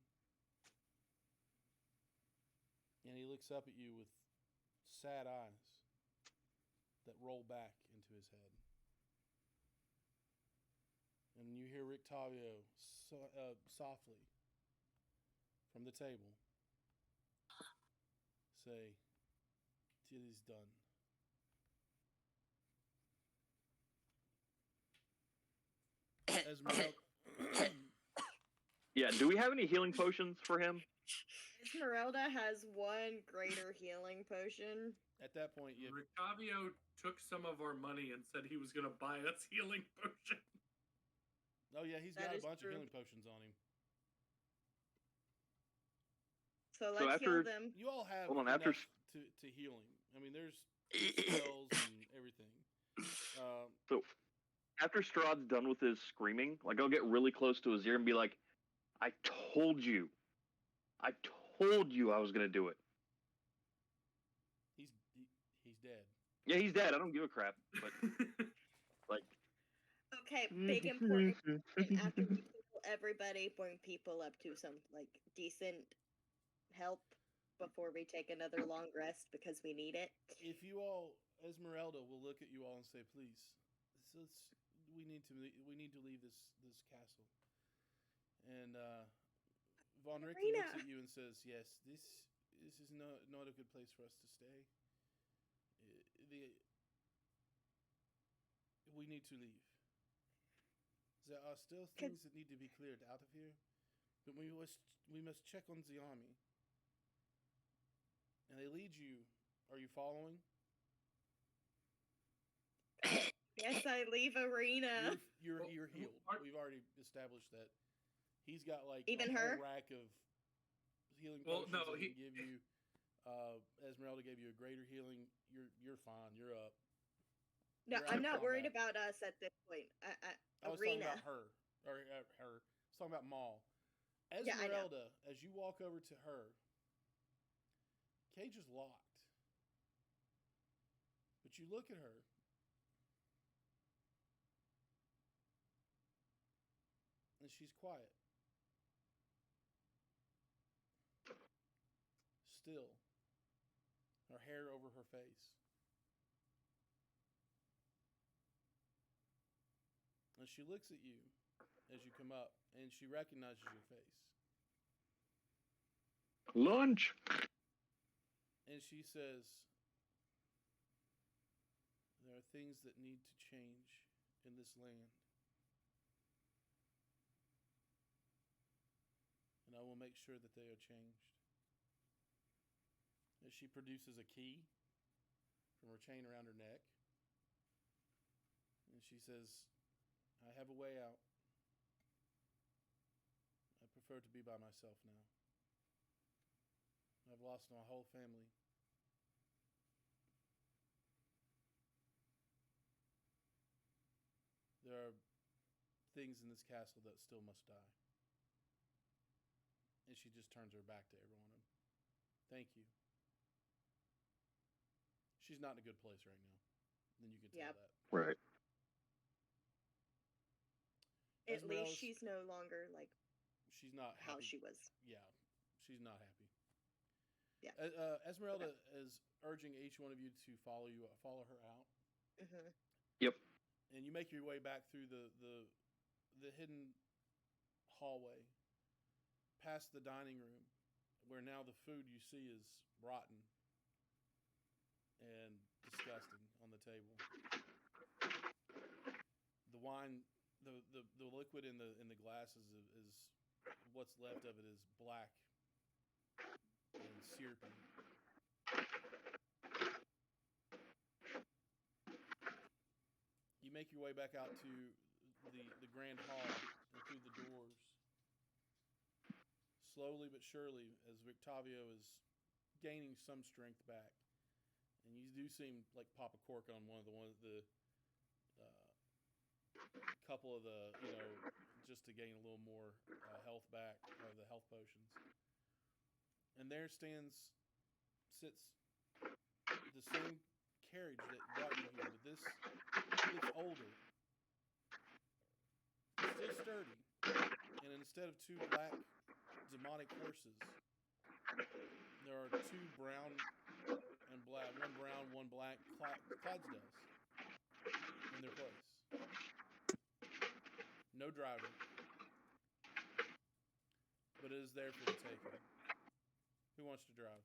And he looks up at you with sad eyes that roll back into his head. And you hear Rictavio softly from the table say, "It is done." Esmeralda. Yeah, do we have any healing potions for him? Esmeralda has one greater healing potion. At that point, you Ricavio took some of our money and said he was going to buy us healing potion. Oh yeah, he's That got a is bunch true. of healing potions on him. So So let's after- heal them. You all have Hold on, enough after to heal him. I mean, there's spells and everything. So after Strahd's done with his screaming, like I'll get really close to his ear and be like, I told you I was gonna do it. He's dead. Yeah, he's dead. I don't give a crap. But like, Okay, big important. And after we heal everybody, bring people up to some like decent help before we take another long rest because we need it. If you all, Esmeralda will look at you all and say, "Please, we need to leave this castle." And Von Richten Arena. looks at you and says, "Yes, this is not a good place for us to stay. We need to leave. There are still things that need to be cleared out of here, but we must check on the army." And they lead you. Are you following? Yes, I leave arena. You're healed. We've already established that. He's got like Even a her? whole rack of healing Well, potions no, that he can give you. Esmeralda gave you a greater healing. You're fine. You're up. No, You're I'm out of not worried combat. about us at this point. I was talking Arena. about her. Or her. I was talking about Maul. Yeah, I know. Esmeralda, as you walk over to her, cage is locked. But you look at her. And she's quiet. Still. Her hair over her face. And she looks at you as you come up, and she recognizes your face. lunch. And she says, "There are things that need to change in this land. And I will make sure that they are changed." As she produces a key from her chain around her neck. And she says, "I have a way out. I prefer to be by myself now. I've lost my whole family. There are things in this castle that still must die." And she just turns her back to every one of them. "Thank you." She's not in a good place right now. Then you can tell Yep. that. Right. At Esmeralda's- least she's no longer like She's not how happy. she was. Yeah, she's not happy. Yeah. Esmeralda is urging each one of you to follow her out, Hmm. Yep. and you make your way back through the hidden hallway, past the dining room, where now the food you see is rotten and disgusting on the table. The wine, the liquid in the glasses is what's left of it is black and syrupy. make your way back out to the grand hall and through the doors. Slowly but surely, as Victavio is gaining some strength back, and you do seem like pop a cork on one of the couple of the just to gain a little more health back of the health potions. And there sits the same carriage that brought you here, but this looks older. It's still sturdy, and instead of two black demonic horses, there are two brown and black, one brown, one black Clydesdales in their place. No driver, but it is there for the taking. Who wants to drive?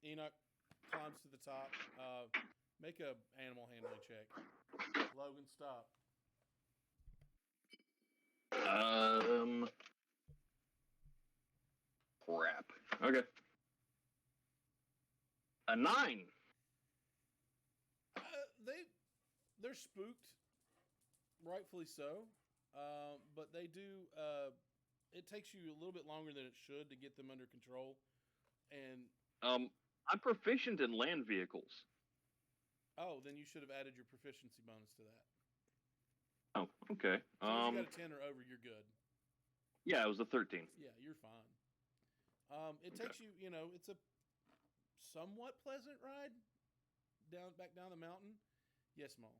Enoch climbs to the top. Make a animal handling check. Logan, stop. Crap. Okay. A 9. They're spooked, rightfully so. But they do. It takes you a little bit longer than it should to get them under control. And I'm proficient in land vehicles. oh, then you should have added your proficiency bonus to that. Oh, okay. So if you got a 10 or over, you're good. Yeah, it was a 13. Yeah, you're fine. It takes you, it's a somewhat pleasant ride back down the mountain. Yes, Maul.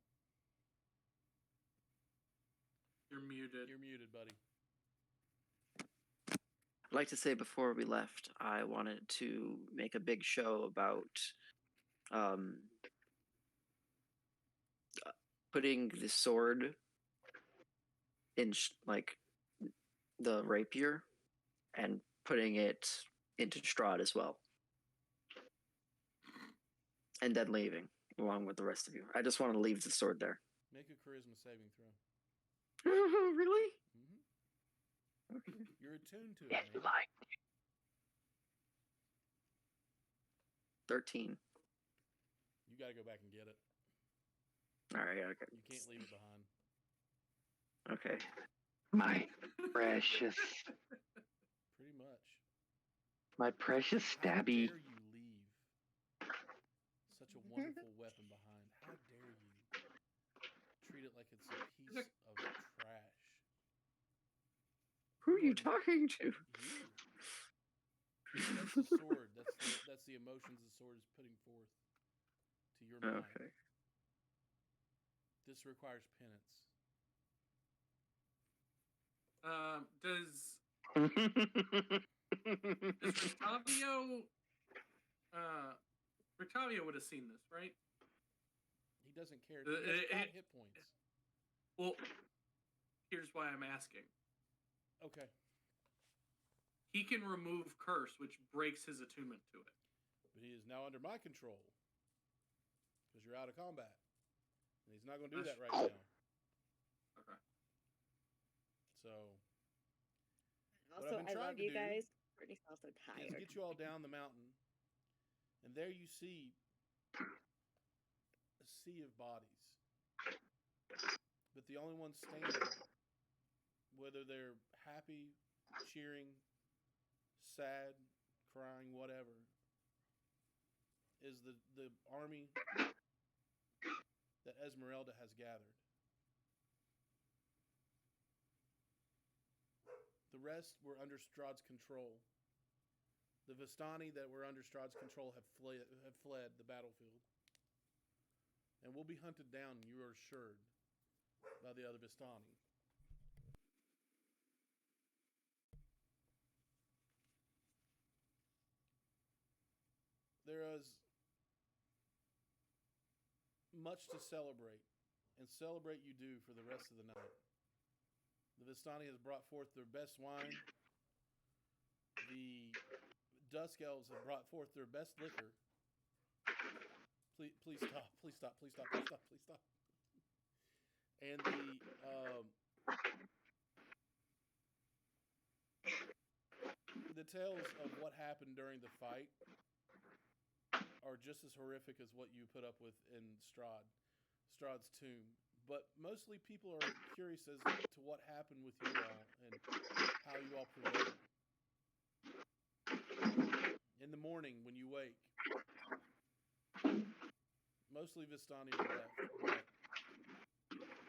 You're muted. You're muted, buddy. I'd like to say before we left, I wanted to make a big show about putting the sword in like the rapier and putting it into Strahd as well, and then leaving along with the rest of you. I just want to leave the sword there. Make a charisma saving throw. Really? Mm-hmm. Okay. You're attuned to it. It's Man. like 13. You got to go back and get it. All right. Okay. You can't leave it behind. Okay. my precious, Pretty much. my precious How stabby. dare you leave such a wonderful weapon behind? How dare you treat it like it's a piece of trash? Who are you talking to? You. That's the sword. That's the emotions the sword is putting forth to your mind. Okay. This requires penance. Does Rictavio would have seen this, right? He doesn't care. He has 5 hit points. Well, here's why I'm asking. Okay. He can remove curse, which breaks his attunement to it. But he is now under my control. Because you're out of combat. And he's not going to do that right now. Okay. So, Also, I've been I trying love to you do guys. Brittany's also is tired. get you all down the mountain. And there you see a sea of bodies. But the only ones standing, whether they're happy, cheering, sad, crying, whatever, is the army that Esmeralda has gathered. The rest were under Strahd's control. The Vistani that were under Strahd's control have fled the battlefield. And will be hunted down, you are assured, by the other Vistani. There is much to celebrate, and celebrate you do for the rest of the night. The Vistani has brought forth their best wine. The Dusk Elves have brought forth their best liquor. Please stop. Please stop. Please stop. Please stop. Please stop. And the tales of what happened during the fight are just as horrific as what you put up with in Strahd. Strahd's tomb. But mostly people are curious as to what happened with you all and how you all prevailed. In the morning when you wake, mostly Vistani are left, but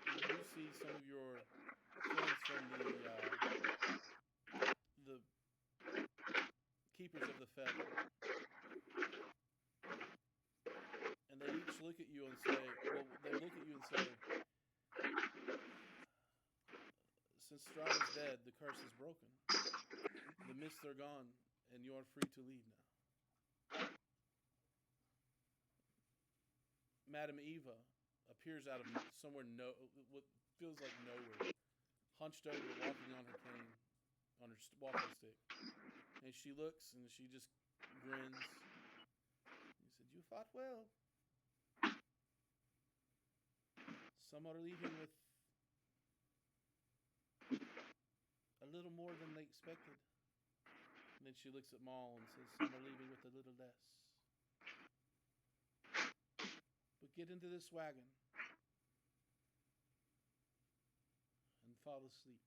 you do see some of your friends from the keepers of the feather, and they each look at you and say, well, they look at you and say, since Strahd is dead, the curse is broken. The mists are gone, and you are free to leave now. Madame Eva appears out of somewhere, what feels like nowhere, hunched over, walking on her cane, on her walking stick. And she looks and she just grins. He said, "You fought well. Some are leaving with a little more than they expected." And then she looks at Maul and says, "Some are leaving with a little less. But get into this wagon and fall asleep.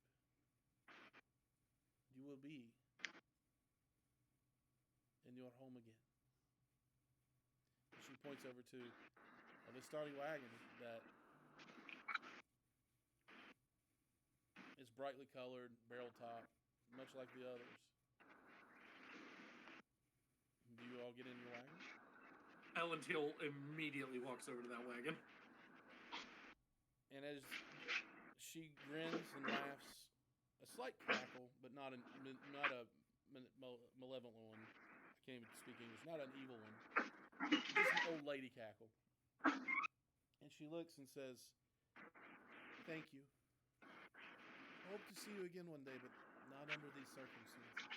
You will be in your home again." And she points over to a Vistani wagon that is brightly colored, barrel top, much like the others. Do you all get in your wagon? Elendil immediately walks over to that wagon. And as she grins and laughs, a slight cackle, but not a malevolent one. I can't even speak English. Not an evil one. Just an old lady cackle. And she looks and says, "Thank you. I hope to see you again one day, but not under these circumstances.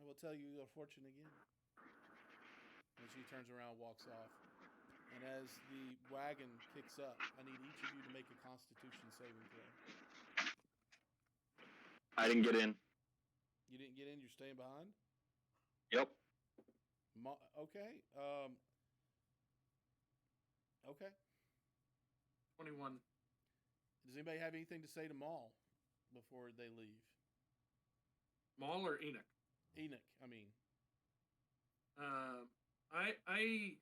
I will tell you your fortune again." And she turns around and walks off. And as the wagon kicks up, I need each of you to make a Constitution saving throw. I didn't get in. You didn't get in? You're staying behind? Yep. Okay. Okay. 21. Does anybody have anything to say to Maul before they leave? Maul or Enoch? Enoch, I mean. I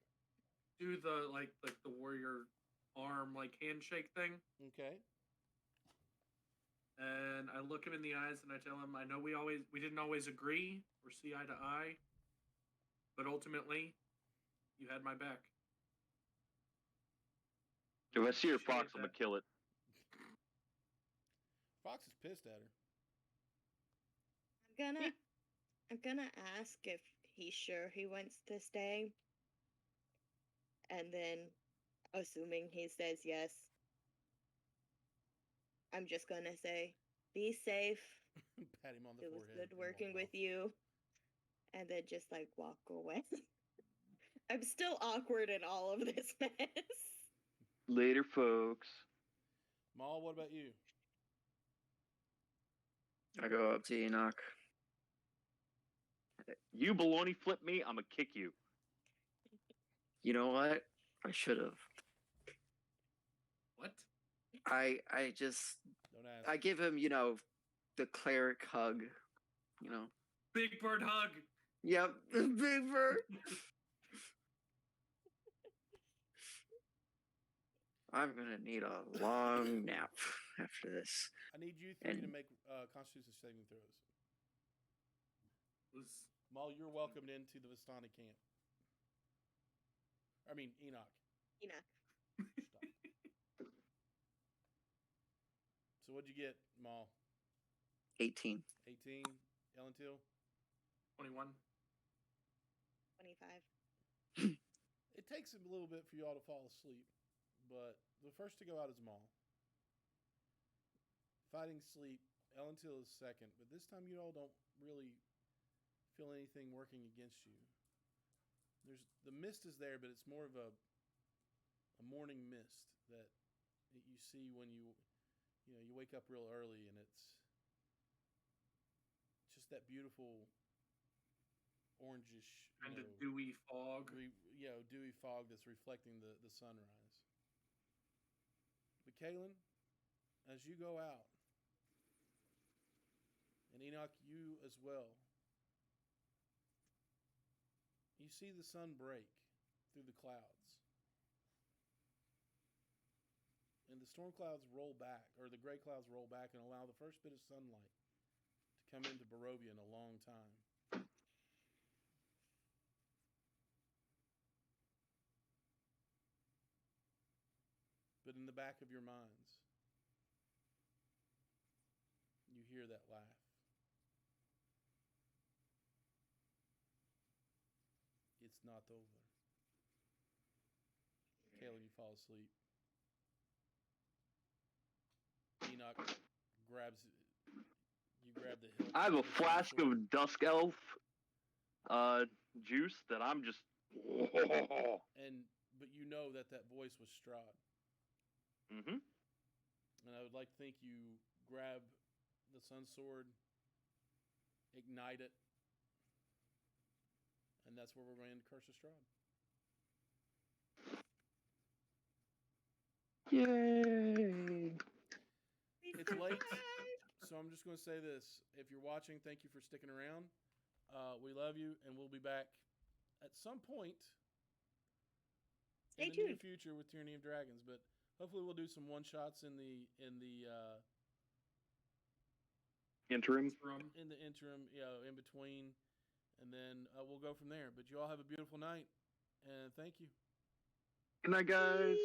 do the like the warrior arm handshake thing. Okay. And I look him in the eyes and I tell him, I know we didn't always agree or see eye to eye, but ultimately, you had my back. If I see your fox, Appreciate I'm gonna that. kill it. Fox is pissed at her. I'm gonna ask if he's sure he wants to stay. And then, assuming he says yes, I'm just gonna say, "Be safe. Pat him on the It was forehead. good working with you." And then just walk away. I'm still awkward in all of this mess. Later, folks. Maul, what about you? I go up to Enoch. You baloney flip me, I'm gonna kick you. You know what? I should have. What? I Don't ask. I give him, the cleric hug. Big bird hug. Yep, big bird. I'm gonna need a long nap after this. I need you three to And- make Constitution saving throws. Was Maul, you're welcomed into the Vistani camp. I mean, Enoch. Enoch. Stop. So what'd you get, Maul? 18. 18? Ellentil? 21. 25. It takes a little bit for you all to fall asleep, but the first to go out is Maul. Fighting sleep, Ellentil is second, but this time you all don't really feel anything working against you. The mist is there, but it's more of a morning mist that you see when you wake up real early, and it's just that beautiful orangish, And a dewy fog. dewy fog that's reflecting the sunrise. But Kalen, as you go out, and Enoch, you as well, you see the sun break through the clouds. And the storm clouds roll back, or the gray clouds roll back, and allow the first bit of sunlight to come into Barovia in a long time. But in the back of your minds, you hear that laugh. It's not over. Caleb, you fall asleep. Enoch grabs you grab the hilt. I have a of the flask sword. of Dusk Elf juice that I'm just. But you know that voice was Strahd. Mm-hmm. And I would like to think you grab the sun sword, ignite it, and that's where we're going to end Curse of Strahd. Yay! It's late, so I'm just going to say this. If you're watching, thank you for sticking around. We love you, and we'll be back at some point in the near future with Tyranny of Dragons. But hopefully, we'll do some one shots in the interim. In the interim, in between, and then we'll go from there. But you all have a beautiful night, and thank you. Good night, guys.